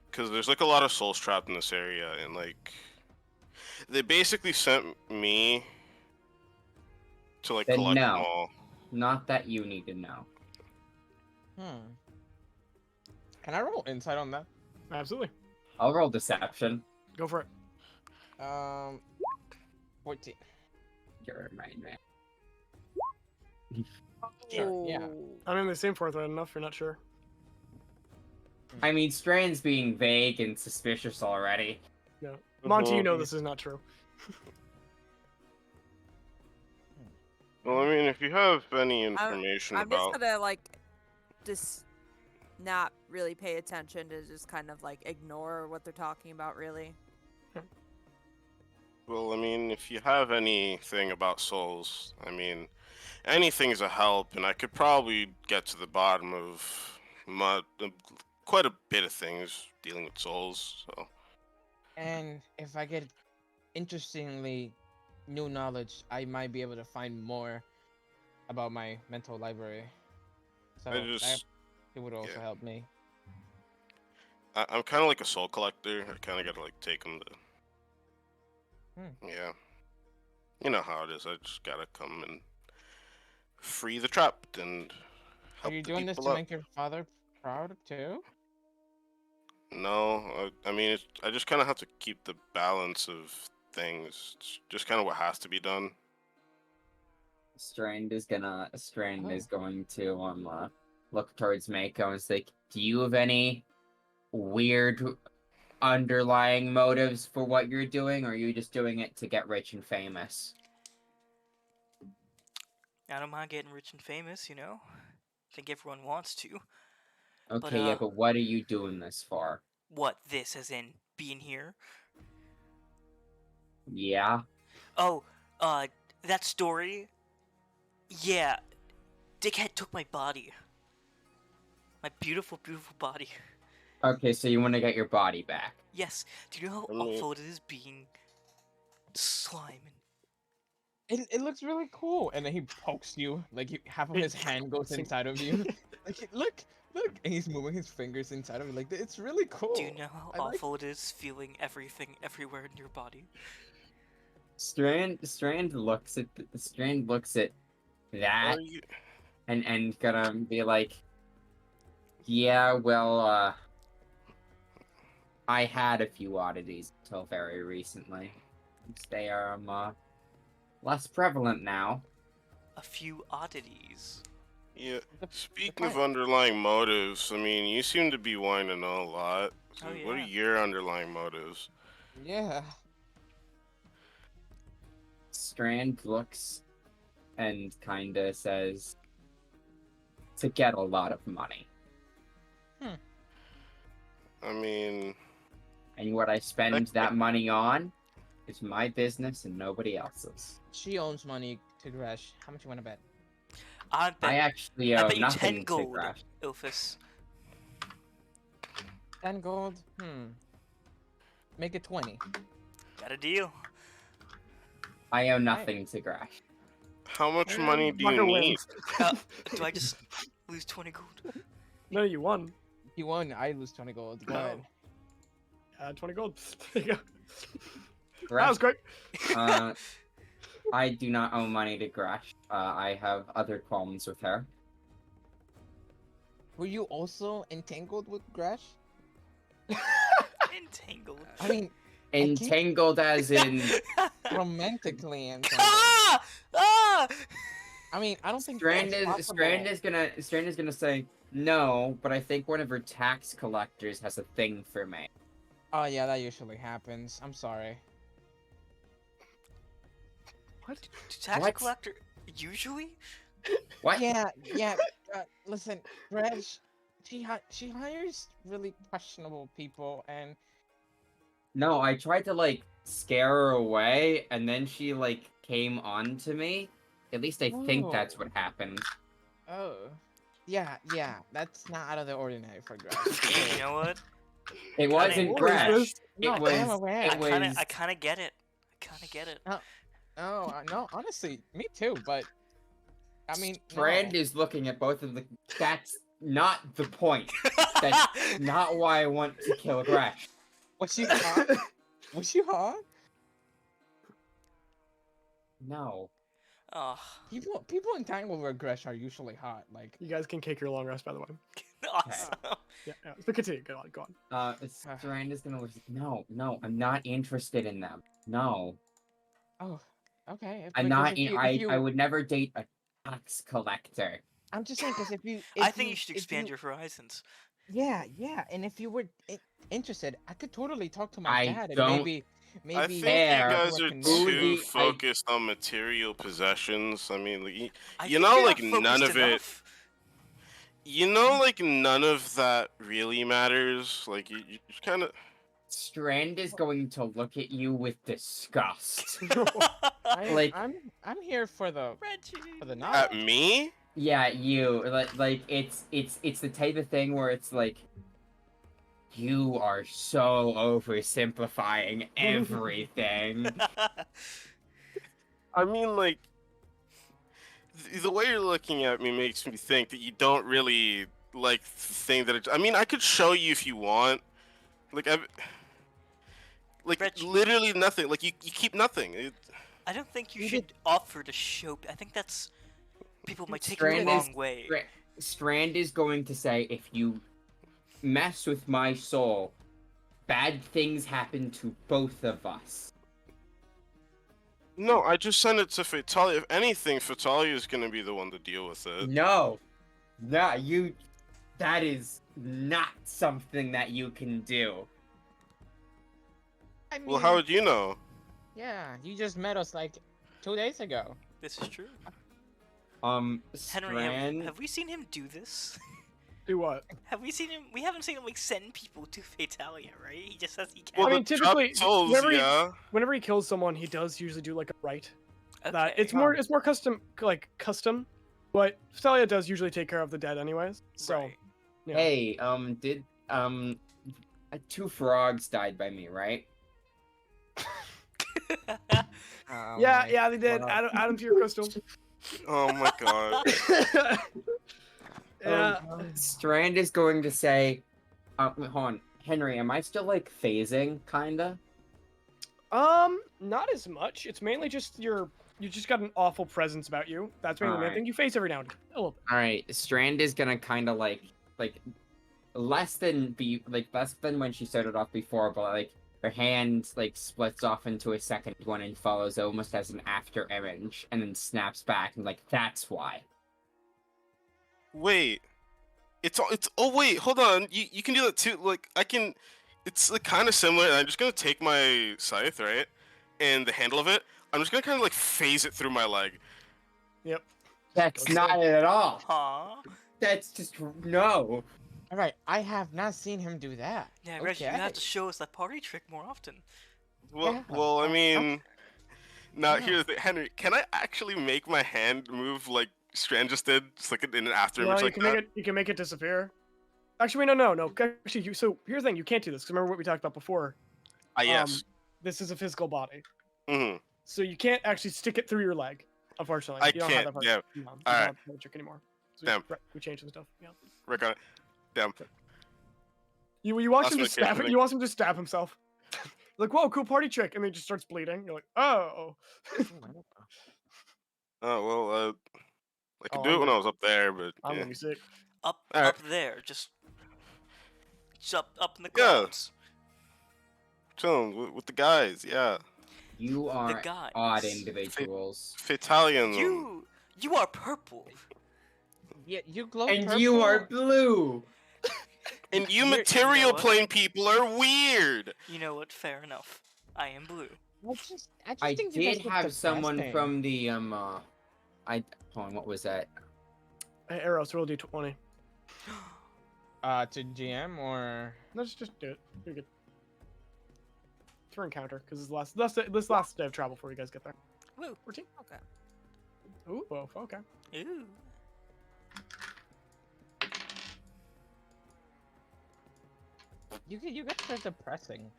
Because there's like a lot of souls trapped in this area, and like they basically sent me to like Then collect them no. all. Not that you need to know. Hmm. Can I roll insight on that? Absolutely. I'll roll deception. Go for it. 14. You're right, man. Sure, yeah. I mean, the same fourth right enough. You're not sure. I mean, Strand's being vague and suspicious already. No. Monty, you Mhm. know this is not true. Well, I mean, if you have any information I'm just about, gonna like just not really pay attention to just kind of like ignore what they're talking about really. well, I mean, if you have anything about souls, I mean, anything's a help, and I could probably get to the bottom of quite a bit of things dealing with souls. So, And if I get interestingly new knowledge, I might be able to find more about my mental library. So it would also yeah. help me. I'm kind of like a soul collector. I kind of gotta like take them to. Yeah. You know how it is. I just gotta come and free the trapped and Are help you the doing this people to up. make your father proud too? No, I mean, I just kind of have to keep the balance of things. It's just kind of what has to be done. Strand is going Oh. to look towards Mako and say, "Do you have any weird underlying motives for what you're doing, or are you just doing it to get rich and famous?" I don't mind getting rich and famous, you know? I think everyone wants to. Okay, yeah, but what are you doing this for? What, this as in being here? Yeah? Oh, that story? Yeah, Dickhead took my body. My beautiful, beautiful body. Okay, so you want to get your body back. Yes, do you know how I mean- awful it is being slime? It looks really cool. And then he pokes you, like half of his hand goes inside of you. Like look, and he's moving his fingers inside of you. Like it's really cool. Do you know how I like- awful it is feeling everything everywhere in your body? Strand looks at that Are you- and gonna be like, "Yeah, well, I had a few oddities until very recently. They are less prevalent now." A few oddities. Yeah. The- Speaking of point- underlying motives, I mean, you seem to be wanting to know a lot. So Oh, what are yeah. your underlying motives? Yeah. Strand looks and kinda says, "To get a lot of money. I mean, And what I spend that money on is my business and nobody else's." She owns money to Gresh. How much you want to bet? I bet. I actually I owe bet you 10 nothing to gold, Grash. Ilphas. 10 gold. Make it 20. Got a deal. I owe nothing to Grash. How much money do you Mako need? wins. Do I just lose 20 gold? No, you won. You won. I lose 20 gold. Go ahead. 20 gold. There you go. That Grash, was great. I do not owe money to Grash. I have other qualms with her. Were you also entangled with Grash? Entangled. I mean, Entangled as in romantically entangled. Ah! Ah! I mean, I don't think Strand that's is possible. Strand is gonna say no, but I think one of her tax collectors has a thing for me. Oh yeah, that usually happens. I'm sorry. What? Tax What? collector? Usually? What? Yeah. Listen, Reg, she hires really questionable people, and No, I tried to like scare her away, and then she like came on to me. At least I think that's what happened. oh, yeah, that's not out of the ordinary for Greg. You know what? It Kinda- wasn't What Grash. is this? No, It was. I am aware. It I was. kind of get it. I kind of get it. Oh, no, honestly, me too. But I mean, Strand no. is looking at both of the. That's not the point. That's not why I want to kill Grash. Was she hot? Was she hot? No. Oh, People entangled with Gresh are usually hot. Like, You guys can kick your long rest, by the way. awesome. Yeah. But continue. Go on. Strand is gonna listen. No, I'm not interested in them. No. oh, okay. I'm because not. if you- I if you- I would never date a tax collector. I'm just saying because if you, I if think you should if expand your horizons. Yeah, and if you were interested, I could totally talk to my I dad and don't- maybe I think Fair. you guys are Who too the- focused on material possessions. I mean, like, I you think know, you're like not none focused of it. enough. You know, like none of that really matters. Like you kind of. Strand is going to look at you with disgust. I'm, Like- I'm here for the Reggie. knowledge. At me? Yeah, you like it's the type of thing where it's like you are so oversimplifying everything. I mean, like the way you're looking at me makes me think that you don't really like the thing that. I mean, I could show you if you want. Like Reggie. literally nothing. Like you keep nothing. I don't think you You should offer to show. I think that's people might take it Strand the is- wrong way. Strand is going to say, if you mess with my soul, bad things happen to both of us. No, I just sent it to Fatalia. If anything, Fatalia is gonna be the one to deal with it. No, you. That is not something that you can do. I mean, Well, how would you know? yeah, you just met us like 2 days ago. This is true. Henry, Henry, Strand. have we seen him do this? Do what? Have we seen him? We haven't seen him like send people to Fatalia, right? He just says he Well, can. I mean, the typically, drop souls, whenever he- yeah. Whenever he kills someone, he does usually do like a rite. Okay. That it's more custom, but Stalia does usually take care of the dead anyways. So Right. yeah. Hey, did 2 frogs died by me, right? Oh Yeah, they did. God. Add them to your crystal. Oh my god. Yeah. Strand is going to say, wait, hold on, Henry, am I still like phasing, kinda? Not as much. It's mainly just you just got an awful presence about you. That's mainly the main Alright. thing. You face every now and then. A little bit. All right, Strand is gonna kind of like less than when she started off before, but like her hand like splits off into a second one and follows almost as an after image, and then snaps back and like that's why. Wait. Oh wait, hold on. You can do that too. Like I can. It's like kind of similar. I'm just gonna take my scythe, right, and the handle of it. I'm just gonna kind of like phase it through my leg. Yep. That's Okay. not it at all. Aw. That's just no. All right, I have not seen him do that. Yeah, Reggie, you Okay. have to show us that party trick more often. Well, Yeah. I mean, now Yeah. here's the thing, Henry. Can I actually make my hand move like Strand just did, just like in an after No, image you like can that. make it. You can make it disappear. Actually, wait, no. Actually, so here's the thing: you can't do this. 'Cause remember what we talked about before. Ah, yes. This is a physical body, Mm-hmm. so you can't actually stick it through your leg. Unfortunately, I you don't have can't, that part. yeah. No, you don't Alright. have that trick anymore. So Damn. we changed some stuff. Yeah. Rick on it. Damn. You watch That's him my just stab. favorite thing. You watch him just stab himself. Like, whoa, cool party trick, and then he just starts bleeding. You're like, oh. Oh well, I could Oh, do I'm it when gonna- I was up there, but I'm yeah. gonna be sick. Up Alright. up there, just up in the Yeah. clouds. Chilling with the guys, yeah. You are guys. odd individuals. Fatalion. You are purple. Yeah, you glow And purple. you are blue! And you You're- material you know what? plane people are weird. You know what? Fair enough. I am blue. I just I think you guys did look have someone disgusting. from the, hold on, what was that? Hey, Eros, roll d20. To GM or No, just do it. You're good. It's for encounter because this last day of travel before you guys get there. Woo. 14. Okay. Ooh, whoa, okay. Ooh. you guys are depressing.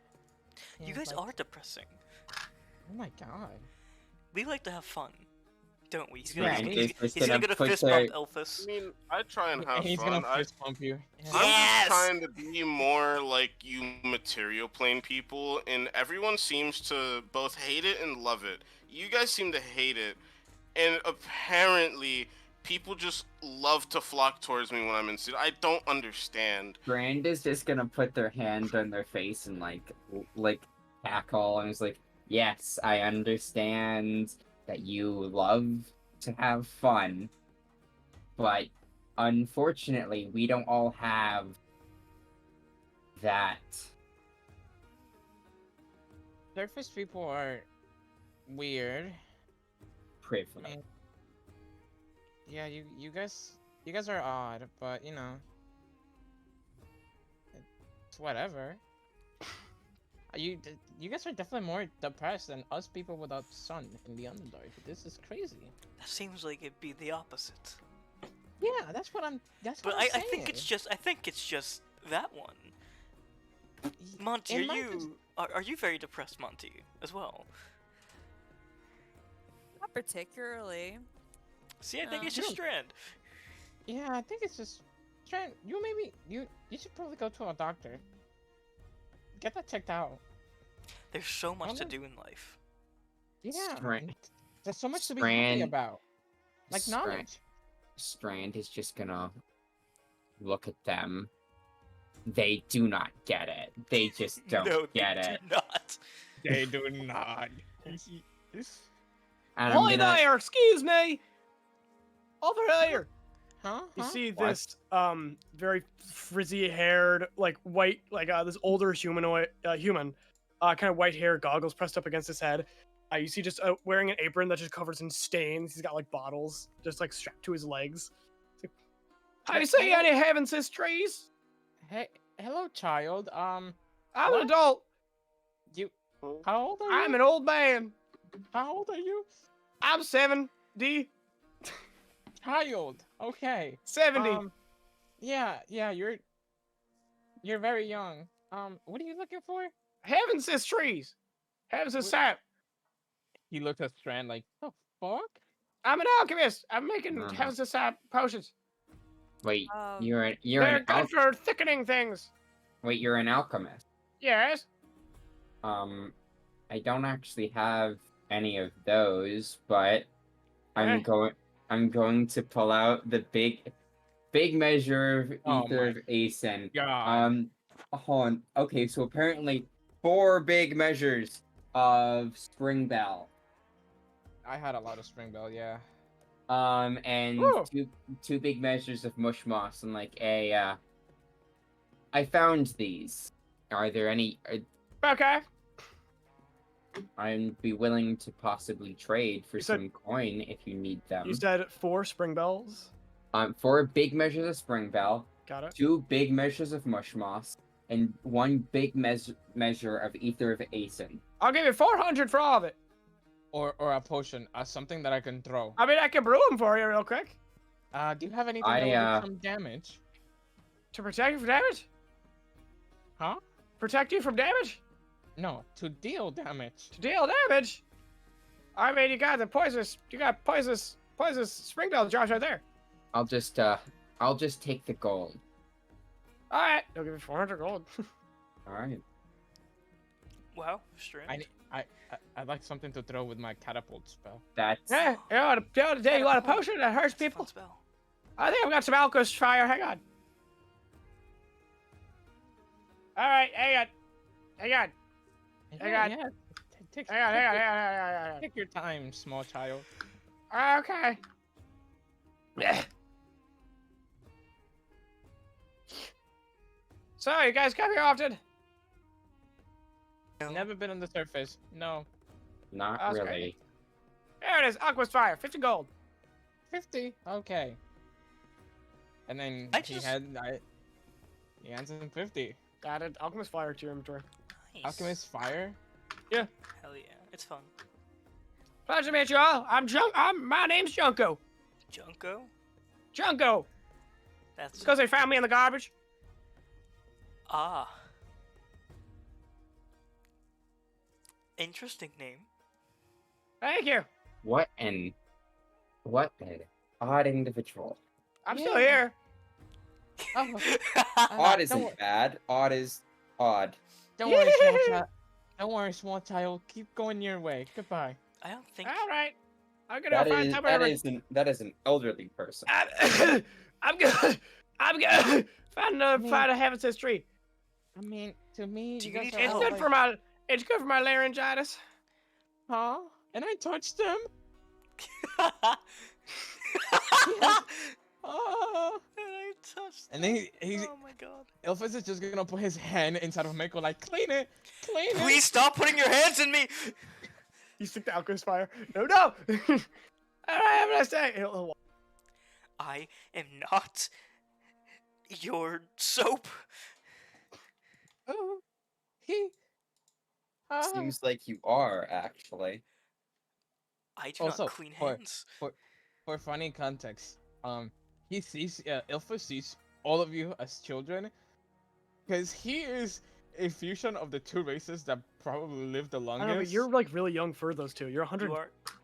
You Yeah, guys like- are depressing. Oh my god. We like to have fun, don't we? He's Yeah, gonna, and he's, just he's gonna gonna get a put fist their- bump, Ilphas. I mean, I try and Yeah, have he's fun. gonna fist bump you. Yeah. I'm Yes! just trying to be more like you material plane people, and everyone seems to both hate it and love it. You guys seem to hate it, and apparently people just love to flock towards me when I'm in suit. I don't understand. Strand is just gonna put their hand on their face and like cackle and is like, yes, I understand that you love to have fun, but unfortunately we don't all have that. Surface people are weird. Privilege. Yeah, you guys are odd, but you know, it's whatever. You guys are definitely more depressed than us people without sun in the Underdark. This is crazy. That seems like it'd be the opposite. Yeah, that's what I'm. That's But what I'm I saying. think it's just that one. Monty, In my are you very depressed, Monty, as well? Not particularly. See, I think No. it's just You- Strand. Yeah, I think it's just. Trent, you should probably go to a doctor. Get that checked out. There's so much to Alright. do in life. Yeah. Strand- There's so much to be happy Strand- about. Like Strand- knowledge. Strand is just gonna look at them. They do not get it. They just don't no, get they it. do not. They do not. And Hi I'm gonna, there, excuse me. Over here. Huh? You Huh? see What? this very frizzy-haired, like white, like this older human, kind of white hair, goggles pressed up against his head. You see just wearing an apron that just covers in stains. He's got like bottles just like strapped to his legs. It's like, I see any heaven's trees. Hey, hello, child. I'm What? an adult. You. How old are you? I'm an old man. How old are you? I'm 70. Child. Okay. 70. Yeah. You're very young. What are you looking for? Heaven's trees. Heaven's Wh- sap. He looked at Strand like, the fuck? I'm an alchemist. I'm making Uh-huh. heaven's sap potions. wait. Um, You're They're an good for thickening things. wait. You're an alchemist. Yes. I don't actually have any of those, but I'm Okay. going to pull out the big measure of Oh ether my of Asen. God. Hold on. Okay, so apparently 4 big measures of Spring Bell. I had a lot of Spring Bell, yeah. And Ooh. two big measures of mush moss and like a I found these. Are there any Okay. I'd be willing to possibly trade for You said- some coin if you need them. You said 4 spring bells. 4 big measures of Spring Bell, Got it. 2 big measures of mush moss, and 1 big measure of ether of Asen. I'll give you 400 for all of it. Or a potion, something that I can throw. I mean, I can brew them for you real quick. Do you have anything I, that will do some damage? To protect you from damage? Huh? Protect you from damage? No, to deal damage. To deal damage? I mean, you got the poisonous springtail drops right there. I'll just take the gold. All right, they'll give you 400 gold. All right. Wow, Strand. I'd like something to throw with my catapult spell. That's Yeah, today you want a potion that hurts That's a people? fun spell. I think I've got some alchemist fire. Hang on. All right, hang on. Hang on. Yeah, on. yeah. Take, Hang on. take your time, small child. Okay. So, you guys come here often? Never been on the surface. No. not That's really. great. There it is, alchemist fire, 50 gold. 50. Okay. And then he hands him 50. Added alchemist fire to your inventory. Nice. Alchemist fire. Hell yeah, it's fun. Pleasure to meet you all. My name's Junko. Junko? Junko. That's Because they found me in the garbage. ah. Interesting name. Thank you. What an odd individual. I'm still here. Oh, Odd don't isn't wor- bad. Odd is odd. Don't worry, small child. Don't worry, small child. Keep going your way. Goodbye. I don't think All right. I'm gonna find time. That is an elderly person. I'm gonna find a heaven's history. I mean, to me, Do you you guys need are It's all good like, for my laryngitis. huh? And I touched him. Oh. And I touched And then he's Oh my god. Ilphas is just gonna put his hand inside of Mako, like clean it. Please stop putting your hands in me! You stick the alchemist fire. No. All right, have a nice day. He'll I am not your soap. Oh, he. Seems like you are actually. I do Also, not clean for- hands. For funny context, he sees Ilphas sees all of you as children, because he is a fusion of the two races that probably lived the I longest. know, but you're like really young for those two. You're 100.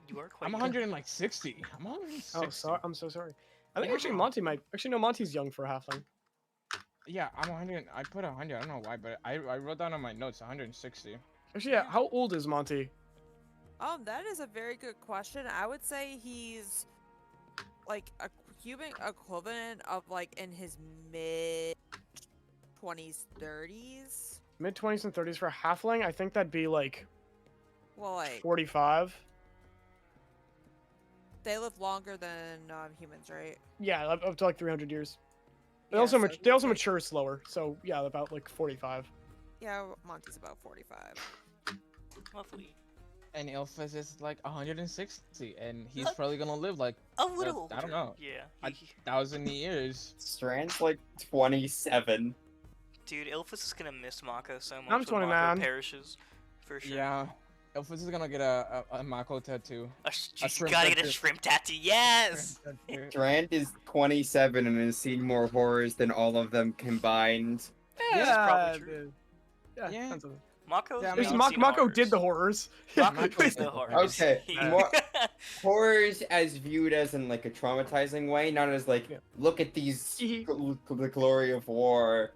You are quite I'm young. 160. I'm 160. Oh, sorry. I'm so sorry. I think Yeah. actually Monty might. Actually, no, Monty's young for a halfling. Yeah, I'm 100. I put 100. I don't know why, but I wrote down on my notes 160. Actually, yeah. How old is Monty? That is a very good question. I would say he's like a human equivalent of like in his mid 20s, 30s. Mid 20s and 30s for a halfling. I think that'd be like Well, like 45. they live longer than humans, right? Yeah, up to like 300 years. They Yeah, also so they also he's, like- mature slower. So yeah, about like 45. Yeah, Monty's about 45. Lovely. And Ilphas is like 160, and he's Look. probably gonna live like A little. I don't older. know. Yeah. 1,000 years. Strand's like 27. Dude, Ilphas is gonna miss Mako so much. I'm when 29. Mako perishes, for sure. Yeah. Ilphas is gonna get a Mako tattoo. You shrimp gotta get a tattoo. shrimp tattoo. Yes. Strand is 27 and has seen more horrors than all of them combined. This is probably true. dude. Yeah. Yeah. sounds like- Mako's Yeah, I At least mean- not seen Mako horrors. did the horrors. Mako Mako did did the the horrors. Okay, He- more- Horrors as viewed as in like a traumatizing way, not as like, Yeah. look at these, the glory of war.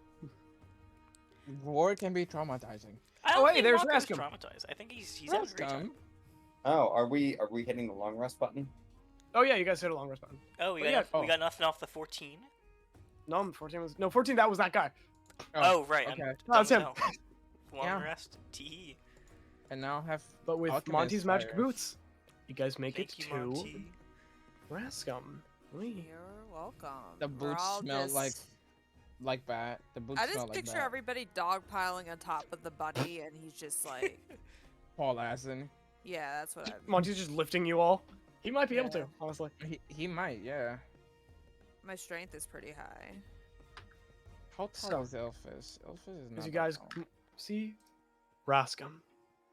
War can be traumatizing. I don't Oh, hey, think there's Mako's Rascom. traumatized. I think he's having a great time. Oh, are we hitting the long rest button? Oh yeah, you guys hit a long rest button. Oh, we Oh, got yeah. we got nothing off the 14. No, 14 was 14. That was that guy. Oh, right. okay. I'm Oh, it's dumb him. as hell. Long Yeah. rest. Tee. And now have But with Alchemist Monty's magic fire. boots, you guys make Thank it you, to Monty. Rascom. Wee. You're welcome. the We're boots all smell just- like bat. The boots I smell just like picture bat. everybody dogpiling on top of the bunny, and he's just like, Paul Asin. yeah, that's what I. Monty's just lifting you all. He might be able Yeah. to, honestly. He might, yeah. My strength is pretty high. How So- tall is Ilphas? Ilphas is not As you that guys tall. see Rascom.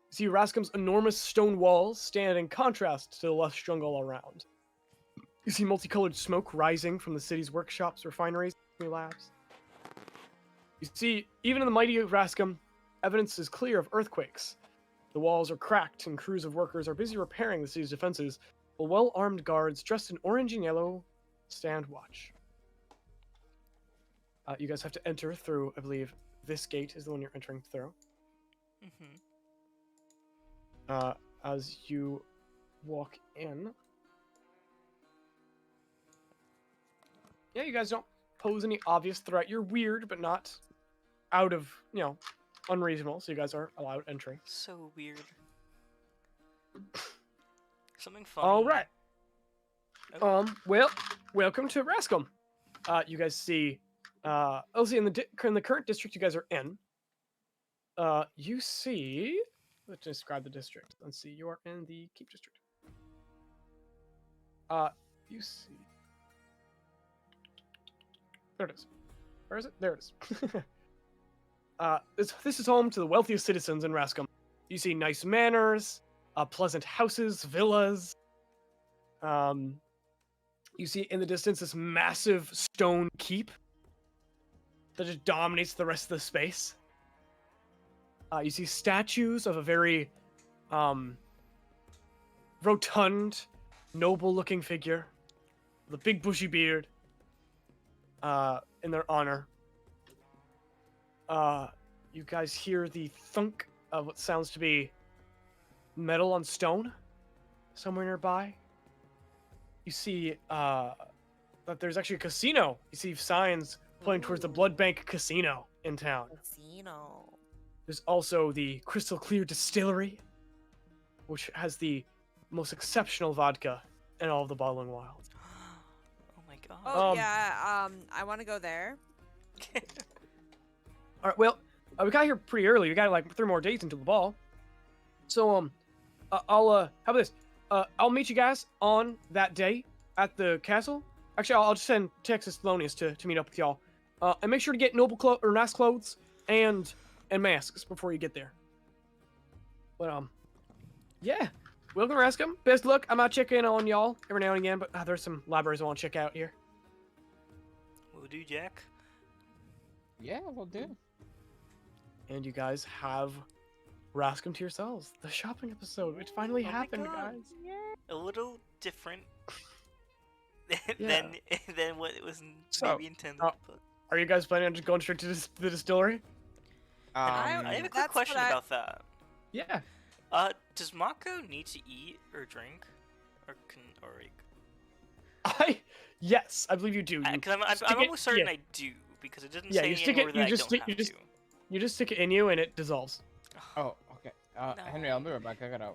See Rascom's enormous stone walls stand in contrast to the lush jungle around. You see multicolored smoke rising from the city's workshops, refineries, and labs. You see, even in the mighty Rascom, evidence is clear of earthquakes. The walls are cracked, and crews of workers are busy repairing the city's defenses, while well-armed guards dressed in orange and yellow stand watch. You guys have to enter through, I believe, this gate is the one you're entering through. As you walk in. Yeah, you guys don't pose any obvious threat. You're weird, but not out of, unreasonable, so you guys are allowed entry. So weird. Something funny. All right. Okay. Well, welcome to Rascom. You guys see, in the current district you guys are in, you see, let's describe the district. Let's see, you are in the Keep District. You see, there it is. Where is it? There it is. This is home to the wealthiest citizens in Rascom. You see nice manors, pleasant houses, villas. You see in the distance this massive stone keep that just dominates the rest of the space. You see statues of a very rotund, noble-looking figure with a big bushy beard in their honor. You guys hear the thunk of what sounds to be metal on stone somewhere nearby. You see that there's actually a casino. You see signs pointing towards the Blood Bank Casino in town. Casino. There's also the Crystal Clear Distillery, which has the most exceptional vodka in all of the Bellowing Wilds. Oh my god. Oh yeah. I want to go there. All right. Well, we got here pretty early. We got like 3 more days until the ball. So I'll how about this? I'll meet you guys on that day at the castle. Actually, I'll just send Texas Thelonious to meet up with y'all. And make sure to get nice clothes and masks before you get there. But yeah. Welcome to Rascom. Best luck. I might check in on y'all every now and again, but there's some libraries I want to check out here. Will do, Jack. Yeah, we'll do. And you guys have Rascom to yourselves. The shopping episode, which finally Oh my happened, God. guys. A little different Yeah. than what it was So, maybe intended. But Are you guys planning on just going straight to the distillery? I have a quick That's question what I- about that. Yeah. Does Mako need to eat or drink, Yes, I believe you do. Because I'm stick it- almost certain yeah. I do because it doesn't Yeah, say you stick anywhere it- that you I just don't stick- have you just- to. You just stick it in you and it dissolves. Oh, okay. Henry, I'll be right back. I gotta.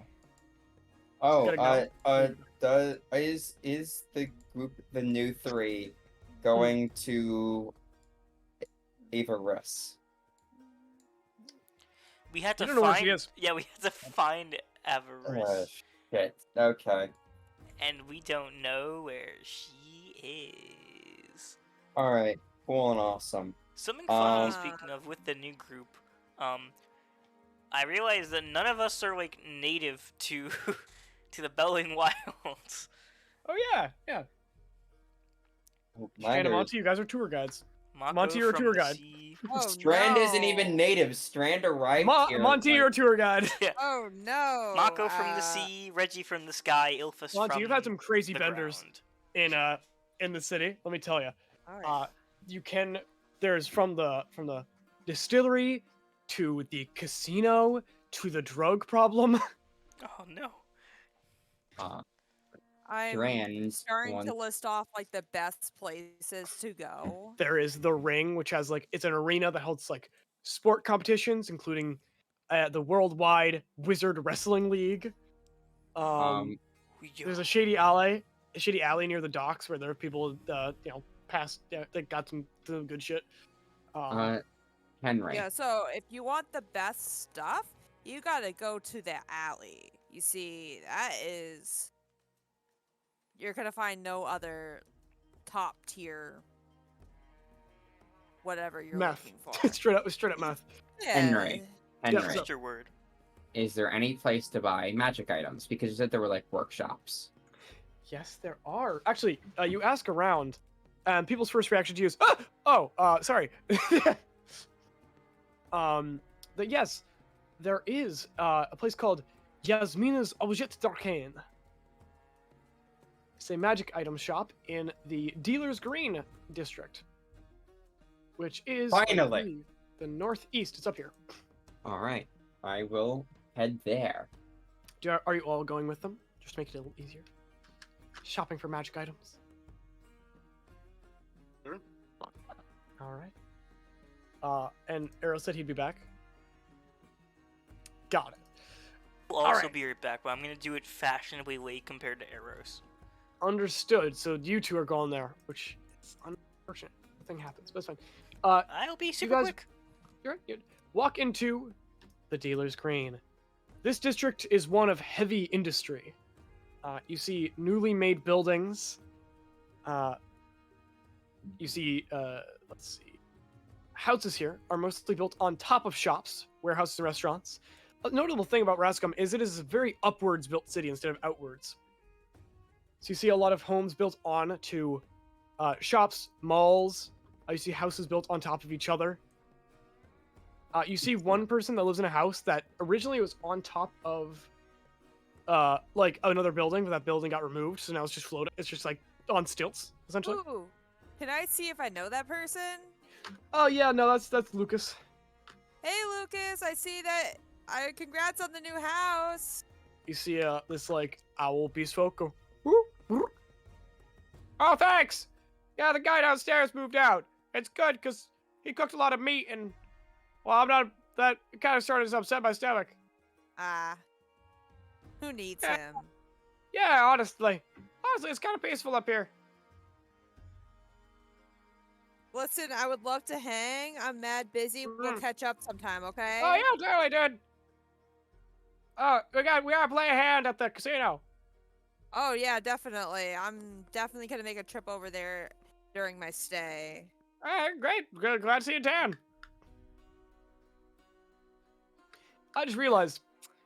Is the group, the new 3, going to Eros? We had to You don't know where she find. is. Yeah, we had to find Avarice, Shit. Okay. and we don't know where she is. Alright. Cool and awesome. Something funny, Um, speaking of, with the new group, I realized that none of us are like native to to the Bellowing Wilds. Oh yeah, yeah. Mine And are- Monty, you guys are tour guides. Mako Monty, you're a from tour the guide. sea. Oh Strand isn't no. even native. Strand arrived here. Monty, like- you're a tour guide. Oh no. Mako from the sea, Reggie from the sky, Ilphas Monty, from you've had some crazy the vendors ground. in the city. Let me tell you. Alright. There's from the distillery to the casino to the drug problem. Oh no. I'm Strand's starting one. to list off like the best places to go. There is the ring, which has it's an arena that holds like sport competitions, including the Worldwide Wizard Wrestling League. There's a shady alley near the docks where there are people, past that got some good shit. Henry. Yeah, so if you want the best stuff, you gotta go to the alley. You see, you're gonna find no other top tier whatever you're Math. looking for. straight up math. Henry. Yeah, Henry, Just your word. is there any place to buy magic items? Because you said there were like workshops. Yes, there are. Actually, you ask around, and people's first reaction to you is, sorry. That yes, there is a place called Yasmina's Objet d'Arcane. It's a magic item shop in the Dealer's Green district, which is I Finally. believe, the northeast. It's up here. All right, I will head there. Are you all going with them? Just to make it a little easier. Shopping for magic items. Sure. All right. And Eros said he'd be back. Got it. We'll also right. be right back, but I'm gonna do it fashionably late compared to Eros. Understood. So you two are going there, which is unfortunate. Nothing happens, but it's fine. I'll be super guys- quick. You're right. Walk into the Dealer's Green. This district is one of heavy industry. You see newly made buildings. You see, let's see. Houses here are mostly built on top of shops, warehouses, and restaurants. A notable thing about Rascom is it is a very upwards built city instead of outwards. So you see a lot of homes built on to shops, malls. You see houses built on top of each other. You see one person that lives in a house that originally was on top of like another building, but that building got removed, so now it's just floating. It's just like on stilts, essentially. Ooh, can I see if I know that person? Oh yeah, no, that's Lucas. Hey, Lucas, I see that. Congrats on the new house. You see this like owl beast folk go. "Whoop, whoop." Oh, thanks. Yeah, the guy downstairs moved out. It's good because he cooked a lot of meat and well, I'm not. That kind of started to upset my stomach. Who needs Yeah. him? Yeah, honestly, it's kind of peaceful up here. Listen, I would love to hang. I'm mad busy. We'll catch up sometime, okay? Oh yeah, totally, dude. Oh, we gotta play a hand at the casino. Oh yeah, definitely. I'm definitely gonna make a trip over there during my stay. All right, great. Glad to see you in town. I just realized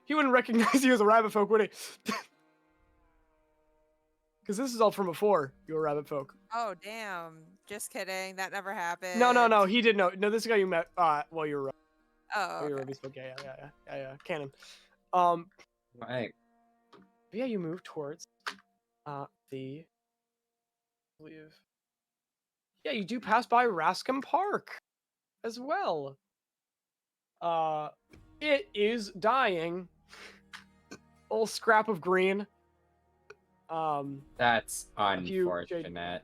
he wouldn't recognize you as a rabbit folk, would he? Because this is all from before you were rabbit folk. Oh damn! Just kidding. That never happened. No, he did know. No, this guy you met while you were. Oh, You were okay. rabbit folk. Yeah. Canon. Right. Yeah, you move towards the. I believe. Yeah, you do pass by Rascom Park, as well. It is dying. Old scrap of green. That's few unfortunate.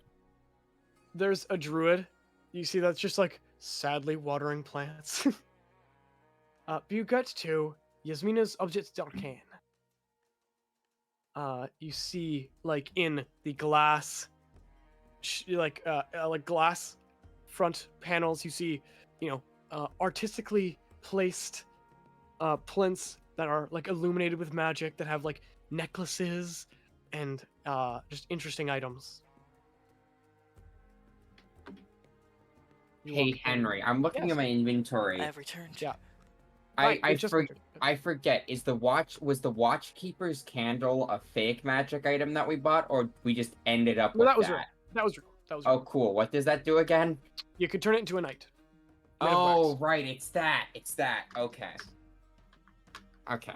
There's a druid. You see that's just like sadly watering plants. You get to Yasmina's Objet d'Arcane. You see like in the glass, like glass front panels. You see, artistically placed plinths that are like illuminated with magic that have like necklaces and just interesting items. Hey Henry, I'm looking at my inventory. I have returned. Yeah. I forget. Was the Watchkeeper's candle a fake magic item that we bought, or we just ended up with that was that? real. That was real. Oh, cool. What does that do again? You could turn it into a knight. Oh, right. It's that. Okay. Okay.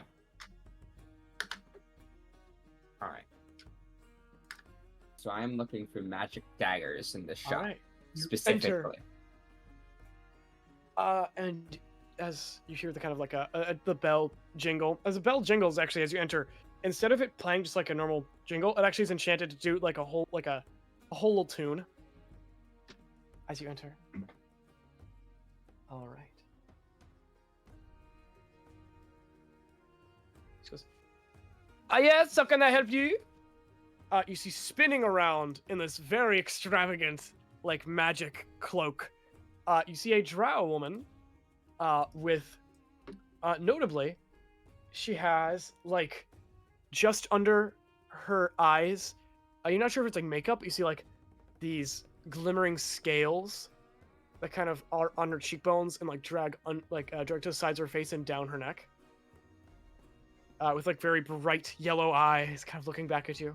All right. So I'm looking for magic daggers in this shop, All right. You specifically. enter. And as you hear the kind of like the bell jingle, as the bell jingles actually as you enter, instead of it playing just like a normal jingle, it actually is enchanted to do like a whole little tune as you enter. All right. She goes, yes, how can I help you? You see spinning around in this very extravagant like magic cloak. You see a drow woman with, notably, she has, like, just under her eyes, you're not sure if it's, like, makeup, you see, like, these glimmering scales that kind of are on her cheekbones and, like, drag to the sides of her face and down her neck. With, like, very bright yellow eyes kind of looking back at you.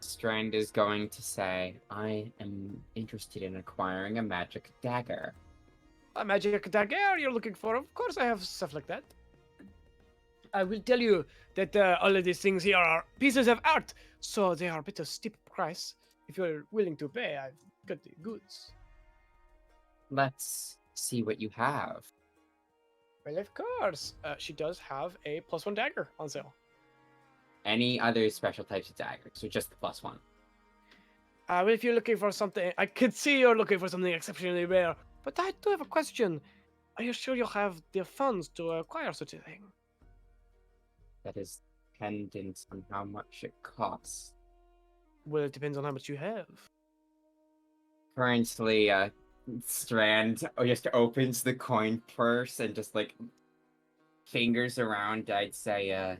Strand is going to say, I am interested in acquiring a magic dagger. A magic dagger you're looking for? Of course I have stuff like that. I will tell you that all of these things here are pieces of art, so they are a bit of steep price. If you're willing to pay, I've got the goods. Let's see what you have. Well, of course. She does have a +1 dagger on sale. Any other special types of daggers, or just the +1? Well, if you're looking for something, I could see you're looking for something exceptionally rare, but I do have a question. Are you sure you'll have the funds to acquire such a thing? That is dependent on how much it costs. Well, it depends on how much you have. Currently, Strand just opens the coin purse and just like fingers around. I'd say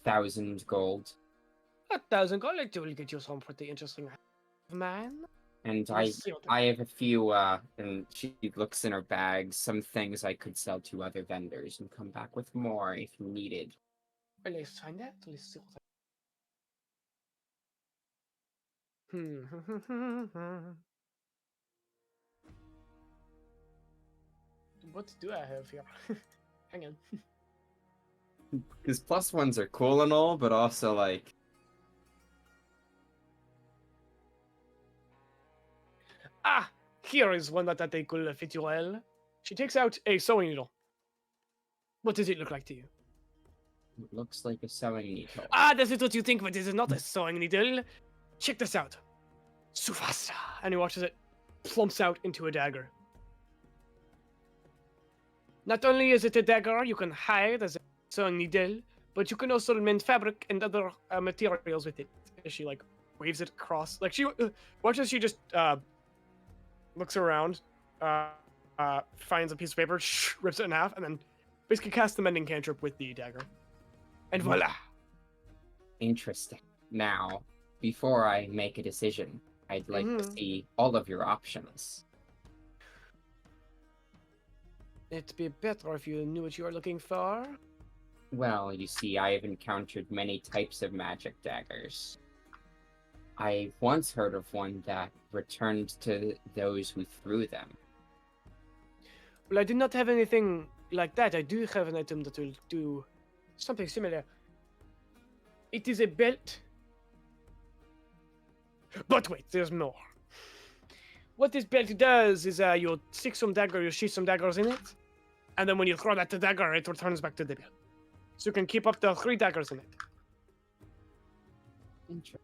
1,000 gold. 1,000 gold, it will get you some pretty interesting, man. And Let's see what I have a few. And she looks in her bag. Some things I could sell to other vendors and come back with more if needed. Well, let's find out. Let's see what. What do I have here? Hang on. Because +1s are cool and all, but also like. Ah, here is one that I think will fit you well. She takes out a sewing needle. What does it look like to you? It looks like a sewing needle. Ah, this is what you think, but this is not a sewing needle. Check this out. Sufasa. And he watches it plumps out into a dagger. Not only is it a dagger you can hide as a sewing needle, but you can also mend fabric and other materials with it. As she like waves it across, like she watches. She just looks around, finds a piece of paper, rips it in half, and then basically casts the mending cantrip with the dagger. And voila! Interesting. Now, before I make a decision, I'd like to see all of your options. It'd be better if you knew what you were looking for. Well, you see, I have encountered many types of magic daggers. I once heard of one that returned to those who threw them. Well, I did not have anything like that. I do have an item that will do something similar. It is a belt. But wait, there's more. What this belt does is you stick some dagger, you shoot some daggers in it, and then when you throw that dagger, it returns back to the belt. So you can keep up to 3 daggers in it. Interesting.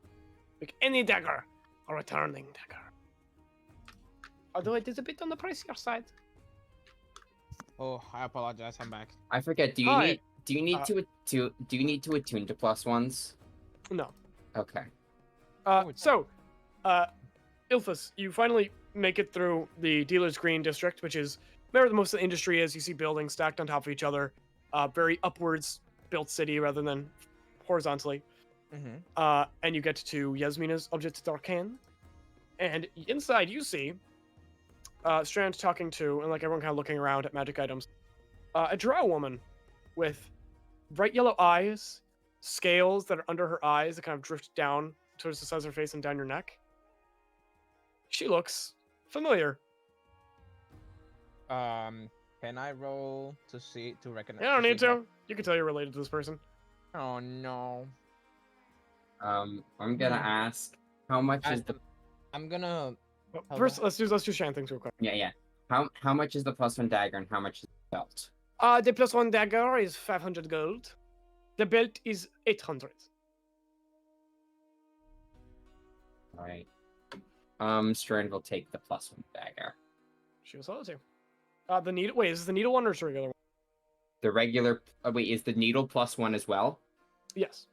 Like any dagger, a returning dagger. Although it is a bit on the pricier side. Oh, I apologize. I'm back. I forget. Do you Hi. need? Do you need do you need to attune to +1s? No. Okay. Ilphas, you finally make it through the Dealer's Green district, which is where most of the industry is. You see buildings stacked on top of each other, very upwards built city rather than horizontally. And you get to Yasmina's Object d'Arcane, and inside you see Strand talking to, and like everyone kind of looking around at magic items, a drow woman with bright yellow eyes, scales that are under her eyes that kind of drift down towards the sides of her face and down your neck. She looks familiar. Can I roll to recognize? You don't need to. You can tell you're related to this person. Oh no. I'm gonna ask how much is the I'm gonna. Well, Hold first, on. let's do Shine things real quick. yeah. How much is the +1 dagger and how much is the belt? The +1 dagger is 500 gold. The belt is 800. All right. Strand will take the +1 dagger. She was also. The needle. Wait, is this the needle one or is it regular one? The regular. Wait, is the needle +1 as well? Yes,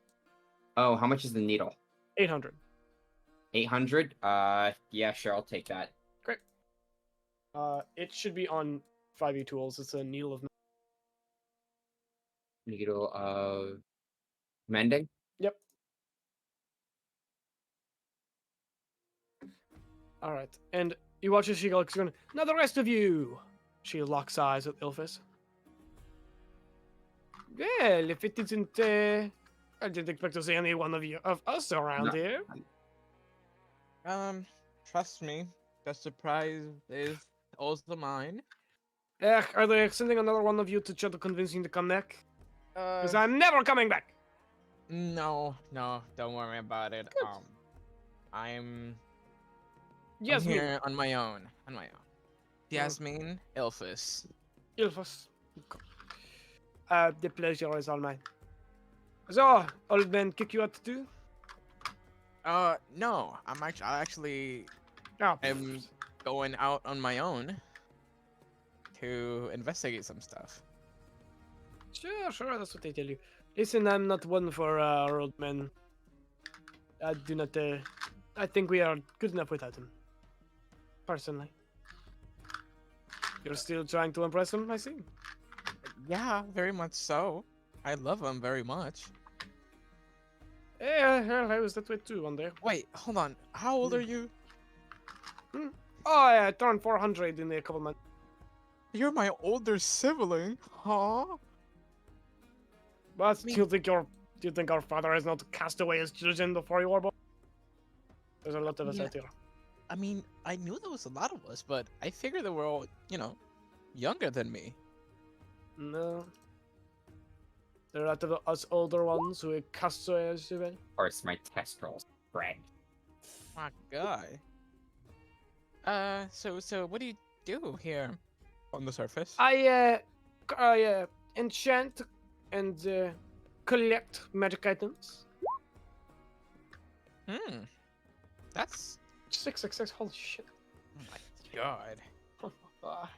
Oh, how much is the needle? 800. 800. Yeah, sure, I'll take that. Great. It should be on 5e tools. It's a needle of. Needle of mending. Yep. All right, and you watch as she looks going. Now the rest of you. She locks eyes with Ilphas. Well, if it isn't I didn't expect to see any one of us around No. here. Trust me, the surprise is also mine. Are they sending another one of you to try to convince you to come back? Because Uh, I'm never coming back. no, don't worry about it. Good. I'm Yes, me. here on my own. Yasmin, Ilphas. Ilphas. The pleasure is all mine. So, old man kick you out too? No, I actually Oh, am going out on my own to investigate some stuff. Sure, that's what they tell you. Listen, I'm not one for old men. I do not, I think we are good enough without him. Personally. You're still trying to impress him, I see. Yeah, very much so. I love him very much. Yeah, I was that way too one day. Wait, hold on. How old are you? Oh, I turned 400 in a couple months. You're my older sibling, huh? But do you think our father has not cast away his children before you were born? There's a lot of us Yeah. out here. I mean, I knew there was a lot of us, but I figured they were all, younger than me. No. There are a lot of us older ones who cast away his children. Of course, my test rolls. Brag. My guy. So what do you do here on the surface? I enchant and collect magic items. That's 666, holy shit. oh my god, Ah.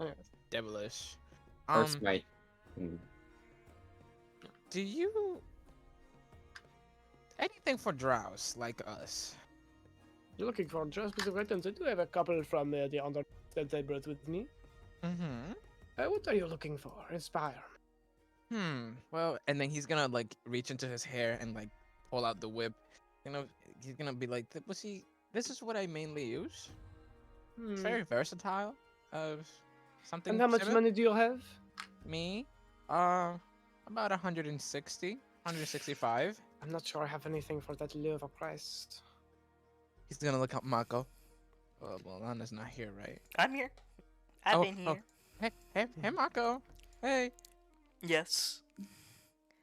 Anyways. devilish. First, my. Do you anything for drows like us? You're looking for just specific items. I do have a couple from the under that I brought with me. Mm-hmm. What are you looking for? Inspire. Well, and then he's gonna like reach into his hair and like pull out the whip. He's gonna be like, this is what I mainly use. It's very versatile. Something. And how much similar. money do you have? Me? About 160, 165. I'm not sure I have anything for that low of a price. He's gonna look up Mako. Oh, well, Lana's not here, right? I'm here. I've been here. Hey, Mako. Hey, Yes.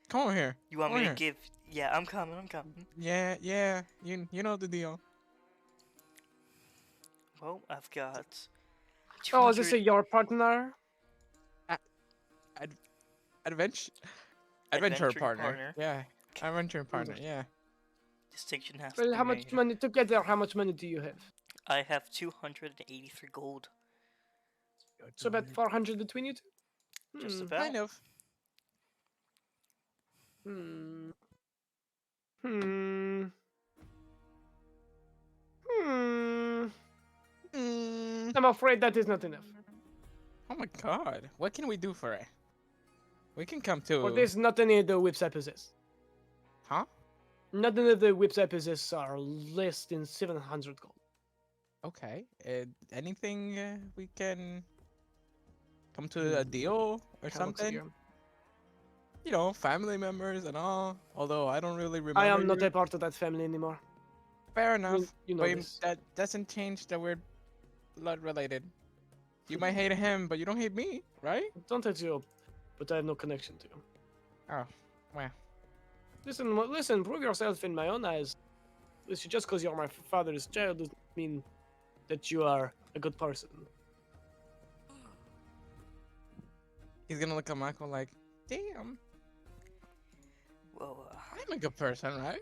come over here. You want Come me here. to give? Yeah, I'm coming. I'm coming. Yeah. You know the deal. Well, I've got. Oh, is this 200 your partner? Adventure Adventuring partner. partner. Yeah, adventure partner. Yeah. distinction has Well, to how be much made. money to get there? How much money do you have? I have 283 gold. So about 400 between you two. Just Hmm. about. Kind of. Hmm. Hmm. Hmm. I'm afraid that is not enough. Oh my god. What can we do for it? We can come to. For this, not any of the whips I possess. Huh? None of the whips I possess are less than 700 gold. Okay. Anything we can come to a deal or Kind of looks something? here. Family members and all. Although I don't really remember. I am not you. a part of that family anymore. Fair enough. You know But this. that doesn't change that we're blood related. You might hate him, but you don't hate me, right? Don't hate you, but I have no connection to you. Oh, well. Listen, prove yourself in my own eyes. Listen, just because you're my father's child doesn't mean that you are a good person. He's gonna look at Michael like, damn, Well, I'm a good person, right?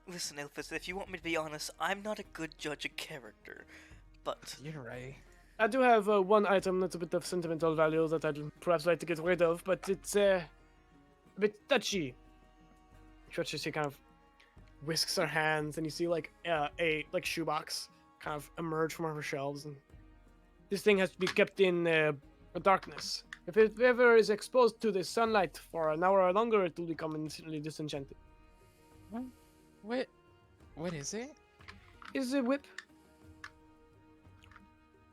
listen, Ilphas, if you want me to be honest, I'm not a good judge of character. But You're right. I do have one item that's a bit of sentimental value that I'd perhaps like to get rid of, but it's a bit touchy. She kind of whisks her hands, and you see like a shoebox kind of emerge from her shelves, and this thing has to be kept in darkness. If it ever is exposed to the sunlight for an hour or longer, it will become instantly disenchanted. What is it? Is a whip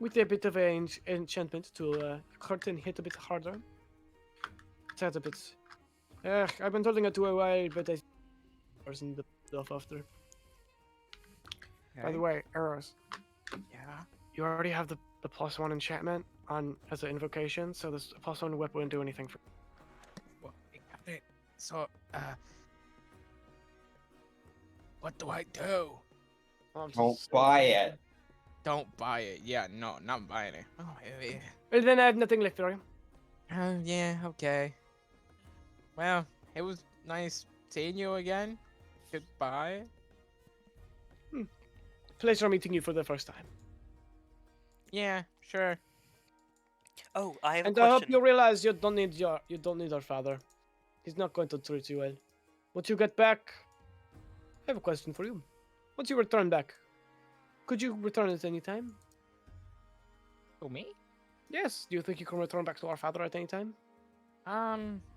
with a bit of enchantment to hurt and hit a bit harder. It has a bit I've been holding it to a while, but I wasn't the stuff after. By the way, Eros, Yeah. you already have the +1 enchantment on as an invocation, so this +1 whip wouldn't do anything for. Well, I got it. So, what do I do? Don't buy it. Don't buy it. Yeah, no, not buying it. Oh, yeah. Well, then I have nothing left for you. Yeah, okay. Well, it was nice seeing you again. Goodbye. Pleasure meeting you for the first time. Yeah, sure. Oh, I have a And I hope question. you realize you don't need our father. He's not going to treat you well. Once you get back, I have a question for you. Once you return back, could you return at any time? To me? Yes. Do you think you can return back to our father at any time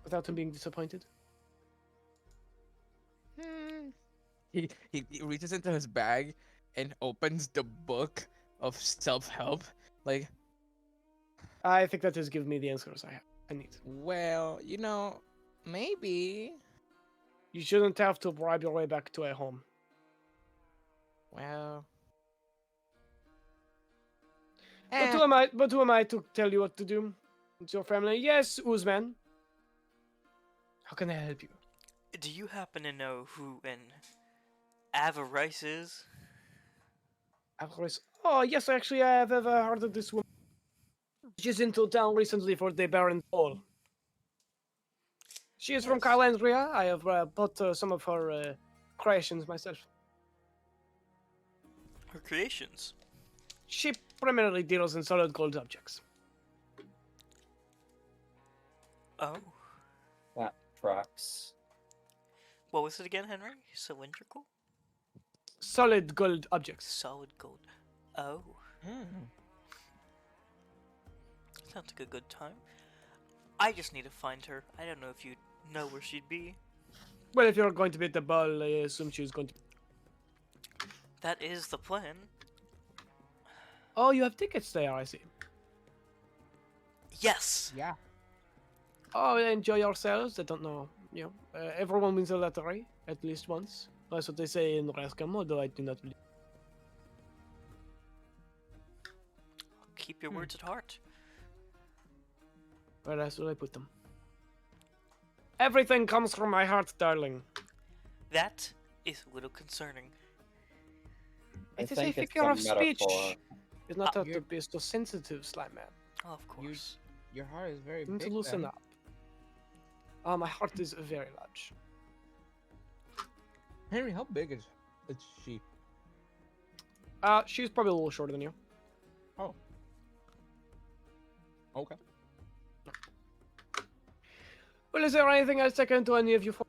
without him being disappointed? He reaches into his bag and opens the book of self-help. Like, I think that has given me the answers I need. well, maybe. You shouldn't have to bribe your way back to a home. Well. But who am I to tell you what to do? It's your family. Yes, Uzman. How can I help you? Do you happen to know who an Avarice is? Avarice. Oh, yes, actually, I have ever heard of this woman. She's into town recently for the Baron's Ball. She is from Yes. Calandria. I have bought some of her creations myself. Her creations. She primarily deals in solid gold objects. Oh. That tracks. What was it again, Henry? Cylindrical? Solid gold objects. Solid gold. Oh. Hmm. Sounds like a good time. I just need to find her. I don't know if you know where she'd be. Well, if you're going to be at the ball, I assume she's going to. That is the plan. Oh, you have tickets there, I see. Yes! Yeah. Oh, enjoy yourselves. I don't know. Everyone wins a lottery at least once. That's what they say in Rascam, although I do not believe. Keep your words at heart. Where else will I put them? Everything comes from my heart, darling. That is a little concerning. It is a think it's figure a of speech. metaphor. It's not have to you're- be so sensitive, slime man. Oh, of course. Your heart is very You need big. to loosen then. up. My heart is very large. Henry, how big is she? She's probably a little shorter than you. Oh. Okay. Well, is there anything else I can do any of you for?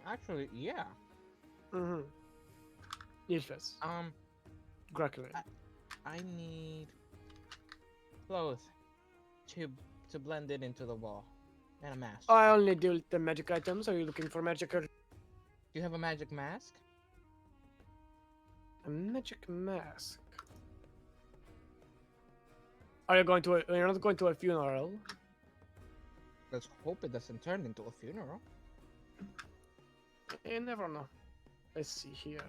Actually, yeah. Mm-hmm. Ilphas. Grekalyn. I need clothes to blend it into the wall, and a mask. I only deal with the magic items. Are you looking for magic? Do you have a magic mask? A magic mask. Are you going to? You're not going to a funeral. Let's hope it doesn't turn into a funeral. You never know. Let's see here.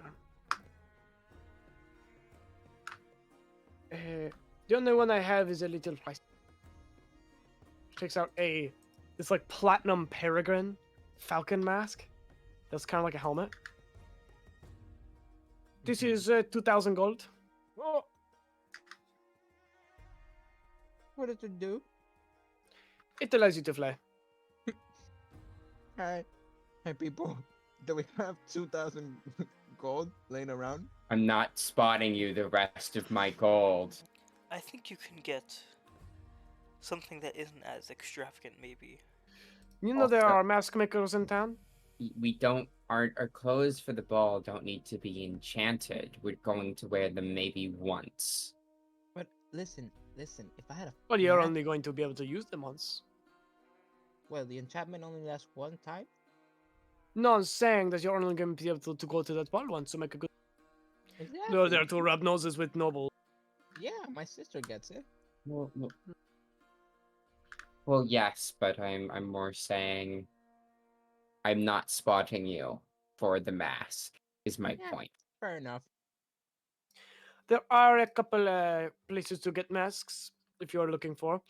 The only one I have is a little price. Takes out this like platinum peregrine falcon mask. That's kind of like a helmet. This is 2,000 gold. Oh. What does it do? It allows you to fly. Hi, people. Do we have 2,000 gold laying around? I'm not spotting you the rest of my gold. I think you can get something that isn't as extravagant, maybe. You know there Also- are mask makers in town. We don't. Our clothes for the ball don't need to be enchanted. We're going to wear them maybe once. But listen. If I had a Well, you're mask- only going to be able to use them once. Well, the enchantment only lasts one time. No, I'm saying that you're only going to be able to go to that ball once to make a good. Exactly. You're there to rub noses with noble. Yeah, my sister gets it. Well, Well, yes, but I'm more saying I'm not spotting you for the mask. Is my Yeah. point. Fair enough. There are a couple places to get masks if you're looking for.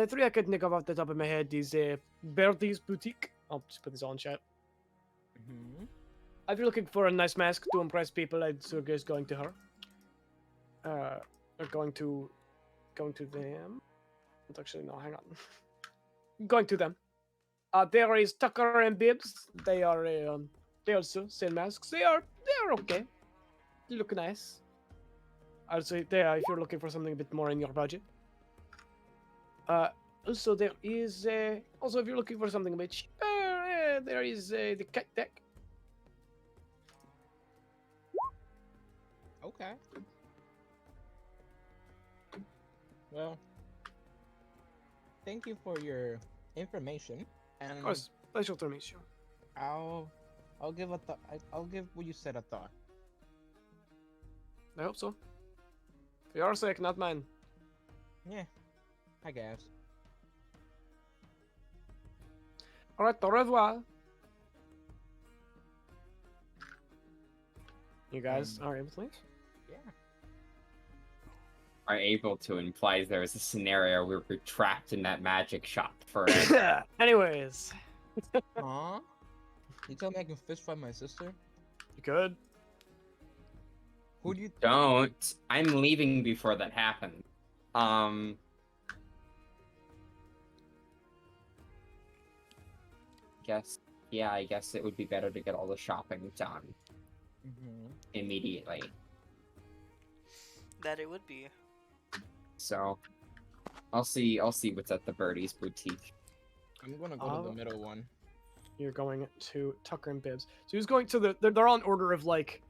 Three I could think of off the top of my head is Birdie's Boutique. I'll just put this all in chat. Mm-hmm. If you're looking for a nice mask to impress people, I'd suggest going to her. Or going to them. It's actually no, hang on. Going to them. There is Tucker and Bibbs. They are they also sell masks. They are okay. They look nice. I'll say there if you're looking for something a bit more in your budget. Also there is also if you're looking for something a bit cheaper, there is the cat deck. Okay. Well, thank you for your information, and Of course, pleasure to meet you. I'll give I'll give what you said a thought. I hope so. For your sake, not mine. Yeah, I guess. All right, au revoir. You guys are able to leave? Yeah. Are able to implies there was a scenario where we're trapped in that magic shop forever. Anyways, Huh? You tell me I can fist fight my sister? you could. Who do you? Don't. I'm leaving before that happens. I guess it would be better to get all the shopping done immediately. That it would be. So, I'll see what's at the Birdie's boutique. I'm gonna go to the middle one. You're going to Tucker and Bibbs. So he's going to they're all in order of like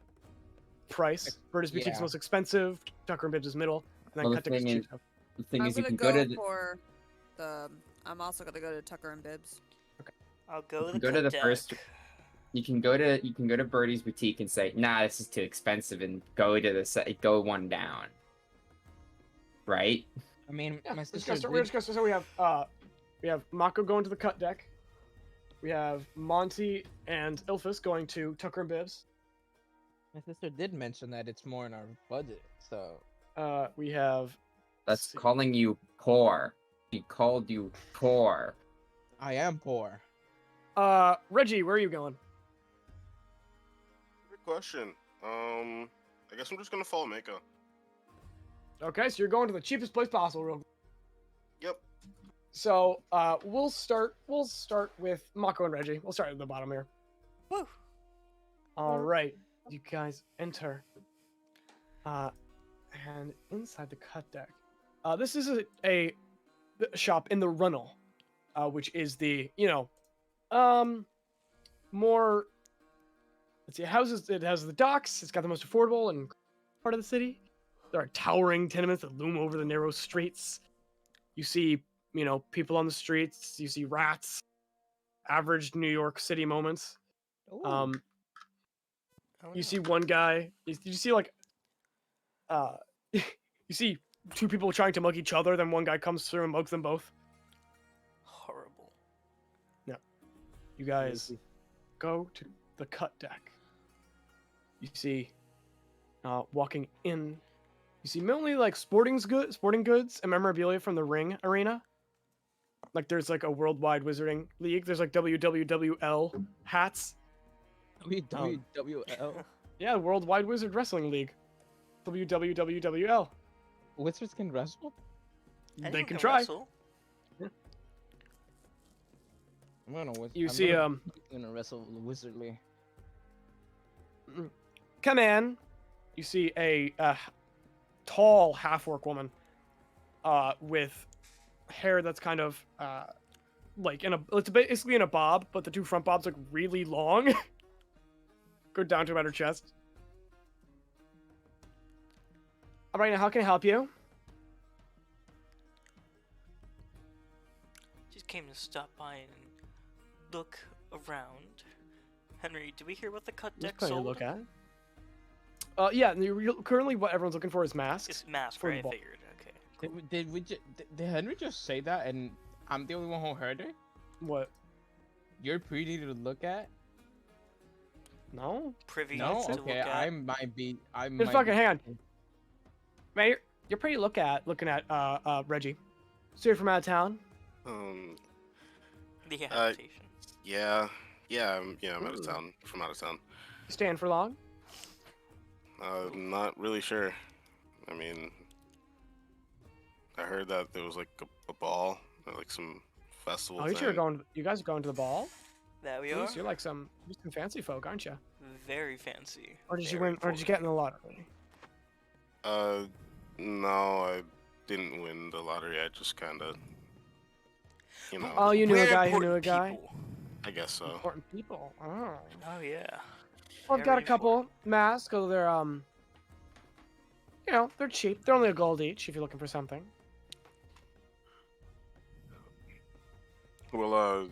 price. Birdie's boutique's Yeah. most expensive. Tucker and Bibbs is middle. And then Well, Cut Decker's cheap. The thing I'm is, you gonna can go to the, for the. I'm also gonna go to Tucker and Bibbs. I'll go you the can go to the cut first. deck. You can go to Birdie's boutique and say, "Nah, this is too expensive," and go to go one down. Right? I mean, Yeah, my we're just sister. gonna start, we're just gonna start. So we have Mako going to the cut deck. We have Monty and Ilphas going to Tucker and Bibbs. My sister did mention that it's more in our budget, so. We have That's see. calling you poor. He called you poor. I am poor. Reggie, where are you going? Good question. I guess I'm just gonna follow Mako. Okay, so you're going to the cheapest place possible, real. Yep. So, we'll start with Mako and Reggie. We'll start at the bottom here. Woo! All right, you guys enter. And inside the cut deck, this is a shop in the Runnel, which is the more. Let's see, it has the docks. It's got the most affordable and part of the city. There are towering tenements that loom over the narrow streets. You see, people on the streets. You see rats. Average New York City moments. Ooh. Oh, You no. see one guy. You see like, you see two people trying to mug each other. Then one guy comes through and mugs them both. Horrible. You guys go to the cut deck. You see, walking in, you see mainly like sporting goods and memorabilia from the Ring Arena. Like there's like a worldwide wizarding league. There's like WWWL hats. WWWL. Yeah, Worldwide Wizard Wrestling League. WWWWL. Wizards can wrestle? They Anyone can try. wrestle. I'm gonna whistle. You see, I'm gonna wrestle wizardly. come in. You see a tall half-orc woman, with hair that's kind of like it's basically in a bob, but the two front bobs look really long. Go down to about her chest. All right, now how can I help you? Just came to stop by and look around. Henry, did we hear what the cut There's deck plenty to sold? look at. Yeah. Currently, what everyone's looking for is masks. It's mask, For the right? I ball. figured. Okay. Did Henry just say that and I'm the only one who heard her. What? You're pretty to look at. No? Privy No, to okay, look at. I might be. Just fucking hang on. Man, you're pretty looking at Reggie. So you're from out of town? The adaptation. Yeah, I'm out of Ooh. town. From out of town. You staying for long? Not really sure. I mean, I heard that there was like a ball, or like some festival. Oh, you guys are going to the ball? That we are. You're like some fancy folk, aren't you? Very fancy. Or did you very win? Or did you get in the lottery? No, I didn't win the lottery. I just kind of, Oh, you knew We're a guy who knew a important guy. people. I guess so. Important people. Oh. Oh yeah. Well, I've got a Very couple masks. Although they're they're cheap. They're only a gold each if you're looking for something. Well,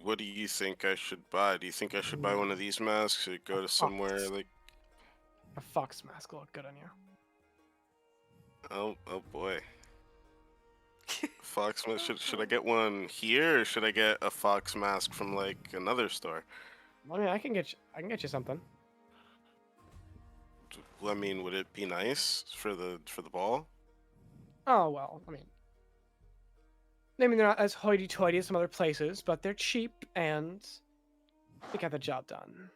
what do you think I should buy? Do you think I should buy one of these masks or go to somewhere like? A fox mask will look good on you. Oh boy. Fox mask. Should I get one here or should I get a fox mask from like another store? I mean, I can get you something. I mean, would it be nice for the ball? Oh well, I mean, they're not as hoity-toity as some other places, but they're cheap and they get the job done.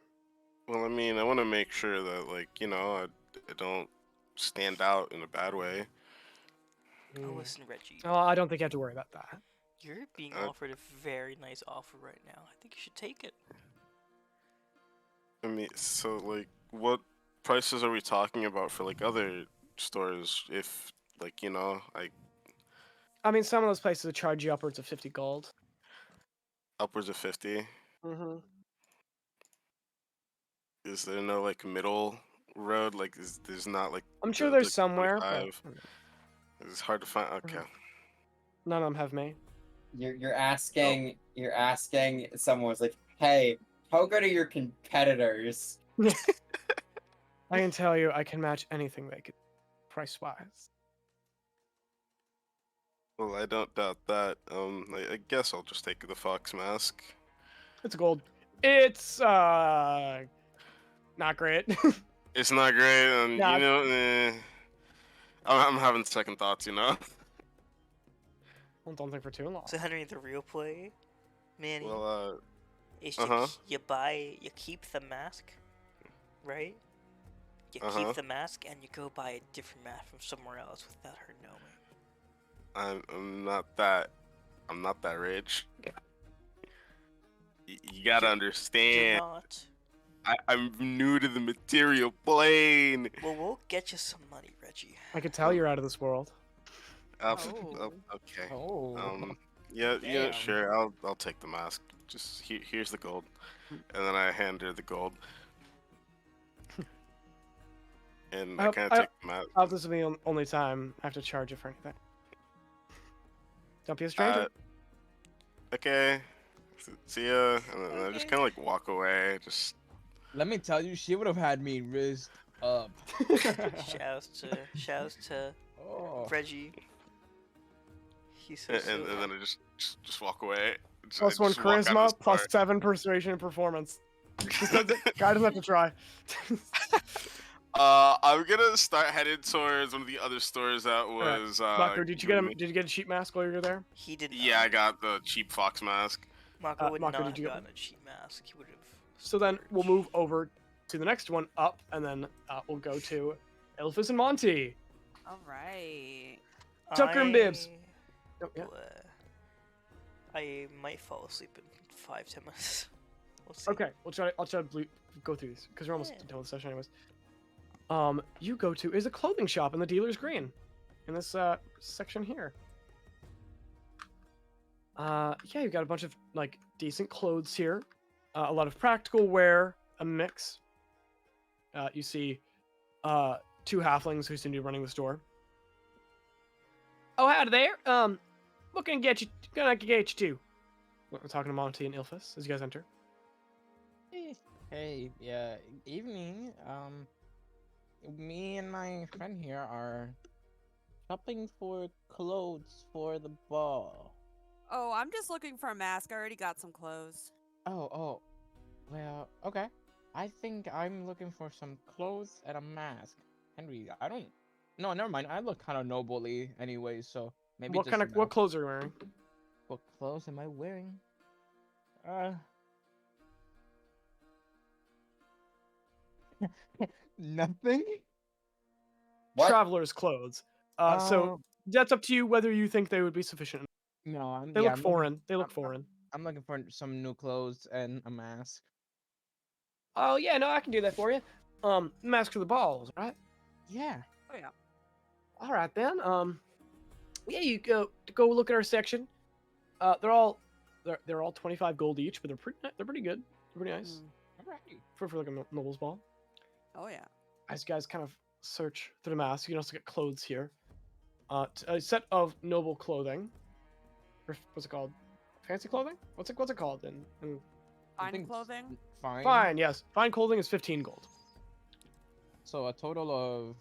Well, I mean, I want to make sure that like I don't stand out in a bad way. Oh, listen, Reggie. Oh, I don't think you have to worry about that. You're being Uh, offered a very nice offer right now. I think you should take it. I mean, so like, what prices are we talking about for like other stores? If like I mean, some of those places would charge you upwards of 50 gold. upwards of 50. Mm-hmm. Is there no like middle road? Like, there's not like. I'm sure the- there's like, somewhere, but 25? It's hard to find. Okay. none of them have me. You're asking someone was like, hey, how good are your competitors? I can tell you, I can match anything they could, price-wise. Well, I don't doubt that. I guess I'll just take the fox mask. It's gold. It's not great. It's not great, and Nah. I'm having second thoughts. Well, don't think for too long. So Henry, the real play, Manny, Well, is uh-huh. you keep the mask, right? You Uh-huh. keep the mask and you go buy a different mask from somewhere else without her knowing. I'm not that rich. You gotta You're understand. not. I'm new to the material plane. Well, we'll get you some money, Reggie. I could tell you're out of this world. Oh. Okay. Oh. Yeah, Damn. sure. I'll take the mask. Just here's the gold, and then I hand her the gold, and I kind of take the mask. This is the only time I have to charge you for anything. Don't be a stranger. Okay. See ya. And then I just kind of like walk away. Just. Let me tell you, she would have had me rizzed up. Shouts to Oh. Reggie. He's so And then I just walk away. Plus one charisma, plus 7 persuasion and performance. Guy doesn't have to try. I'm gonna start headed towards one of the other stores that was. Mako, did you get a cheap mask while you were there? He did not. Yeah, I got the cheap fox mask. Mako would Mako, not did have you get gotten a cheap mask. He would have. So then we'll move over to the next one up, and then we'll go to Ilphas and Monty. All right. Tucker and Bibbs. Oh, yeah. I might fall asleep in 5-10 minutes. We'll see. Okay, I'll try to go through these because we're almost Yeah. done with the session, anyways. You go to is a clothing shop in the dealer's green, in this section here. Yeah, you've got a bunch of like decent clothes here, a lot of practical wear, a mix. You see, 2 halflings who seem to be running the store. Oh, howdy there. What can I get you? Gonna get you too. We're talking to Monty and Ilphas as you guys enter. Hey, yeah, evening. Me and my friend here are shopping for clothes for the ball. Oh, I'm just looking for a mask. I already got some clothes. Oh. Well, okay. I think I'm looking for some clothes and a mask. Henry, I don't. No, never mind. I look kind of nobly anyway, so maybe What just kind a of what mask. clothes are you wearing? What clothes am I wearing? Nothing. What? Traveler's clothes. So that's up to you whether you think they would be sufficient. No, I'm. They Yeah, look foreign. They look foreign. I'm looking for some new clothes and a mask. Oh yeah, no, I can do that for you. Mask for the balls, right? Yeah. Oh yeah. All right then. Yeah, you go look at our section. They're all 25 gold each, but they're pretty good. They're pretty nice Alright. for like a noble's ball. Oh yeah. As you guys kind of search through the mask, you can also get clothes here. A set of noble clothing. Or what's it called? Fancy clothing? What's it called? In I Fine think clothing. Fine. Fine, yes. Fine clothing is 15 gold. So a total of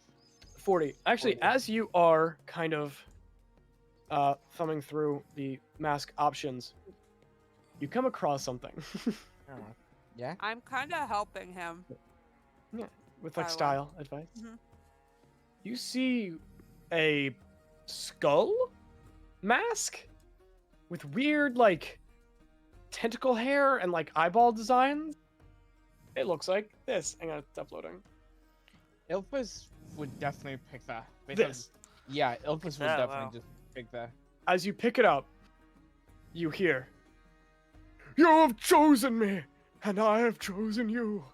40. Actually, 40. as you are kind of thumbing through the mask options, you come across something yeah. I'm kind of helping him. with By like the way. style advice. Mhm. You see a skull mask with weird like tentacle hair and like eyeball designs. It looks like this. Hang on, it's uploading. Ilphas would definitely pick that. This. Yeah, Ilphas would that, definitely wow. just pick that. As you pick it up, you hear, "You have chosen me, and I have chosen you."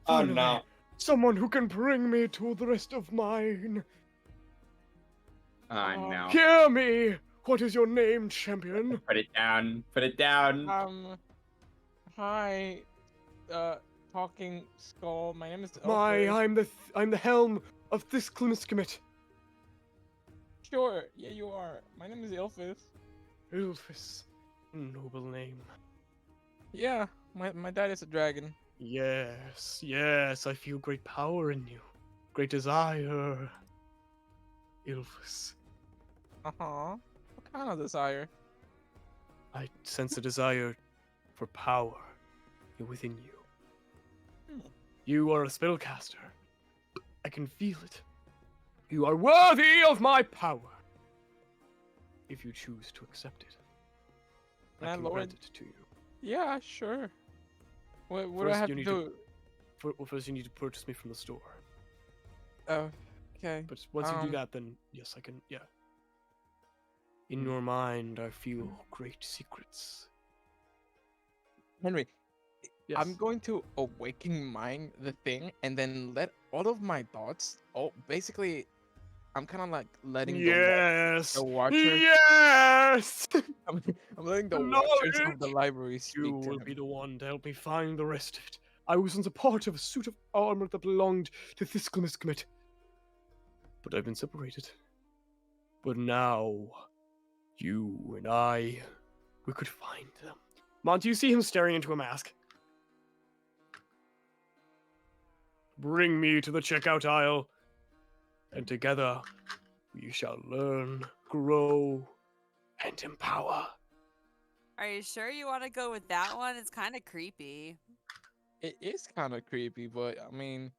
Oh Finally, no. someone who can bring me to the rest of mine. Oh no. Hear me! What is your name, champion? Put it down. Put it down. Hi, talking skull. My name is My, Ilphas. I'm the helm of this Klimiskamit. Sure, yeah, you are. My name is Ilphas. Ilphas. Noble name. Yeah, my dad is a dragon. Yes, I feel great power in you. Great desire. Ilphas. Uh-huh. What kind of desire? I sense a desire for power within you. Hmm. You are a spellcaster. I can feel it. You are worthy of my power. If you choose to accept it, My I can lord. grant it to you. Yeah, sure. What do I First, have you to need do? First, you need to purchase me from the store. Oh, okay. But once you do that, then yes, I can. Yeah. In your mind, I feel great secrets. Henry, Yes. I'm going to awaken mind the thing and then let all of my thoughts. Oh, basically, I'm kind of like letting Yes. the watcher. Yes. I'm letting the Knowledge! watchers of the library You speak to will him. be the one to help me find the rest of it. I was once a part of a suit of armor that belonged to Thisklamiskamit. But I've been separated. But now, you and I, we could find them. Monty, you see him staring into a mask. Bring me to the checkout aisle, and together we shall learn, grow, and empower. Are you sure you want to go with that one? It's kind of creepy. It is kind of creepy, but I mean,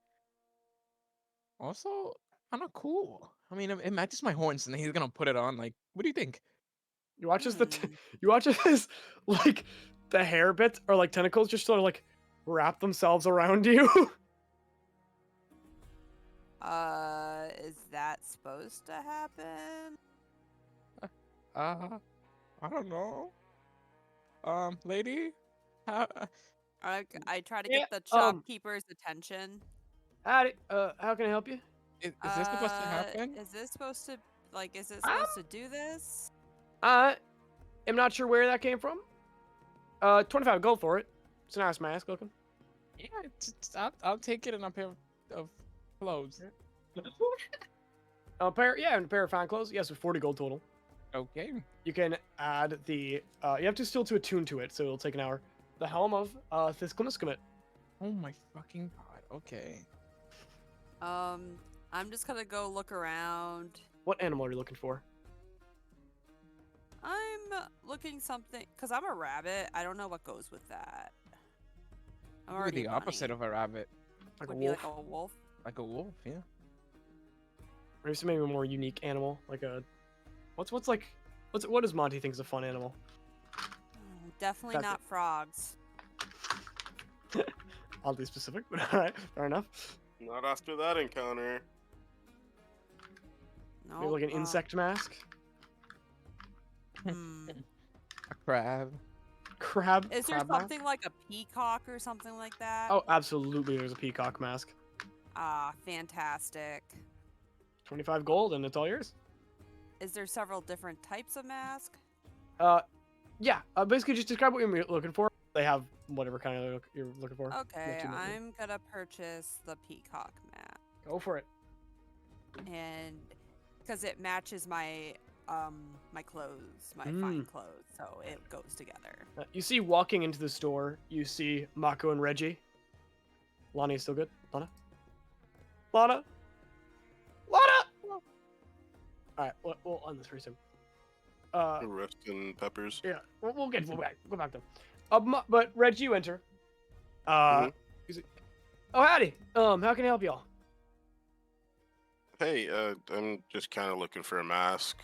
also kind of cool. I mean, it matches my horns, and he's gonna put it on. Like, what do you think? You watch as Hmm. you watch as like the hair bits or like tentacles just sort of like wrap themselves around you. Is that supposed to happen? I don't know. Lady, how, I try to Yeah, get the shopkeeper's attention. Howdy, how can I help you? is this supposed to happen? Is this supposed to is it Ah. supposed to do this? I'm not sure where that came from. 25 gold for it. It's a nice mask looking. Yeah, I'll take it in a pair of clothes. A pair of fine clothes. Yes, with 40 gold total. Okay. You can add the. You have to still to attune to it, so it'll take an hour. The helm of Thisklamiskamit. Oh my fucking god. Okay. I'm just gonna go look around. What animal are you looking for? I'm looking something because I'm a rabbit. I don't know what goes with that. I'm You're already the opposite bunny. of a rabbit. Like Would a be wolf. like a wolf. Like a wolf, yeah. Maybe a more unique animal, like a. What does Monty think is a fun animal? Definitely That's not frogs. Oddly specific, but all right, fair enough. Not after that encounter. No. Maybe like an insect mask. A crab. Crab. Is there crab mask? something like a peacock or something like that? Oh, absolutely. There's a peacock mask. Ah, fantastic. 25 gold, and it's all yours. Is there several different types of mask? Yeah. Basically, just describe what you're looking for. They have whatever kind of look you're looking for. Okay, too much. I'm gonna purchase the peacock mask, Go for it. and because it matches my my clothes, my fine clothes, so it goes together. You see, walking into the store, you see Mako and Reggie. Lonnie is still good. Lana. Lana. All right, we'll end this pretty soon. Rest and peppers. Yeah, we'll go back to. But Reggie, you enter. He's like, oh howdy. How can I help y'all? Hey, I'm just kind of looking for a mask.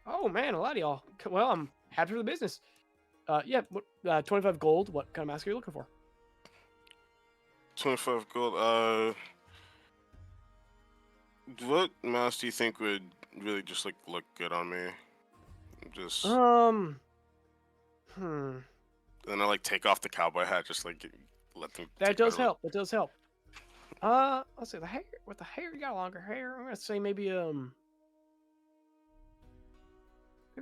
Oh man, a lot of y'all. Well, I'm happy for the business. Yeah, 25 gold. What kind of mask are you looking for? 25 gold. What mask do you think would really just like look good on me? Just Hmm. then I like take off the cowboy hat, just like let them. That take does better help. That does help. Let's see the hair. With the hair, you got longer hair. I'm gonna say maybe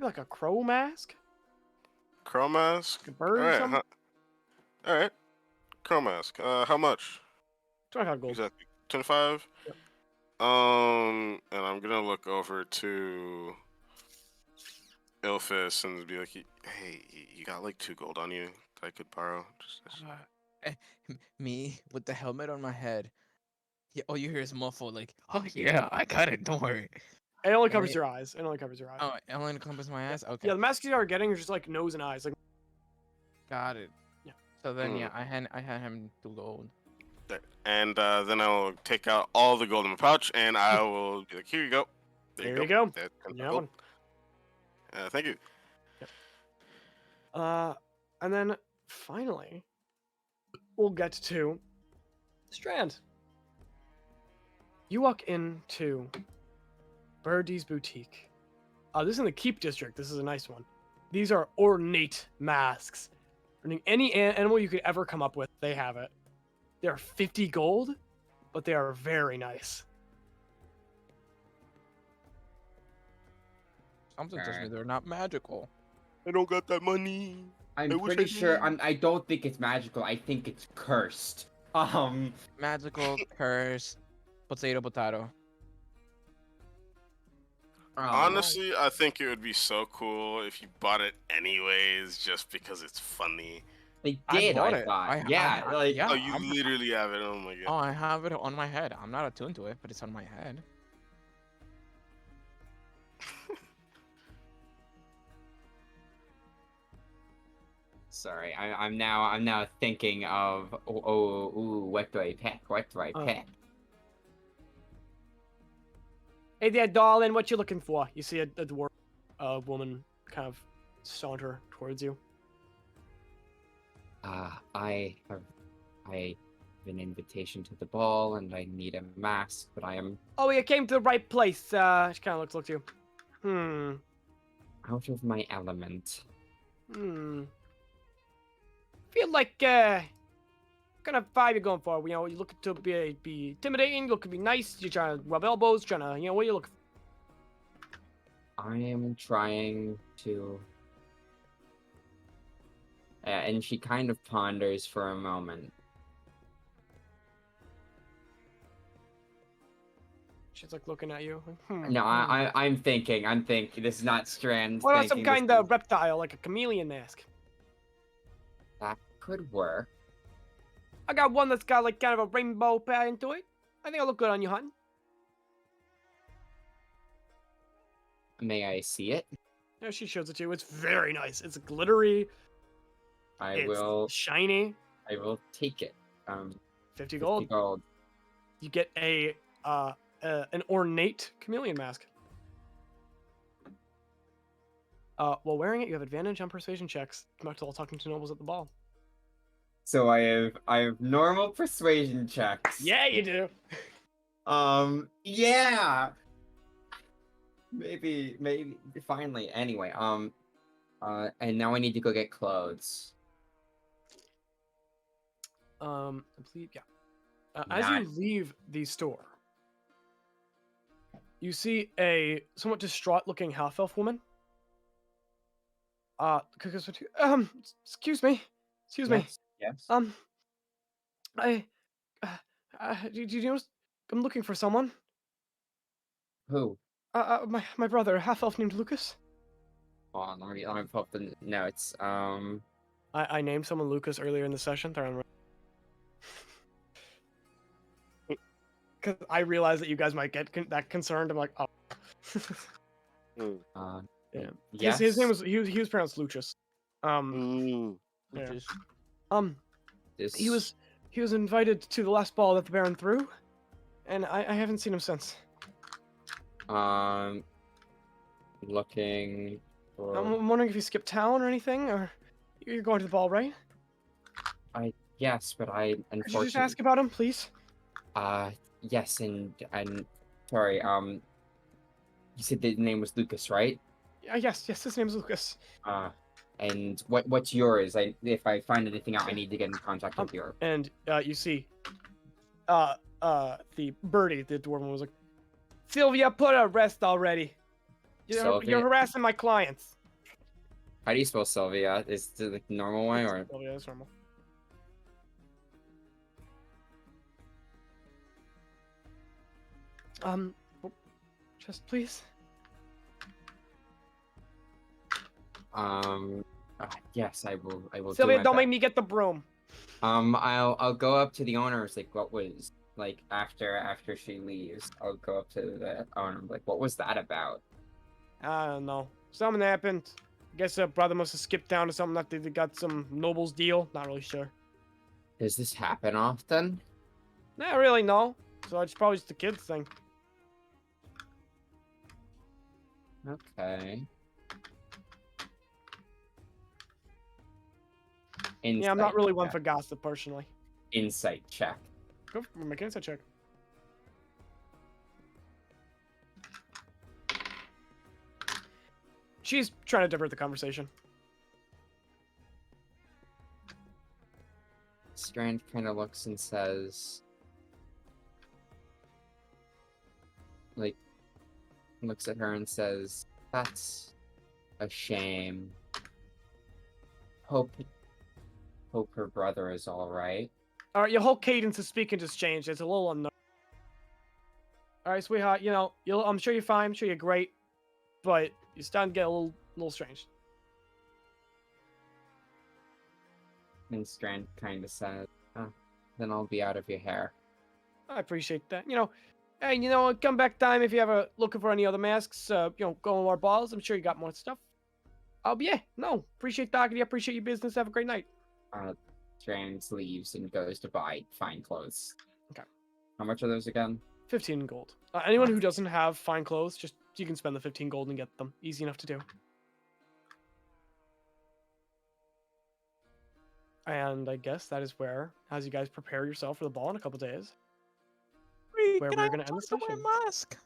like a crow mask, Crow mask. a bird All or right, something. All right. Crow mask. How much? 25 gold. Exactly. 25. Yep. And I'm gonna look over to Ilphas and be like, "Hey, you got like 2 gold on you that I could borrow?" Me with the helmet on my head. Yeah, all you hear is muffled, like, oh yeah, I got it, don't worry. It only And covers it- your eyes. It only covers your eyes. Oh, it only encompasses my eyes? Okay. Yeah, the masks you are getting are just like nose and eyes. Like, Got it. Yeah. So then, yeah, I hand him 2 gold. There. And then I'll take out all the gold in my pouch, and I will be like, "Here you go. There you go. That's you have gold. one. Thank you." And then finally, we'll get to Strand. You walk into Birdie's Boutique. This is in the Keep District. This is a nice one. These are ornate masks. Any animal you could ever come up with, they have it. They are 50 gold, but they are very nice. Something tells me they're not magical. I don't got that money. I I'm wish pretty I sure. did. I don't think it's magical. I think it's cursed. Magical, curse, potato. Honestly, I think it would be so cool if you bought it anyways, just because it's funny. they I did. bought I it. thought. Yeah, like yeah. Oh, you I'm- literally have it. Oh my Oh, god. I have it on my head. I'm not attuned to it, but it's on my head. Sorry, I'm now thinking of what do I pick? What do I pick? Hey there, darling. What you looking for? You see a dwarf, woman kind of saunter towards you. I have an invitation to the ball, and I need a mask, but I am Oh, you came to the right place. She kind of looks at you. out of my element. Feel like what kind of vibe you going for? You know, you looking to be intimidating, you looking to be nice, you're trying to rub elbows, trying to, what are you looking for? I am trying to. And she kind of ponders for a moment. She's like looking at you. No, I'm thinking. This is not Strand. What about some thinking, kind of reptile, like a chameleon mask? that could work. I got one that's got like kind of a rainbow pattern to it. I think it'll look good on you, hunting. May I see it? Yeah, she shows it to you. It's very nice. It's glittery. I It's will shiny. take it. 50 50 gold. gold. You get an ornate chameleon mask. While wearing it, you have advantage on persuasion checks. Back to all talking to nobles at the ball. So I have normal persuasion checks. Yeah, you do. Yeah. Maybe finally. Anyway, and now I need to go get clothes. I believe, yeah. As you leave the store, you see a somewhat distraught-looking half-elf woman. Excuse me. Excuse me. Yes. I, do you notice? I'm looking for someone. Who? My brother, a half-elf named Lucas. Hold on, let me pull up the notes. I named someone Lucas earlier in the session. They're on. Because I realized that you guys might get that concerned. I'm like, oh. Yeah. Yes. His name was he was pronounced Lucius. Yeah. Just He was invited to the last ball that the Baron threw, and I haven't seen him since. Looking for. I'm wondering if he skipped town or anything, or you're going to the ball, right? Yes, but I Could you just unfortunately. ask about him, please? Yes, and sorry. You said the name was Lucas, right? Yes, his name's Lucas. And what's yours? If I find anything out, I need to get in contact with you. And you see, the birdie, the dwarven was like, Sylvia, put her rest already. You're harassing my clients. How do you spell Sylvia? Is it the normal way or? Sylvia, that's normal. Just please. Yes, I will. Sylvia, don't make me get the broom. I'll go up to the owners. Like, what was like after she leaves? I'll go up to the owner. Like, what was that about? I don't know. Something happened. Guess a brother must have skipped down to something that they got some nobles deal. Not really sure. Does this happen often? Not really, no. So it's probably just a kid's thing. Okay. Yeah, I'm not really one for gossip, personally. Insight check. Go for make an insight check. She's trying to divert the conversation. Strand kind of looks and says, like, looks at her and says, "That's a shame. Hope her brother is all right." All right, your whole cadence of speaking just changed. It's a little unknown. All right, sweetheart. You know, I'm sure you're fine. I'm sure you're great, but you're starting to get a little strange. And Strand kind of says, "Oh, then I'll be out of your hair." I appreciate that. You know, hey, you know, come back time if you ever looking for any other masks. You know, going to our balls. I'm sure you got more stuff. Yeah, no, appreciate talking to you. Appreciate your business. Have a great night. Strand leaves and goes to buy fine clothes. Okay. How much are those again? 15 gold. Anyone who doesn't have fine clothes, just you can spend the 15 gold and get them. Easy enough to do. And I guess that is where, as you guys prepare yourself for the ball in a couple days, where we're going to end the session. Mask.